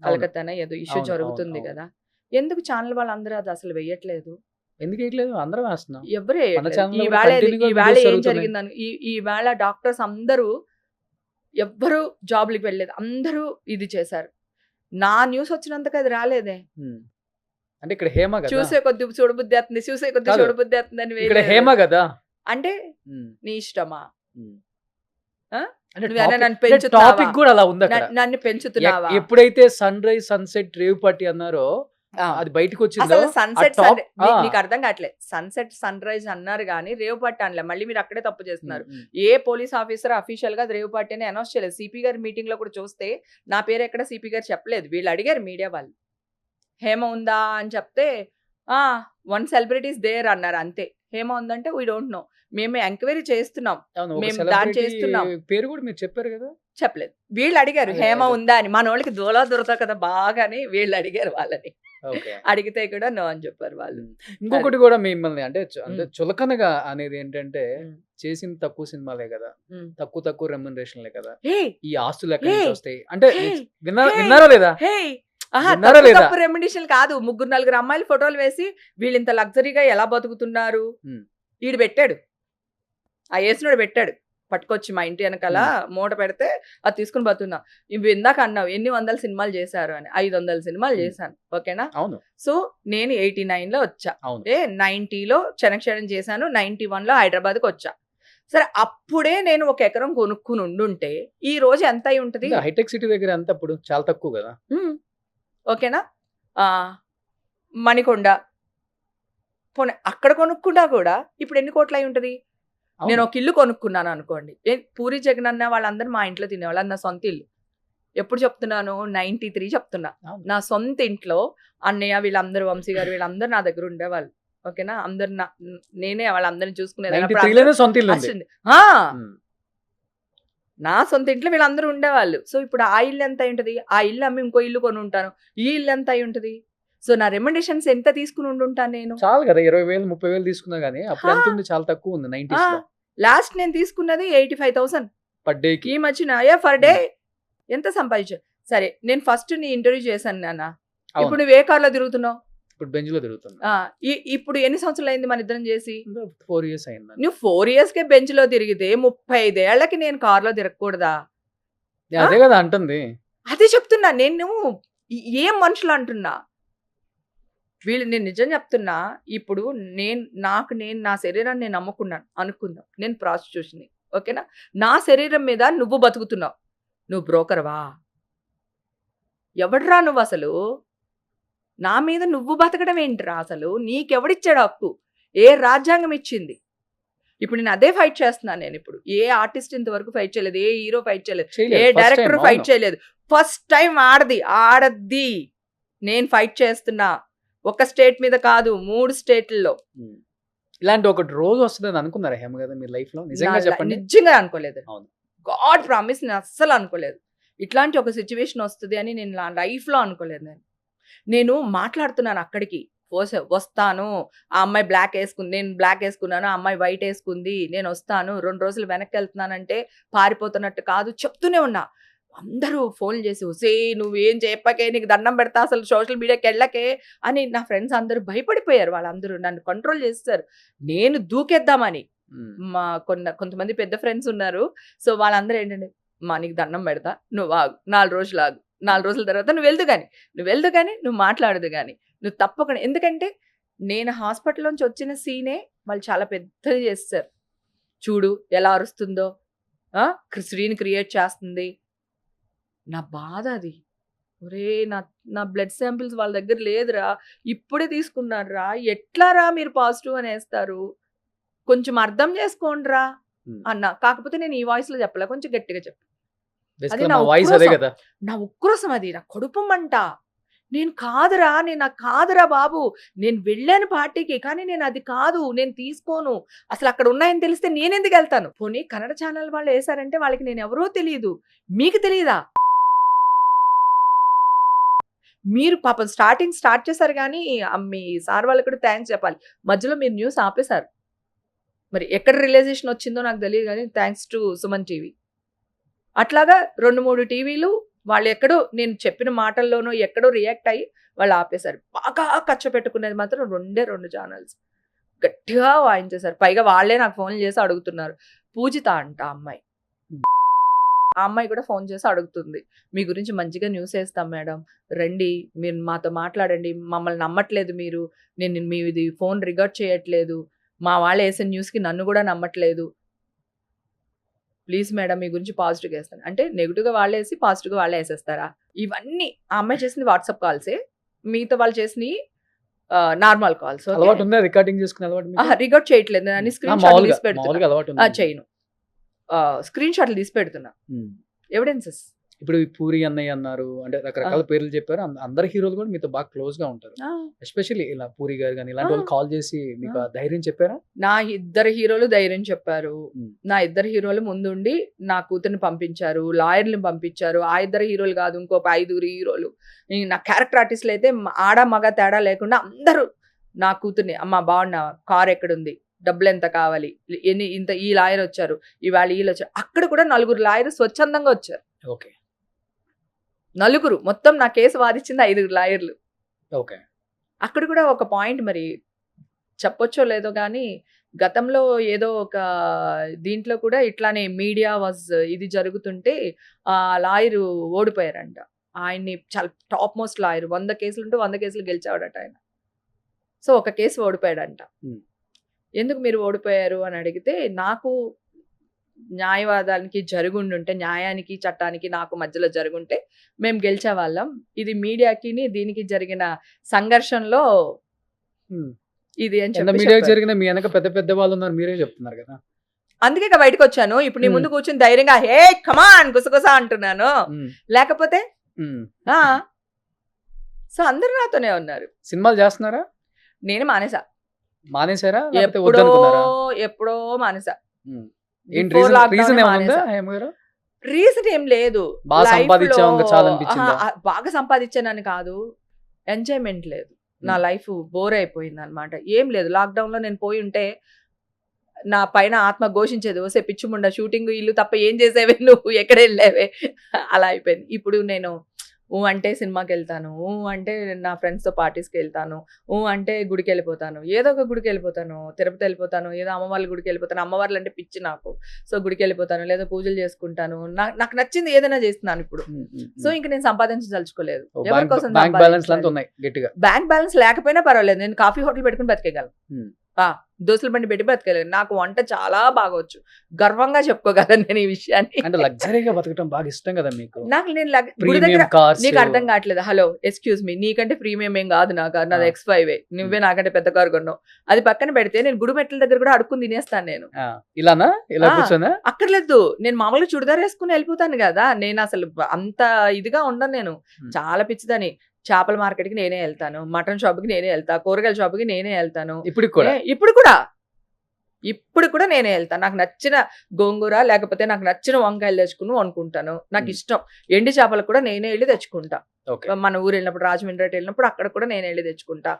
కలకత్తాన ఏదో ఇష్యూ అవును, జరుగుతుంది అవును. కదా. ఎందుకు ఛానల్ వాళ్ళందరూ అది అసలు వెయ్యట్లేదు? ఎందుకు వేయట్లేదు అందరం వేస్తున్నాం ఎవరు మన ఛానల్లో కూడా ఈవేళ continue గా ఈవేళ videos ఏం జరుగుతున్నాయి. జరిగిందని ఈవేళ డాక్టర్స్ అందరూ ఎవ్వరు జాబ్లకి వెళ్ళలేదు, అందరూ ఇది చేశారు. నా న్యూస్ వచ్చినంతకు అది రాలేదే. ఉమ్. అంటే ఇక్కడ హేమ కదా చూసే కొద్ది చూడబుద్ధి అవుతుంది, చూసే కొద్ది కాదు. చూడబుద్ధి అవుతుంది అని ఇక్కడ వేయలేదు. హేమ కదా అంటే ఉమ్, నీ ఇష్టమా? ఉమ్. ఆ? అంటే నువ్వేనా నన్ను టాపిక్ పెంచుతున్నావా? కూడా అలా ఉంది అక్కడ నన్ను పెంచుతున్నావా? ఎప్పుడైతే sunrise sunset rave party అన్నారో ఆ. అది బయటకు వచ్చిందో అసలు సన్సెట్ ఆ top- ఆ. నీకు అర్థం కావట్లేదు. సన్సెట్ సన్ రైజ్ అన్నారు కానీ రేవ్ పార్టీ అనలే. మళ్ళీ మీరు అక్కడే తప్పు చేస్తున్నారు. ఉమ్, ఏ పోలీస్ ఆఫీసర్ అఫీషియల్ గా రేవ్ పార్టీ అని అనౌన్స్ చేయలేదు. సిపి గారి మీటింగ్ లో కూడా చూస్తే నా పేరు ఎక్కడ సిపి గారు చెప్పలేదు. వీళ్ళు అడిగారు మీడియా వాళ్ళు, హేమ ఉందా అని చెప్తే 1 సెలబ్రిటీస్ దేర్ అన్నారు అంతే. హేమ ఉందంటే వీ డోంట్ నో, మేము ఎంక్వైరీ చేస్తున్నాం, అవును, ఒక మేము దాన్ని celebrity చేస్తున్నాం. పేరు కూడా మీరు చెప్పారు కదా చెప్పలేదు. వీళ్ళు అడిగారు అదే, హేమ అదే. ఉందా అని. మన వాళ్ళకి దూలా దొరుకుతా కదా బాగాని వీళ్ళు అడిగారు వాళ్ళని. ఓకే అడిగితే కూడా నో అని చెప్పారు వాళ్ళు. ఇంకొకటి కూడా మిమ్మల్ని అంటే అంటే ఉమ్. చులకనగా అనేది ఏంటంటే ఉమ్. చేసిన తక్కువ సినిమాలే కదా, ఉమ్. తక్కువ రెమ్యునరేషన్లే కదా, హే ఈ ఆస్తులు ఎక్కడి నుంచి Hey! వస్తాయి అంటే Hey! Hey! విన్నారా లేదా హే విన్నారా లేదా? తప్పు రెమ్యునేషన్ కాదు. 3-4 అమ్మాయిలు ఫోటోలు వేసి వీళ్ళు ఇంత లగ్జరీగా ఎలా బతుకుతున్నారు ఉమ్. ఈడు పెట్టాడు, ఆ వేసినోడు పెట్టాడు పట్టుకొచ్చి మా ఇంటి వెనకాల మూట పెడితే అది తీసుకుని బతున్నా. ఇవి ఇందాక అన్నావు ఎన్ని 100 సినిమాలు చేశారు అని. 500 సినిమాలు చేశాను. ఓకేనా? అవును సో నేను 89 లో వచ్చా. అవును 90లో చెనక్షేడం చేశాను. 91లో హైదరాబాద్కి వచ్చా. సరే అప్పుడే నేను 1 ఎకరం కొనుక్కుని ఉండుంటే ఈ రోజు ఎంత అయి ఉంటది? హైటెక్ సిటీ దగ్గర అంత అప్పుడు చాలా తక్కువ కదా. ఓకేనా? మణికొండ పోనీ అక్కడ కొనుక్కున్నా కూడా ఇప్పుడు ఎన్ని కోట్లు అయి ఉంటది? అవును. నేను ఒక ఇల్లు కొనుక్కున్నాను అనుకోండి. పూరి జగనన్న వాళ్ళందరూ మా ఇంట్లో తినేవాళ్ళు. అది నా సొంత ఇల్లు. ఎప్పుడు చెప్తున్నాను? 93 చెప్తున్నా. అవును. నా సొంత ఇంట్లో అన్నయ్య వీళ్ళందరూ, వంశీ గారు వీళ్ళందరూ నా దగ్గర ఉండేవాళ్ళు. ఓకేనా? అందరు నేనే వాళ్ళందరిని చూసుకునేది. 93లోనే సొంత ఇల్లు ఉంది. ఉమ్. నా సొంత ఇంట్లో వీళ్ళందరూ ఉండేవాళ్ళు. సో ఇప్పుడు ఆ ఇల్లు ఎంత అయి ఉంటది? ఆ ఇల్లు అమ్మి ఇంకో ఇల్లు కొని ఉంటాను. ఈ ఇల్లు ఎంత అయి ఉంటది? సో నా రెమ్యునరేషన్స్ ఎంత తీసుకుని ఉండుంటాను నేను? చాలు కదా 20,000 30,000 తీసుకున్నా గానీ అప్పుడు ఎంత ఉంది? చాలా తక్కువ ఉంది 90s లో లాస్ట్ నేను తీసుకున్నది 85,000 పర్ డేకి. ఈ మధ్యన ఫర్ డే ఎంత సంపాదించా? సరే నేను ఫస్ట్ నీ ఇంటర్వ్యూ చేశాను నాన్న. ఇప్పుడు నువ్వు ఏ కార్లో తిరుగుతున్నావు? ఇప్పుడు బెంచ్ లో తిరుగుతుంది. ఇప్పుడు ఎన్ని సంవత్సరాలు అయింది మన ఇద్దరం చేసి? 4 years అయింది. నువ్వు 4 yearsకే బెంచ్ లో తిరిగితే 35 ఏళ్లకి నేను కార్లో తిరగకూడదా? అదే కదా అంటుంది. అదే చెప్తున్నా నేను. ఏం మనుషులు అంటున్నా వీళ్ళు. నేను నిజం చెప్తున్నా. ఇప్పుడు నేను నా శరీరాన్ని నేను నమ్ముకున్నాను అనుకుందాం. నేను ప్రాస్టిట్యూషన్, ఓకేనా? నా శరీరం మీద నువ్వు బతుకుతున్నావు. నువ్వు బ్రోకర్వా? ఎవడ్రా నువ్వు అసలు? నా మీద నువ్వు బతకడం ఏంట్రా అసలు? నీకెవడిచ్చాడు హక్కు? ఏ రాజ్యాంగం ఇచ్చింది? ఇప్పుడు నేను అదే ఫైట్ చేస్తున్నాను. నేను ఇప్పుడు ఏ ఆర్టిస్ట్ ఇంతవరకు ఫైట్ చేయలేదు, ఏ హీరో ఫైట్ చేయలేదు, ఏ డైరెక్టర్ ఫైట్ చేయలేదు. ఫస్ట్ టైం ఆడద్ది నేను ఫైట్ చేస్తున్నా. ఒక స్టేట్ మీద కాదు, 3 స్టేట్లలో. ఇలాంటి ఒకటి రోజు వస్తుందని అనుకున్నారా హేమ గారు మీ లైఫ్ లో? నిజంగా చెప్పండి. నిజంగా అనుకోలేదు. అవును. గాడ్ ప్రామిస్ నేను అస్సలు అనుకోలేదు. ఇట్లాంటి ఒక సిచ్యువేషన్ వస్తుంది అని నేను నా లైఫ్ లో అనుకోలేదు. నేను నేను మాట్లాడుతున్నాను అక్కడికి వస్తాను, ఆ అమ్మాయి బ్లాక్ వేసుకుంది, నేను బ్లాక్ వేసుకున్నాను, ఆ అమ్మాయి వైట్ వేసుకుంది, నేను వస్తాను, 2 రోజులు వెనక్కి వెళ్తున్నానంటే పారిపోతున్నట్టు కాదు చెప్తూనే ఉన్నా. అందరూ ఫోన్ చేసి ఒసే నువ్వేం చెప్పకే, నీకు దండం పెడతా, అసలు సోషల్ మీడియాకి వెళ్ళకే అని నా ఫ్రెండ్స్ అందరూ భయపడిపోయారు. వాళ్ళందరూ నన్ను కంట్రోల్ చేస్తారు, నేను దూకేద్దామని. మా కొంతమంది పెద్ద ఫ్రెండ్స్ ఉన్నారు. సో వాళ్ళందరూ ఏంటంటే, మా నీకు దండం పెడతా, నువ్వు ఆగు, 4 రోజులు ఆగు, 4 రోజుల తర్వాత నువ్వు వెళ్దు కానీ నువ్వు మాట్లాడదు కానీ నువ్వు తప్పకుండా. ఎందుకంటే నేను హాస్పిటల్ నుంచి వచ్చిన సీనే వాళ్ళు చాలా పెద్దది చేస్తారు. చూడు ఎలా అరుస్తుందో, స్క్రీన్ క్రియేట్ చేస్తుంది. నా బాధ అది. ఒరే నా బ్లడ్ శాంపిల్స్ వాళ్ళ దగ్గర లేదురా, ఇప్పుడే తీసుకున్నారా, ఎట్లా రా మీరు పాజిటివ్ అని వేస్తారు, కొంచెం అర్థం చేసుకోండిరా అన్న. కాకపోతే నేను ఈ వాయిస్ లో చెప్పలే, కొంచెం గట్టిగా చెప్పు. అది నా ఉక్రోసం, అది నా కడుపు మంట. నాకు కాదురా బాబు, నేను వెళ్ళాను పార్టీకి, కానీ నేను అది కాదు, నేను తీసుకోను, అసలు అక్కడ ఉన్నాయని తెలిస్తే నేనెందుకు వెళ్తాను. పోనీ కన్నడ ఛానల్ వాళ్ళు వేసారంటే వాళ్ళకి నేను ఎవరో తెలియదు, మీకు తెలియదా? మీరు పాపం స్టార్ట్ చేశారు కానీ మీ సార్ వాళ్ళకి కూడా థ్యాంక్స్ చెప్పాలి. మధ్యలో మీరు న్యూస్ ఆపేశారు. మరి ఎక్కడ రిలైజేషన్ వచ్చిందో నాకు తెలియదు కానీ థ్యాంక్స్ టు సుమన్ టీవీ. అట్లాగా 2-3 టీవీలు వాళ్ళు ఎక్కడో నేను చెప్పిన మాటల్లోనో ఎక్కడో రియాక్ట్ అయ్యి వాళ్ళు ఆపేశారు. బాగా ఖర్చు పెట్టుకునేది మాత్రం 2 ఛానల్స్ గట్టిగా వాయించేశారు. పైగా వాళ్ళే నాకు ఫోన్ చేసి అడుగుతున్నారు, పూజిత అంట అమ్మాయి, ఆ అమ్మాయి కూడా ఫోన్ చేసి అడుగుతుంది, మీ గురించి మంచిగా న్యూస్ వేస్తాం మేడం, రండి మీరు మాతో మాట్లాడండి, మమ్మల్ని నమ్మట్లేదు మీరు, నేను మీది ఫోన్ రికార్డ్ చేయట్లేదు, మా వాళ్ళు వేసిన న్యూస్కి నన్ను కూడా నమ్మట్లేదు, ప్లీజ్ మేడం మీ గురించి పాజిటివ్గా వేస్తాను అంటే. నెగిటివ్గా వాళ్ళు వేసి పాజిటివ్గా వాళ్ళే వేసేస్తారా? ఇవన్నీ ఆ అమ్మాయి చేసింది వాట్సాప్ కాల్సే, మిగతా వాళ్ళు చేసినవి నార్మల్ కాల్స్. రికార్డ్ చేయట్లేదు, నేను స్క్రీన్ షాట్లు తీసి పెడుతున్నా, చేయను, స్క్రీన్ షాట్లు తీసి పెడుతున్నా, ఎవిడెన్సెస్. ఇప్పుడు పూరి అన్నయ్య అన్నారు, అంటే రకరకాల పేర్లు చెప్పారు. అందరు హీరోలు కూడా మీతో బాగా క్లోజ్ గా ఉంటారు. ఎస్పెషల్లీ ఇలా పూరి గారు కానీ ఇలాంటి వాళ్ళు కాల్ చేసి మీకు ధైర్యం చెప్పారా? నా 2 హీరోలు ధైర్యం చెప్పారు. నా 2 హీరోలు ముందుండి నా కూతుర్ని పంపించారు, లాయర్ని పంపించారు. ఆ 2 హీరోలు కాదు, ఇంకొక 5 హీరోలు, నా క్యారెక్టర్ ఆర్టిస్టులు అయితే ఆడ మగ తేడా లేకుండా అందరూ నా కూతుర్ని, అమ్మ బాగున్నా, కార్ ఎక్కడుంది, డబ్బులు ఎంత కావాలి, ఈ లాయర్ వచ్చారు, ఇవాళ వీళ్ళు వచ్చారు. అక్కడ కూడా 4 లాయర్ స్వచ్ఛందంగా వచ్చారు. ఓకే, 4 మొత్తం నా కేసు వాదించింది 5 లాయర్లు. ఓకే, అక్కడ కూడా ఒక పాయింట్ మరి చెప్పొచ్చో లేదో కానీ, గతంలో ఏదో ఒక దీంట్లో కూడా ఇట్లానే మీడియా ఇది జరుగుతుంటే ఆ లాయరు ఓడిపోయారంట. ఆయన్ని చాలా టాప్ మోస్ట్ లాయర్, 100 కేసులు ఉంటే 100 కేసులు గెలిచాడట ఆయన. సో ఒక కేసు ఓడిపోయాడంట. ఎందుకు మీరు ఓడిపోయారు అని అడిగితే, నాకు న్యాయవాదానికి జరుగుండుంటే, న్యాయానికి చట్టానికి నాకు మధ్యలో జరుగుంటే మేము గెలిచే వాళ్ళం, ఇది మీడియాకి దీనికి జరిగిన సంఘర్షణలో ఇది అని చెప్పి. మీడియాకి జరిగిన మీ వెనక పెద్ద పెద్ద వాళ్ళు ఉన్నారు, మీరే చెప్తున్నారు కదా, అందుకే బయటకు వచ్చాను. ఇప్పుడు నీ ముందు కూర్చుని ధైర్యంగా హే కమాన్ గుసగుసా అంటున్నాను, లేకపోతే సో అందరూ నాతోనే ఉన్నారు. సినిమాలు చేస్తున్నారా? నేను మానేసారా? ఎప్పుడో మానేసా. రీజన్ ఏం లేదు, బాగా సంపాదించానని కాదు, ఎంజాయ్మెంట్ లేదు, నా లైఫ్ బోర్ అయిపోయింది అనమాట. ఏం లేదు, లాక్డౌన్ లో నేను పోయి ఉంటే నా పైన ఆత్మ ఘోషించేది, ఓసే పిచ్చుముండా షూటింగ్ ఇల్లు తప్ప ఏం చేసేవే నువ్వు, ఎక్కడ వెళ్ళేవే, అలా అయిపోయింది. ఇప్పుడు నేను అంటే సినిమాకి వెళ్తాను, అంటే నా ఫ్రెండ్స్తో పార్టీస్కి వెళ్తాను, అంటే గుడికి వెళ్ళిపోతాను, ఏదో ఒక గుడికి వెళ్ళిపోతాను, తిరుపతి వెళ్ళిపోతాను, ఏదో అమ్మవారి గుడికి వెళ్ళిపోతాను, అమ్మవార్లు అంటే పిచ్చి నాకు, సో గుడికి వెళ్ళిపోతాను, లేదా పూజలు చేసుకుంటాను, నాకు నచ్చింది ఏదైనా చేస్తున్నాను ఇప్పుడు. సో ఇంక నేను సంపాదించదలుచుకోలేదు, ఎవరి కోసం బ్యాంక్ బ్యాలెన్స్ లేకపోయినా పర్వాలేదు, నేను కాఫీ హోటల్ పెట్టుకుని బతికేయగలను, దోశల బండి పెట్టి బతకలేదు, నాకు వంట చాలా బాగా వచ్చు, గర్వంగా చెప్పుకోగలను నేను ఈ విషయాన్ని. అంటే లగ్జరీగా బతకడం బాగా ఇష్టం కదా మీకు. నాకు నేను గుడి దగ్గర నీకు అర్థం కావట్లేదు, హలో ఎక్స్క్యూజ్ మీ, నీకంటే ప్రీమియం ఏం కాదు నా కారు, నాది X5, నువ్వే నాకంటే పెద్ద కారు కొన్నావు, అది పక్కన పెడితే నేను గుడి మెట్ల దగ్గర కూడా అడుక్కుని తినేస్తాను. నేను ఇలానా ఇలా కూర్చోనా? అక్కర్లేదు, నేను మామూలుగా చుడిదార్ వేసుకుని వెళ్ళిపోతాను కదా, నేను అసలు అంత ఇదిగా ఉండను, నేను చాలా పిచ్చిదని. చేపల మార్కెట్కి నేనే వెళ్తాను, మటన్ షాప్కి నేనే వెళ్తా, కూరగాయల షాప్కి నేనే వెళ్తాను, ఇప్పుడు కూడా ఇప్పుడు కూడా నేనే వెళ్తాను. నాకు నచ్చిన గోంగూర లేకపోతే నాకు నచ్చిన వంకాయలు తెచ్చుకుని వండుకుంటాను. నాకు ఇష్టం. ఎండి చేపలు కూడా నేనే వెళ్ళి తెచ్చుకుంటా. ఓకే. మన ఊరు వెళ్ళినప్పుడు, రాజమండ్రి అటు వెళ్ళినప్పుడు అక్కడ కూడా నేనే వెళ్ళి తెచ్చుకుంటా.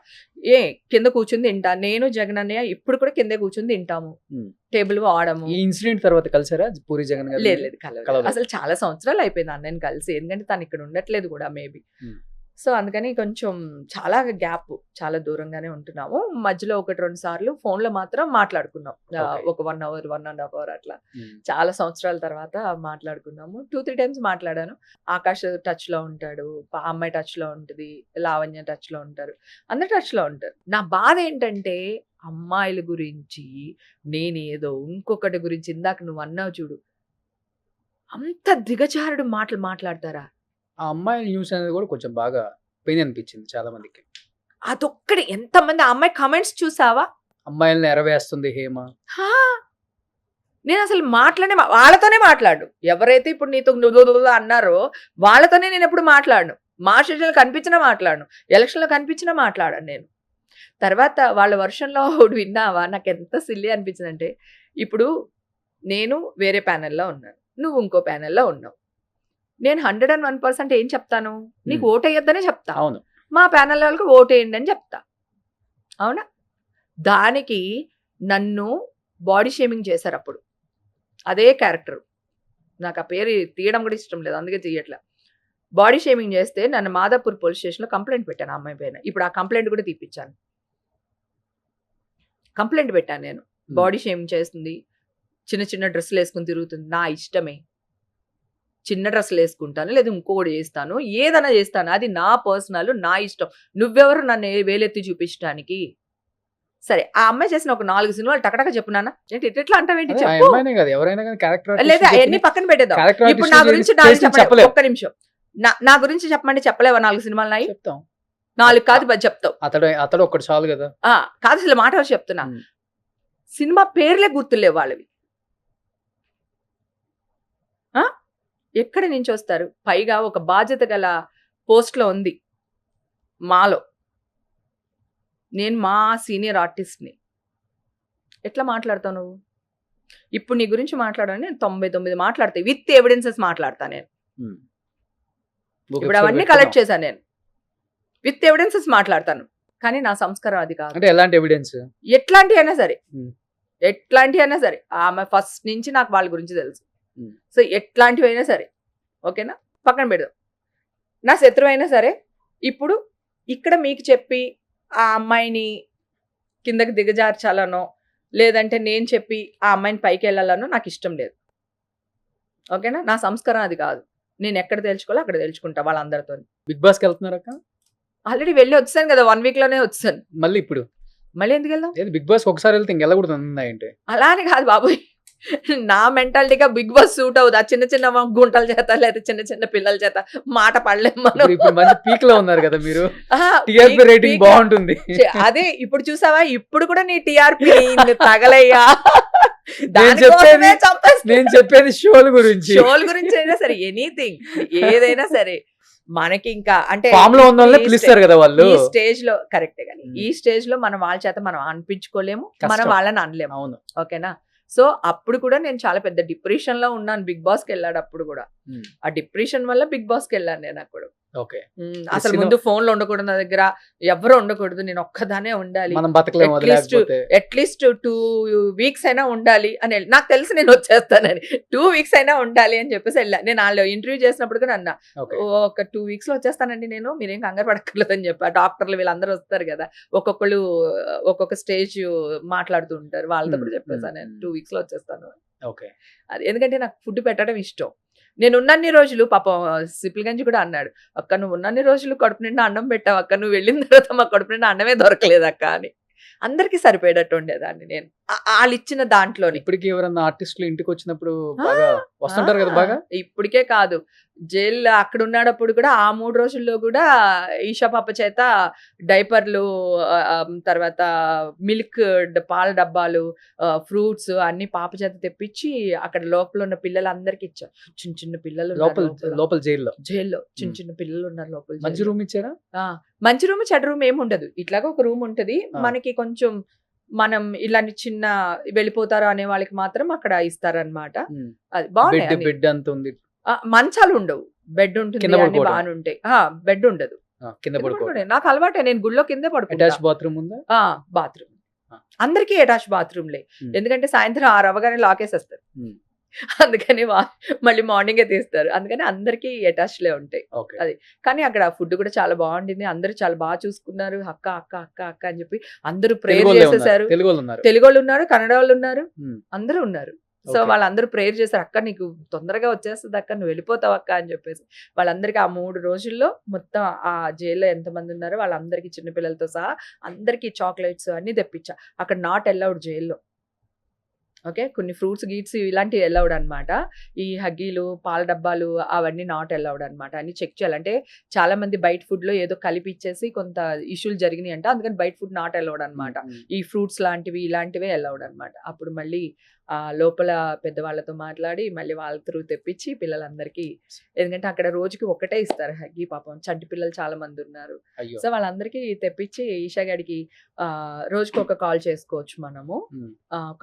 కింద కూర్చుని తింటా. నేను జగన్ అన్నయ్య ఇప్పుడు కూడా కిందే కూర్చుని తింటాము. టేబుల్ వాడము. ఈ ఇన్సిడెంట్ తర్వాత కలిసారా పూరి జగన్ గారు? లేదు కలవలేదు. అసలు చాలా సంవత్సరాలు అయిపోయింది అన్నయ్యని కలిసి. ఎందుకంటే తను ఇక్కడ ఉండట్లేదు కూడా మేబీ. సో అందుకని కొంచెం చాలా గ్యాప్, చాలా దూరంగానే ఉంటున్నాము. మధ్యలో 1-2 సార్లు ఫోన్ లో మాత్రం మాట్లాడుకున్నాం. ఒక 1 hour 1.5 hour అట్లా. చాలా సంవత్సరాల తర్వాత మాట్లాడుకున్నాము. 2-3 times మాట్లాడాను. ఆకాష్ టచ్ లో ఉంటాడు, అమ్మాయి టచ్ లో ఉంటుంది, లావణ్య టచ్ లో ఉంటారు, అందరు టచ్ లో ఉంటారు. నా బాధ ఏంటంటే అమ్మాయిల గురించి నేనేదో ఇంకొకటి గురించి, ఇందాక నువ్వు అన్నావు చూడు, అంత దిగజారుడు మాటలు మాట్లాడతారా? ఆ అమ్మాయి న్యూస్ అనేది కూడా కొంచెం బాగా పెయిన్ అనిపించింది చాలా మందికి. అదొక్కటి. ఎంతమంది ఆ అమ్మాయి కమెంట్స్ చూసావా? అమ్మాయిల్ని ఎరవేస్తుంది హేమ. నేను అసలు వాళ్ళతోనే మాట్లాడు. ఎవరైతే ఇప్పుడు నీతో అన్నారో వాళ్ళతోనే నేను ఎప్పుడు మాట్లాడను. మా స్టేషన్లో కనిపించినా మాట్లాడను, ఎలక్షన్లో కనిపించినా మాట్లాడాను నేను. తర్వాత వాళ్ళ వర్షన్లో విన్నావా? నాకు ఎంత సిల్లీ అనిపించిందంటే, ఇప్పుడు నేను వేరే ప్యానెల్లో ఉన్నాను, నువ్వు ఇంకో ప్యానెల్లో ఉన్నావు. నేను 101% ఏం చెప్తాను? నీకు ఓటేయొద్దనే చెప్తా. అవును. మా ప్యానెల్ వాళ్ళకి ఓటేయండి అని చెప్తా. అవునా? దానికి నన్ను బాడీ షేమింగ్ చేశారు అప్పుడు. అదే క్యారెక్టర్. నాకు ఆ పేరు తీయడం కూడా ఇష్టం లేదు, అందుకే తీయట్లే. బాడీ షేమింగ్ చేస్తే నన్ను మాదాపూర్ పోలీస్ స్టేషన్లో కంప్లైంట్ పెట్టాను ఆ అమ్మాయి పైన. ఇప్పుడు ఆ కంప్లైంట్ కూడా తీపిచ్చాను. కంప్లైంట్ పెట్టాను నేను. బాడీ షేమింగ్ చేస్తుంది, చిన్న చిన్న డ్రెస్సులు వేసుకుని తిరుగుతుంది. నా ఇష్టమే. చిన్న డ్రెస్సులు వేసుకుంటాను, లేదా ఇంకోటి చేస్తాను, ఏదైనా చేస్తాను. అది నా పర్సనల్, నా ఇష్టం. నువ్వెవరు నన్ను వేలెత్తి చూపించడానికి? సరే, ఆ అమ్మాయి చేసిన ఒక 4 సినిమాలు టకటక చెప్పు నాన్న. ఏంటి ఎట్లా అంటావేంటి? చెప్పు. లేదా అవన్నీ పక్కన పెట్టేద్దాం. ఇప్పుడు నా గురించి చెప్పలే. ఒక్క నిమిషం. నా గురించి చెప్పమంటే చెప్పలేవా? 4 సినిమాలు నాయి చెప్తాం. 4 కాదు చెప్తావు. అతడు ఒకటి చాలు కదా. కాదు, అసలు మాట చెప్తున్నా. సినిమా పేర్లే గుర్తులేవు వాళ్ళవి. ఎక్కడి నుంచి వస్తారు? పైగా ఒక బాధ్యత గల పోస్ట్లో ఉంది మాలో. నేను మా సీనియర్ ఆర్టిస్ట్ని. ఎట్లా మాట్లాడతావు నువ్వు? ఇప్పుడు నీ గురించి మాట్లాడాలని నేను 99 మాట్లాడతాయి, విత్ ఎవిడెన్సెస్ మాట్లాడతా నేను. ఇప్పుడు అవన్నీ కలెక్ట్ చేశాను నేను, విత్ ఎవిడెన్సెస్ మాట్లాడతాను. కానీ నా సంస్కారం అది కాదు. అంటే ఎలాంటి ఎవిడెన్స్? ఎట్లాంటి అయినా సరే. ఆమె ఫస్ట్ నుంచి నాకు వాళ్ళ గురించి తెలుసు. సో ఎట్లాంటివి అయినా సరే, ఓకేనా, పక్కన పెడదాం. నా శత్రువు అయినా సరే, ఇప్పుడు ఇక్కడ మీకు చెప్పి ఆ అమ్మాయిని కిందకి దిగజార్చాలనో, లేదంటే నేను చెప్పి ఆ అమ్మాయిని పైకి వెళ్ళాలనో నాకు ఇష్టం లేదు. ఓకేనా? నా సంస్కారం అది కాదు. నేను ఎక్కడ తెలుసుకోవాలో అక్కడ తెలుసుకుంటా వాళ్ళందరితో. బిగ్ బాస్కి వెళ్తున్నారక్క? ఆల్రెడీ వెళ్ళి వచ్చాను కదా, 1 week లోనే వచ్చాను. మళ్ళీ ఇప్పుడు మళ్ళీ ఎందుకు వెళ్దాం? బిగ్ బాస్ ఒకసారి వెళ్తే ఇంకెళ్ళకూడదు అంటే? అలా అని కాదు బాబోయ్, నా మెంటాలిటీగా బిగ్ బాస్ సూట్ అవుతుంది. ఆ చిన్న చిన్న గుంటల చేత లేదా చిన్న చిన్న పిల్లల చేత మాట పడలేము మనం. ఇప్పుడు మంచి పీక్ లో ఉన్నారు కదా మీరు, టీఆర్పీ రేటింగ్ బాగుంటుంది. అదే ఇప్పుడు చూసావా, ఇప్పుడు కూడా నీ టీఆర్పీ తగలయ్యా. నేను చెప్పేది షోల గురించి అయినా సరే, ఎనీథింగ్ ఏదైనా సరే మనకి ఇంకా అంటే ఫామ్ లో ఉన్న వాళ్ళే పిలుస్తారు కదా వాళ్ళు. ఈ స్టేజ్ లో కరెక్టే, కానీ ఈ స్టేజ్ లో మనం వాళ్ళ చేత మనం అనిపించుకోలేము, మనం వాళ్ళని అనలేము. అవును, ఓకేనా? సో అప్పుడు కూడా నేను చాలా పెద్ద డిప్రెషన్ లో ఉన్నాను. బిగ్ బాస్ కి వెళ్ళాడు అప్పుడు కూడా. ఆ డిప్రెషన్ వల్ల బిగ్ బాస్ కి వెళ్ళాను నేను అప్పుడు. ఓకే. అసలు ముందు ఫోన్ లో ఉండకూడదు, నా దగ్గర ఎవరు ఉండకూడదు, నేను ఒక్కదానే ఉండాలి, అట్లీస్ట్ 2 weeks అయినా ఉండాలి అని. నాకు తెలిసి నేను వచ్చేస్తానని, 2 weeks అయినా ఉండాలి అని చెప్పేసి వెళ్ళా. నేను వాళ్ళు ఇంటర్వ్యూ చేసినప్పుడు కూడా అన్నా, ఒక 2 weeks లో వచ్చేస్తానండి నేను, మీరేం కంగారు పడక్కర్లేదు అని చెప్పా. డాక్టర్లు వీళ్ళందరూ వస్తారు కదా, ఒక్కొక్కళ్ళు ఒక్కొక్క స్టేజ్ మాట్లాడుతూ ఉంటారు, వాళ్ళతో కూడా చెప్పేసాను నేను 2 weeks లో వచ్చేస్తాను. ఓకే. అది ఎందుకంటే నాకు ఫుడ్ పెట్టడం ఇష్టం. నేను ఉన్నన్ని రోజులు, పాపం సిపిల్ గంజి కూడా అన్నాడు, అక్క నువ్వు ఉన్నన్ని రోజులు కడుపు నిండా అన్నం పెట్టావు అక్క, నువ్వు వెళ్ళిన తర్వాత మా కడుపు నిండా అన్నమే దొరకలేదు అక్క అని. అందరికి సరిపోయేటట్టు ఉండేదాన్ని నేను వాళ్ళు ఇచ్చిన దాంట్లో. ఇప్పటికి ఎవరన్నా ఆర్టిస్టులు ఇంటికి వచ్చినప్పుడు వస్తుంటారు కదా బాగా. ఇప్పటికే కాదు, జైల్లో అక్కడ ఉన్నప్పుడు కూడా ఆ 3 రోజుల్లో కూడా ఈషా పాప చేత డైపర్లు, తర్వాత మిల్క్, పాల డబ్బాలు, ఫ్రూట్స్ అన్ని పాప చేత తెప్పించి అక్కడ లోపల ఉన్న పిల్లలందరికి ఇచ్చారు. చిన్న చిన్న పిల్లలు లోపల జైల్లో చిన్న చిన్న పిల్లలు ఉన్నారు లోపల. మంచి రూమ్ ఇచ్చారా? మంచి రూమ్ చెడ్డ రూమ్ ఏమి ఉండదు, ఇట్లాగా ఒక రూమ్ ఉంటది మనకి. కొంచెం మనం ఇలాంటి చిన్న వెళ్ళిపోతారు అనే వాళ్ళకి మాత్రం అక్కడ ఇస్తారనమాట. ఉమ్. అది బాగున్నాయి బెడ్ అన్ని. బెడ్ అంత ఉంది. మంచాలు ఉండవు, బెడ్ ఉంటుంది, కింద అన్ని పడుకోవడం. బాగానే ఉంటాయి. బెడ్ ఉండదు, కింద కింద పడుకో. పడుకోవడం. నాకు అలవాటే, నేను గుళ్ళో కిందే పడుకుంటా. అటాచ్ బాత్రూమ్ ఉందా? బాత్రూమ్ ఆ. అందరికీ అటాచ్ బాత్రూమ్లే. ఉమ్. ఎందుకంటే సాయంత్రం 6 అవ్వగానే లాకేసేస్తారు. ఉమ్. అందుకని మళ్ళీ మార్నింగే తీస్తారు. అందుకని అందరికీ అటాచ్లే ఉంటాయి. ఓకే. అది. కానీ అక్కడ ఫుడ్ కూడా చాలా బాగుండింది. అందరూ చాలా బాగా చూసుకున్నారు. అక్క అక్క అక్క అక్క అని చెప్పి అందరూ ప్రేయర్ తెలుగు వాళ్ళే ఉన్నారు. చేసేసారు. తెలుగు వాళ్ళు ఉన్నారు. తెలుగు వాళ్ళు ఉన్నారు, కన్నడ వాళ్ళు ఉన్నారు, ఉమ్. అందరూ ఉన్నారు. So okay. వాళ్ళందరూ ప్రేయర్ చేశారు. అక్క నీకు తొందరగా వచ్చేస్తుంది అక్క, నువ్వు వెళ్ళిపోతావు అక్క అని చెప్పేసి. వాళ్ళందరికీ ఆ 3 రోజుల్లో మొత్తం ఆ జైల్లో ఎంతమంది ఉన్నారో వాళ్ళందరికీ చిన్నపిల్లలతో సహా అందరికీ చాక్లెట్స్ అన్ని తెప్పించా. అక్కడ నాట్ అలౌడ్ జైల్లో. ఓకే. కొన్ని ఫ్రూట్స్ గీట్స్ ఇలాంటివి అలౌడ్ అనమాట. ఈ హగ్గీలు, పాల డబ్బాలు అవన్నీ నాట్ అలౌడ్ అనమాట. అన్ని చెక్ చేయాలి. అంటే చాలా మంది బయట ఫుడ్‌లో ఏదో కలిపి ఇచ్చేసి కొంత ఇష్యూలు జరిగినాయంట. అందుకని బయట ఫుడ్ నాట్ అలౌడ్ అనమాట. ఈ ఫ్రూట్స్ లాంటివి ఇలాంటివే అలౌడ్ అనమాట. అప్పుడు మళ్ళీ లోపల పెద్దవాళ్ళతో మాట్లాడి మళ్ళీ వాళ్ళ త్రూ తెప్పించి పిల్లలందరికీ, ఎందుకంటే అక్కడ రోజుకి ఒకటే ఇస్తారు హగ్గీ. పాపం చంటి పిల్లలు చాలా మంది ఉన్నారు. అయ్యో. సో వాళ్ళందరికీ తెప్పించి ఈషా గడికి రోజుకి ఒక కాల్ చేసుకోవచ్చు మనము. ఉమ్.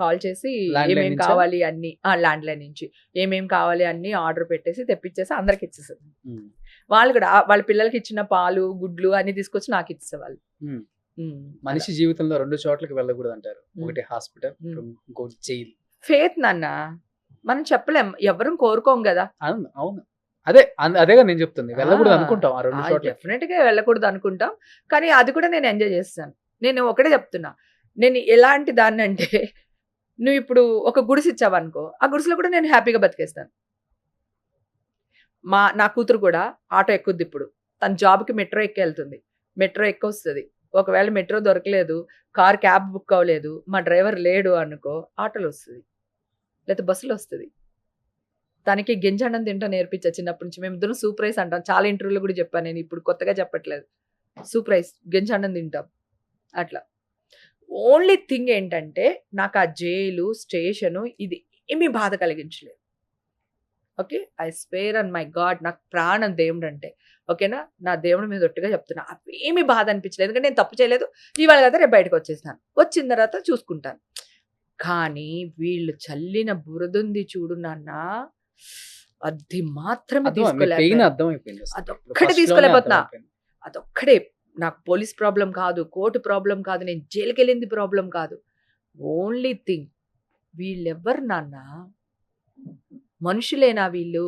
కాల్ చేసి Landline ఏమేం నుంచా? కావాలి అన్ని ల్యాండ్లైన్ నుంచి ఏమేం కావాలి అన్ని ఆర్డర్ పెట్టేసి తెప్పించేసి అందరికి ఇచ్చేసారు. ఉమ్. వాళ్ళు కూడా వాళ్ళ పిల్లలకి ఇచ్చిన పాలు, గుడ్లు అన్ని తీసుకొచ్చి నాకు ఇచ్చేసేవాళ్ళు. ఉమ్. ఉమ్, మనిషి జీవితంలో 2 చోట్లకి వెళ్ళకూడదు అంటారు. ఒకటి హాస్పిటల్, ఉమ్. ఇంకోటి జైలు. ఫేత్ నాన్న, మనం చెప్పలేం, ఎవరు కోరుకోం కదా. అవును, అవును. అదేగా నేను చెప్తుంది. వెళ్ళకూడదు అనుకుంటాం ఆ 2 చోట్ల. డెఫినెట్ గా వెళ్ళకూడదు అనుకుంటాం, కానీ అది కూడా నేను ఎంజాయ్ చేస్తాను. నేను ఒకటే చెప్తున్నా, నేను ఎలాంటి దాన్ని అంటే, నువ్వు ఇప్పుడు ఒక గుడిసి ఇచ్చావనుకో, ఆ గుడిసెలో కూడా నేను హ్యాపీగా బతికేస్తాను. నా కూతురు కూడా ఆటో ఎక్కుద్ది. ఇప్పుడు తన జాబ్కి మెట్రో ఎక్కి వెళ్తుంది. మెట్రో ఎక్కి వస్తుంది. ఒకవేళ మెట్రో దొరకలేదు, క్యాబ్ బుక్ అవ్వలేదు, మా డ్రైవర్ లేడు అనుకో, ఆటోలో వస్తుంది, లేకపోతే బస్సులో వస్తుంది. తనకి గింజండం తింటా నేర్పించా చిన్నప్పటి నుంచి. మేము ఇద్దరం సూప్ రైస్ అంటాం. చాలా ఇంటర్వ్యూలో కూడా చెప్పాను నేను, ఇప్పుడు కొత్తగా చెప్పట్లేదు. సూప్ రైస్, గింజండం తింటాం అట్లా. ఓన్లీ థింగ్ ఏంటంటే, నాకు ఆ జైలు, స్టేషను ఇది ఏమీ బాధ కలిగించలేదు. Okay. I swear on my God, నాకు ప్రాణం దేవుడు అంటే. ఓకేనా, నా దేవుడి మీద ఒట్టుగా చెప్తున్నా, అవేమీ బాధ అనిపించలేదు. ఎందుకంటే నేను తప్పు చేయలేదు. ఇవాళ కదా రేపు బయటకు వచ్చేసాను, వచ్చిన తర్వాత చూసుకుంటాను. కానీ వీళ్ళు చల్లిన బురదుంది చూడు నాన్న, అది మాత్రమే పెయిన్ అర్థమైపోయింది. అదొక్కటే తీసుకోలేకపోతున్నా. అదొక్కడే నాకు పోలీస్ ప్రాబ్లం కాదు, కోర్టు ప్రాబ్లం కాదు, నేను జైలుకి వెళ్ళింది ప్రాబ్లం కాదు. ఓన్లీ థింగ్, వీళ్ళెవ్వరు నాన్న, మనుషులేనా వీళ్ళు?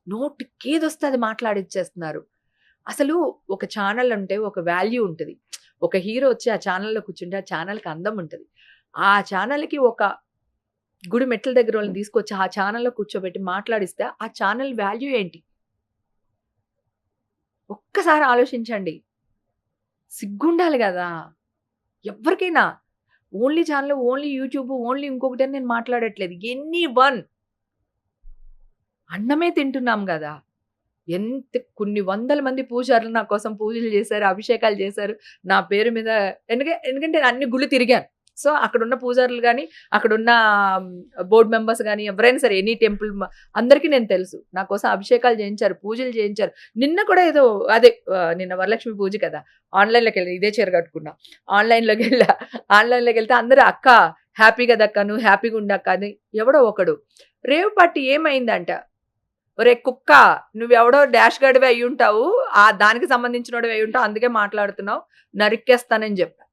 నోటికేదొస్తే అది మాట్లాడిచ్చేస్తున్నారు. అసలు ఒక ఛానల్ అంటే ఒక వాల్యూ ఉంటుంది. ఒక హీరో వచ్చి ఆ ఛానల్లో కూర్చుంటే ఆ ఛానల్కి అందం ఉంటుంది. ఆ ఛానల్కి ఒక గుడి మెట్ల దగ్గర వాళ్ళని తీసుకొచ్చి ఆ ఛానల్లో కూర్చోబెట్టి మాట్లాడిస్తే ఆ ఛానల్ వాల్యూ ఏంటి? ఒక్కసారి ఆలోచించండి. సిగ్గుండాలి కదా ఎవరికైనా. Only channel, only YouTube, only ఇంకొకటి అని నేను మాట్లాడట్లేదు. ఎనీ అన్నమే తింటున్నాం కదా. కొన్ని వందల మంది పూజారులు నా కోసం పూజలు చేశారు, అభిషేకాలు చేశారు నా పేరు మీద. ఎందుకంటే నేను అన్ని గుళ్ళు తిరిగాను. సో అక్కడున్న పూజారులు కానీ, అక్కడున్న బోర్డు మెంబర్స్ కానీ, ఎవరైనా సరే ఎనీ టెంపుల్ అందరికీ నేను తెలుసు. నా కోసం అభిషేకాలు చేయించారు, పూజలు చేయించారు. నిన్న కూడా ఏదో నిన్న వరలక్ష్మి పూజ కదా, ఆన్లైన్లోకి వెళ్ళి ఇదే చీర కట్టుకున్నా, ఆన్లైన్లోకి వెళ్తే అందరూ అక్క హ్యాపీ కదక్క, నువ్వు హ్యాపీగా ఉండక్క అని. ఎవడో ఒకడు రేవు పార్టీ ఏమైందంట, ఒరే కుక్క నువ్వెవడో డాష్ గడివి అయి ఉంటావు, దానికి సంబంధించినోడివి అయి ఉంటావు, అందుకే మాట్లాడుతున్నావు, నరికేస్తానని చెప్పా.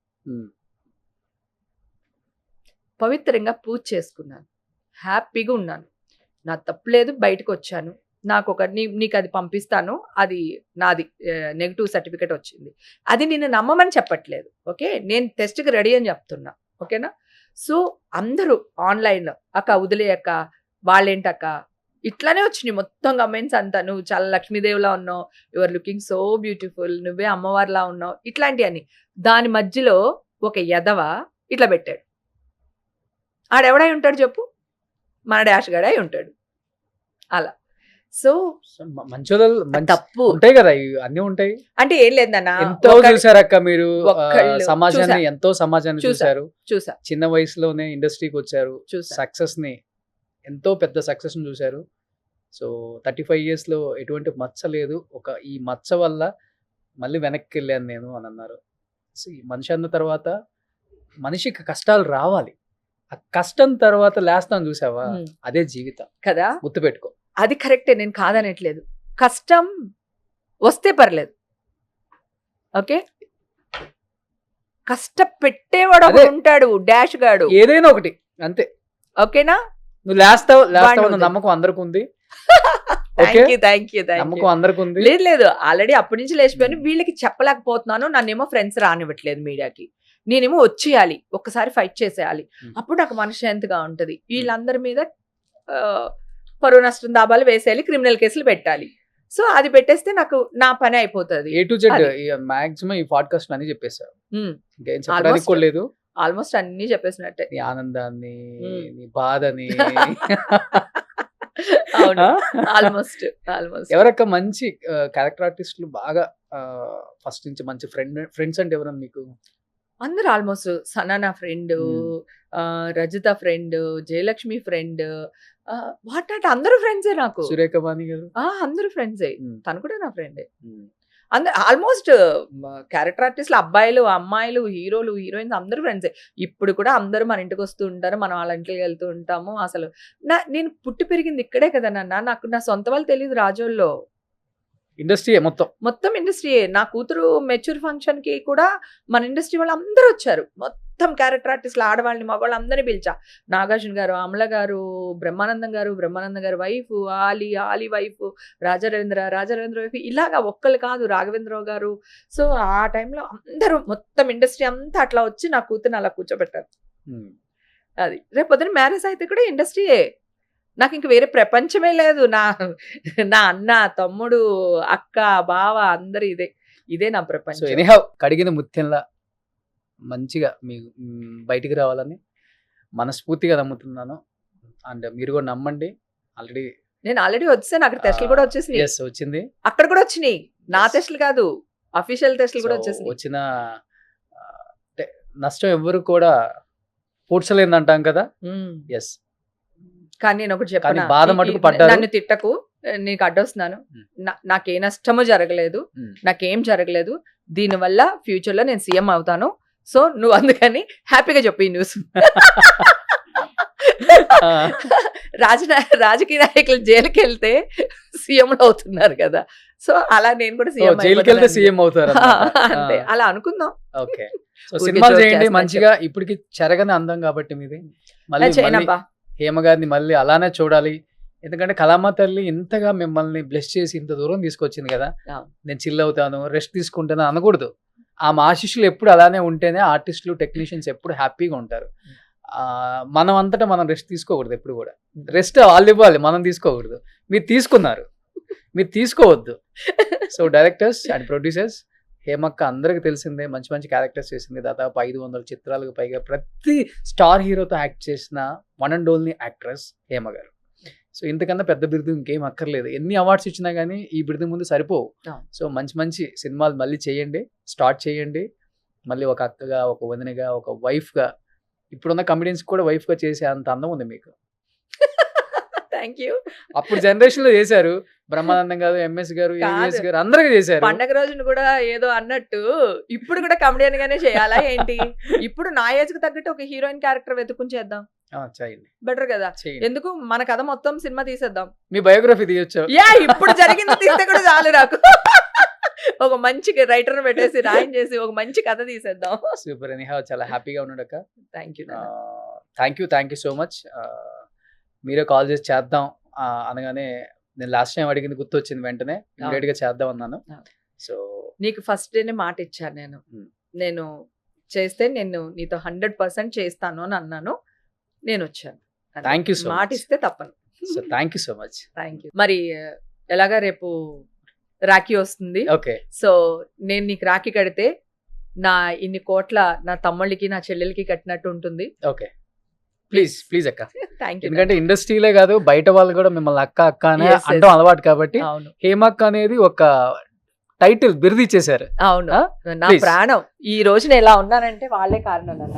పవిత్రంగా పూజ చేసుకున్నాను, హ్యాపీగా ఉన్నాను, నా తప్పులేదు, బయటకు వచ్చాను. నాకు నీకు అది పంపిస్తాను, అది నాది నెగిటివ్ సర్టిఫికేట్ వచ్చింది, అది నిన్ను నమ్మమని చెప్పట్లేదు. ఓకే, నేను టెస్ట్కి రెడీ అని చెప్తున్నా. ఓకేనా. సో అందరూ ఆన్లైన్లో అక్క వదిలేయక్క, వాళ్ళేంటక్క, ఇట్లానే వచ్చినాయి మొత్తం కమెంట్స్ అంతా. నువ్వు చాలా లక్ష్మీదేవిలా ఉన్నావు, యువర్ లుకింగ్ సో బ్యూటిఫుల్, నువ్వే అమ్మవారిలా ఉన్నావు, ఇట్లాంటివన్నీ. దాని మధ్యలో ఒక ఎదవ ఇట్లా పెట్టాడు. ఆడెవడై ఉంటాడు చెప్పు, మన డాష్ గడై ఉంటాడు అలా. సో తప్పు ఉంటాయి కదా, అన్ని ఉంటాయి. అంటే ఏం లేదన్నా, ఎంతో చూసారక్క మీరు, సమాజాన్ని చూసారు. చిన్న వయసులోనే ఇండస్ట్రీకి వచ్చారు, సక్సెస్ ని, ఎంతో పెద్ద సక్సెస్ ని చూశారు. సో 35 years లో ఎటువంటి మచ్చ లేదు. ఈ మచ్చ వల్ల మళ్ళీ వెనక్కి వెళ్ళాను నేను అని అన్నారు. సో ఈ మనిషి అన్న తర్వాత మనిషికి కష్టాలు రావాలి, ఆ కష్టం తర్వాత లేస్తాం చూసావా, ఉమ్. అదే జీవితం. కదా, గుర్తుపెట్టుకో. అది కరెక్టే, నేను కాదనట్లేదు. కష్టం వస్తే పర్లేదు, ఓకే, కష్టపెట్టేవాడు అదే. ఉంటాడు, డాష్ గాడు, ఏదైనా ఒకటి అంతే. ఓకేనా. నువ్వు లేస్తావు వాడిని అన్న వదిలేయ్. నమ్మకం అందరికి ఉంది. Thank you thank you thank నమ్మకం యూ. అందరికి ఉంది. లేదు లేదు, ఆల్రెడీ అప్పటి నుంచి లేచిపోయాను. వీళ్ళకి చెప్పలేకపోతున్నాను, నన్నేమో ఫ్రెండ్స్ రానివ్వట్లేదు మీడియాకి. నేనేమో వచ్చేయాలి, ఒక్కసారి ఫైట్ చేసేయాలి, అప్పుడు నాకు మనశ్శాంతిగా ఉంటది. వీళ్ళందరి మీద పరువు నష్టం దాబాలు వేసేయాలి, క్రిమినల్ కేసులు పెట్టాలి. సో అది పెట్టేస్తే నాకు నా పని అయిపోతుంది. A to Z అది. మాక్సిమం ఈ పాడ్కాస్ట్ అన్ని చెప్పేశారు. ఇంకేం చెప్పడానికి కూడా లేదు. ఆల్మోస్ట్ అన్ని చెప్పేసినట్టే. నీ ఆనందాన్ని, మ్మ్. నీ బాధని. అవును, ఆ? Almost almost. ఎవరక్క మంచి క్యారెక్టర్ ఆర్టిస్టులు బాగా ఫస్ట్ నుంచి మంచి ఫ్రెండ్స్ అంటే ఎవరన్నా మీకు? అందరూ almost. Sana friend, Rajitha friend, Jayalakshmi friend, what not అందరూ ఫ్రెండ్సే నాకు. సురేఖ బాని గారు. అందరూ ఫ్రెండ్సే, మ్మ్. తను కూడా నా ఫ్రెండే. మ్మ్. అందరు ఆల్మోస్ట్ క్యారెక్టర్ ఆర్టిస్టులు, అబ్బాయిలు అమ్మాయిలు, హీరోలు హీరోయిన్స్ అందరూ ఫ్రెండ్సే. ఇప్పుడు కూడా అందరూ మన ఇంటికి వస్తూ ఉంటారు, మనం వాళ్ళ ఇంటికి వెళ్తూ ఉంటాము. అసలు నేను పుట్టి పెరిగింది ఇక్కడే కదా నాన్న, నాకు నా సొంత వాళ్ళు తెలియదు రాజోల్లో. ఇండస్ట్రీ మొత్తం ఇండస్ట్రీయే. నా కూతురు మెచ్యూర్ ఫంక్షన్ కి కూడా మన ఇండస్ట్రీ వాళ్ళు అందరూ వచ్చారు. మొత్తం క్యారెక్టర్ ఆర్టిస్టులు, ఆడవాళ్ళని మగవాళ్ళు అందరినీ పిలిచా. నాగార్జున గారు, అమల గారు, బ్రహ్మానందం గారు wife, Ali wife, Rajaravindra wife, ఇలాగా ఒక్కళ్ళు కాదు, రాఘవేంద్రరావు గారు. సో ఆ టైంలో అందరూ మొత్తం ఇండస్ట్రీ అంతా అట్లా వచ్చి నా కూతురుని అలా కూర్చోబెట్టారు. అది రేపు పొద్దున మ్యారేజ్ అయితే కూడా ఇండస్ట్రీయే. నాకు ఇంక వేరే ప్రపంచమే లేదు. నా అన్న, తమ్ముడు, అక్క, బావ అందరు ఇదే నా సో ప్రపంచం. ఎనీహౌ కడిగిన ముత్యంలా మంచిగా మీ బయటికి రావాలని మనస్ఫూర్తిగా నమ్ముతున్నాను. అండ్ మీరు కూడా నమ్మండి. నేను ఆల్రెడీ వచ్చాను, అక్కడ టెస్టులు కూడా వచ్చేసినాయి, వచ్చింది. అక్కడ కూడా వచ్చినాయి. నా Yes. టెస్టులు కాదు, అఫీషియల్ టెస్టులు కూడా So, వచ్చేసినాయి. వచ్చిన నష్టం ఎవరు కూడా పూడ్చలేని అంటాం కదా. ఎస్, కానీ నేను ఒకటి కానీ చెప్పనా, బాధ మటుకు పడ్డారు. నన్ను తిట్టకు, నీకు అడ్డొస్తున్నాను. నాకే నష్టము జరగలేదు, నాకేం జరగలేదు. దీనివల్ల ఫ్యూచర్ లో నేను సీఎం అవుతాను. సో నువ్వు అందుకని హ్యాపీగా చెప్పు ఈ న్యూస్. రాజకీయ నాయకులు జైలుకి వెళ్తే సీఎంలు అవుతున్నారు కదా, సో అలా నేను కూడా సీఎం జైలుకి వెళ్తే సీఎం అవుతారు. అంతే, అలా అనుకుందాం. ఓకే, సో ఊరికే సినిమాలు joke చేయండి చేస్తున్నా మంచిగా. ఇప్పటికి చెరగని అందం కాబట్టి మీది. మళ్ళీ చేయనబ్బా. హేమ గారిని మళ్ళీ అలానే చూడాలి. ఎందుకంటే కళామ తల్లి ఇంతగా మిమ్మల్ని బ్లెస్ చేసి ఇంత దూరం తీసుకొచ్చింది కదా. అవును. నేను చిల్ అవుతాను, రెస్ట్ తీసుకుంటాను అనకూడదు. ఆమె ఆశీస్సులు ఎప్పుడు అలానే ఉంటేనే ఆర్టిస్టులు, టెక్నీషియన్స్ ఎప్పుడు హ్యాపీగా ఉంటారు. మనం అంతటా మనం రెస్ట్ తీసుకోకూడదు ఎప్పుడు కూడా. రెస్ట్ వాళ్ళు ఇవ్వాలి, మనం తీసుకోకూడదు. మీరు తీసుకున్నారు, మీరు తీసుకోవద్దు. సో డైరెక్టర్స్ అండ్ ప్రొడ్యూసర్స్, హేమక్క అందరికి తెలిసిందే, మంచి మంచి క్యారెక్టర్స్ చేసింది. దాదాపు 500 చిత్రాలకు పైగా ప్రతి స్టార్ హీరోతో యాక్ట్ చేసిన one and only actress Hema గారు. సో ఇంతకన్నా పెద్ద బిరుదు ఇంకేం అక్కర్లేదు. ఎన్ని అవార్డ్స్ ఇచ్చినా కానీ ఈ బిరుదు ముందు సరిపోవు. సో మంచి మంచి సినిమాలు మళ్ళీ చేయండి, స్టార్ట్ చేయండి. మళ్ళీ ఒక అక్కగా, ఒక వదినగా, ఒక వైఫ్గా, ఇప్పుడున్న కమెడియన్స్ కూడా వైఫ్గా చేసే అంత అందం ఉంది మీకు. Thank you. అప్పుడు జనరేషన్ లో చేశారు, బ్రహ్మానందం గారు, ఎంఎస్ గారు, ఏవిఎస్ గారు అందరికీ చేశారు. పండగ రోజున కూడా ఏదో అన్నట్టు ఇప్పుడు కూడా కమెడియన్ గానే చేయాలా ఏంటి? ఇప్పుడు నా ఏజ్ కు తగ్గట్టు ఒక హీరోయిన్ క్యారెక్టర్ వెతుకుని చేద్దాం, చేయండి, బెటర్ కదా. చేయండి. ఎందుకు మన కథ మొత్తం సినిమా తీసేద్దాం. మీ బయోగ్రఫీ తీయొచ్చు. ఇప్పుడు జరిగింది తీస్తే కూడా చాలు నాకు. ఒక మంచి రైటర్ పెట్టేసి రాయించేసి ఒక మంచి కథ తీసేద్దాం. సూపర్. ఎనీహౌ చాలా హ్యాపీగా ఉన్నాడక్క. Thank you. Thank you so much. మీరే కాల్ చేసి చేద్దాం అనగానే నేను లాస్ట్ టైం అడిగింది గుర్తొచ్చింది, వెంటనే ఇమీడియట్ గా చేద్దాం అన్నాను. సో నీకు ఫస్ట్ డేనే మాట ఇచ్చాను నేను చేస్తే నేను నీతో 100% చేస్తాను అని అన్నాను. నేను వచ్చాను. థ్యాంక్ యూ సో మాట మచ్. ఇస్తే తప్పను. So thank you so much. Thank you. మరి ఎలాగా రేపు రాఖీ వస్తుంది. ఓకే, సో నేను నీకు రాఖీ కడితే నా ఇన్ని కోట్ల నా తమ్ముళ్ళకి, నా చెల్లెలకి కట్టినట్టు ఉంటుంది. ఓకే, ప్లీజ్ అక్క. Thank you. ఎందుకంటే ఇండస్ట్రీలే కాదు, బయట వాళ్ళు కూడా మిమ్మల్ని అక్క అక్క అనే Yes, yes. అంటాం అలవాటు కాబట్టి అవును హేమక్క అనేది ఒక టైటిల్ బిరుదు ఇచ్చేసారు. అవును, నా Please. ప్రాణం. ఈ రోజు నేను ఎలా ఉన్నానంటే వాళ్ళే కారణం అన్న.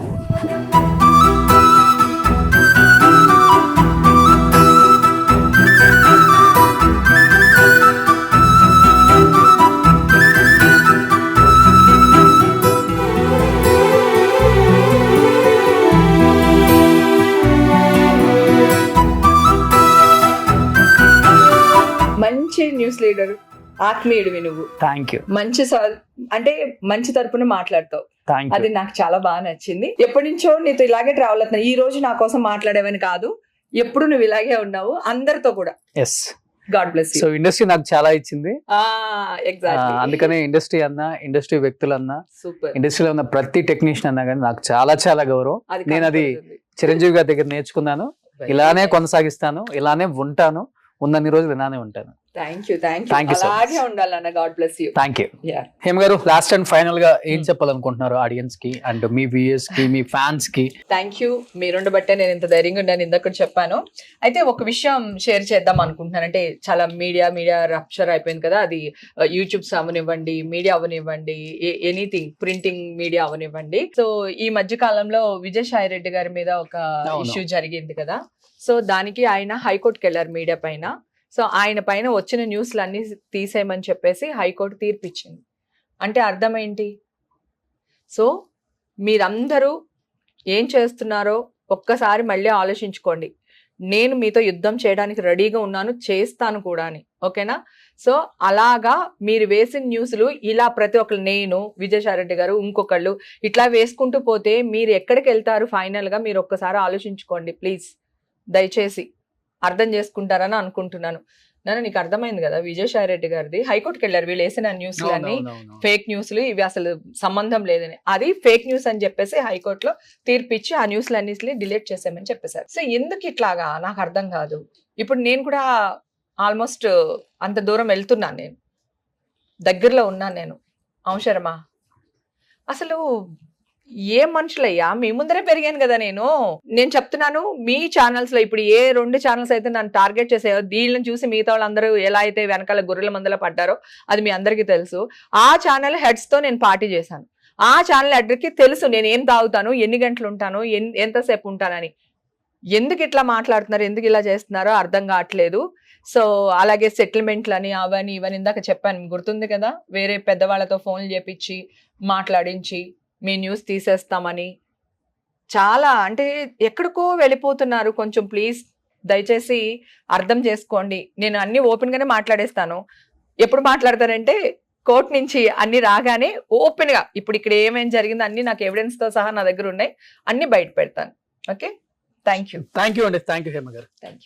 మంచి న్యూస్ లీడర్, ఆత్మీయుడివి నువ్వు. Thank you. అంటే మంచి తరపున మాట్లాడతావు, థ్యాంక్ అది నాకు చాలా బాగా నచ్చింది. ఎప్పటి నుంచో నీతో ఇలాగే ట్రావెల్ అవుతున్నా. ఈ రోజు నా కోసం మాట్లాడేవని కాదు, ఎప్పుడు నువ్వు ఇలాగే ఉన్నావు అందరితో కూడా. Yes. God bless you. So industry నాకు చాలా ఇచ్చింది. ఎగ్జాక్ట్లీ. అందుకనే ఇండస్ట్రీ అన్నా, ఇండస్ట్రీ వ్యక్తులన్నా, సూపర్. ఇండస్ట్రీలో ఉన్న ప్రతి టెక్నీషియన్ అన్నా కానీ నాకు చాలా చాలా గౌరవం. నేను అది చిరంజీవి గారి దగ్గర నేర్చుకున్నాను. ఇలానే కొనసాగిస్తాను, ఇలానే ఉంటాను, ఉన్నన్ని రోజులు ఇలానే ఉంటాను. Thank you. Thank Thank you. you so అలాగే ఉండాలన్న. God bless you. Thank you. Yeah. Hema గారు, లాస్ట్ అండ్ ఫైనల్ గా ఏం చెప్పాలనుకుంటున్నారు ఆడియన్స్ కి అండ్ మీ వ్యూయర్స్ కి, మీ ఫ్యాన్స్ కి? Thank you. మీరుండబట్టే నేను ఇంత ధైర్యంగా ఉన్నాను, ఇందాక చెప్పాను. అయితే ఒక విషయం షేర్ చేద్దాం అనుకుంటున్నాను. అంటే చాలా మీడియా రప్చర్ అయిపోయింది కదా, అది యూట్యూబ్స్ అవనివ్వండి, మీడియా అవనివ్వండి, ఎనీథింగ్ ప్రింటింగ్ మీడియా అవనివ్వండి. సో ఈ మధ్య కాలంలో విజయసాయి రెడ్డి గారి మీద ఒక అవును. ఇష్యూ జరిగింది కదా. సో దానికి ఆయన హైకోర్టుకి వెళ్ళారు మీడియా పైన. సో ఆయన పైన వచ్చిన న్యూస్లు అన్ని తీసేయమని చెప్పేసి హైకోర్టు తీర్పు ఇచ్చింది. అంటే అర్థం ఏంటి? సో మీరందరూ ఏం చేస్తున్నారో ఒక్కసారి మళ్ళీ ఆలోచించుకోండి. నేను మీతో యుద్ధం చేయడానికి రెడీగా ఉన్నాను, చేస్తాను కూడా అని. ఓకేనా? సో అలాగా మీరు వేసిన న్యూస్లు ఇలా ప్రతి ఒక్కరు, నేను, విజయసాయిరెడ్డి గారు, ఇంకొకళ్ళు ఇట్లా వేసుకుంటూ పోతే మీరు ఎక్కడికి వెళ్తారు ఫైనల్గా? మీరు ఒక్కసారి ఆలోచించుకోండి ప్లీజ్, దయచేసి అర్థం చేసుకుంటారని అనుకుంటున్నాను. నన్ను నీకు అర్థమైంది కదా, విజయసాయిరెడ్డి గారిది హైకోర్టుకి వెళ్ళారు. వీళ్ళు వేసిన న్యూస్లు అన్ని ఫేక్ న్యూస్లు, ఇవి అసలు సంబంధం లేదని, అది ఫేక్ న్యూస్ అని చెప్పేసి హైకోర్టులో తీర్పిచ్చి ఆ న్యూస్లు అన్నిటిని డిలీట్ చేసామని చెప్పేశారు. సో ఎందుకు ఇట్లాగా నాకు అర్థం కాదు. ఇప్పుడు నేను కూడా ఆల్మోస్ట్ అంత దూరం వెళ్తున్నాను, నేను దగ్గరలో ఉన్నాను. నేను అవసరమా? అసలు ఏ మనుషులయ్యా, మీ ముందరే పెరిగాను కదా నేను చెప్తున్నాను. మీ ఛానల్స్ లో ఇప్పుడు ఏ 2 ఛానల్స్ అయితే నన్ను టార్గెట్ చేసాయో, దీళ్ళని చూసి మిగతా వాళ్ళందరూ ఎలా అయితే వెనకాల గొర్రెల మందలో పడ్డారో అది మీ అందరికీ తెలుసు. ఆ ఛానల్ హెడ్స్ తో నేను పార్టీ చేశాను. ఆ ఛానల్ హెడ్కి తెలుసు నేను ఏం తాగుతాను, ఎన్ని గంటలు ఉంటాను, ఎంతసేపు ఉంటానని. ఎందుకు ఇట్లా మాట్లాడుతున్నారు, ఎందుకు ఇలా చేస్తున్నారో అర్థం కావట్లేదు. సో అలాగే సెటిల్మెంట్లని అవని ఇవని ఇందాక చెప్పాను, గుర్తుంది కదా, వేరే పెద్దవాళ్ళతో ఫోన్లు చేపించి మాట్లాడించి మీ న్యూస్ తీసేస్తామని. చాలా అంటే ఎక్కడికో వెళ్ళిపోతున్నారు. కొంచెం ప్లీజ్ దయచేసి అర్థం చేసుకోండి. నేను అన్ని ఓపెన్ గానే మాట్లాడేస్తాను. ఎప్పుడు మాట్లాడతానంటే కోర్టు నుంచి అన్ని రాగానే ఓపెన్ గా, ఇప్పుడు ఇక్కడ ఏమేం జరిగిందో అన్ని నాకు ఎవిడెన్స్ తో సహా నా దగ్గర ఉన్నాయి, అన్ని బయట పెడతాను. Okay, thank you. Thank you అండి. థ్యాంక్ యూ హేమ గారు. Thank you.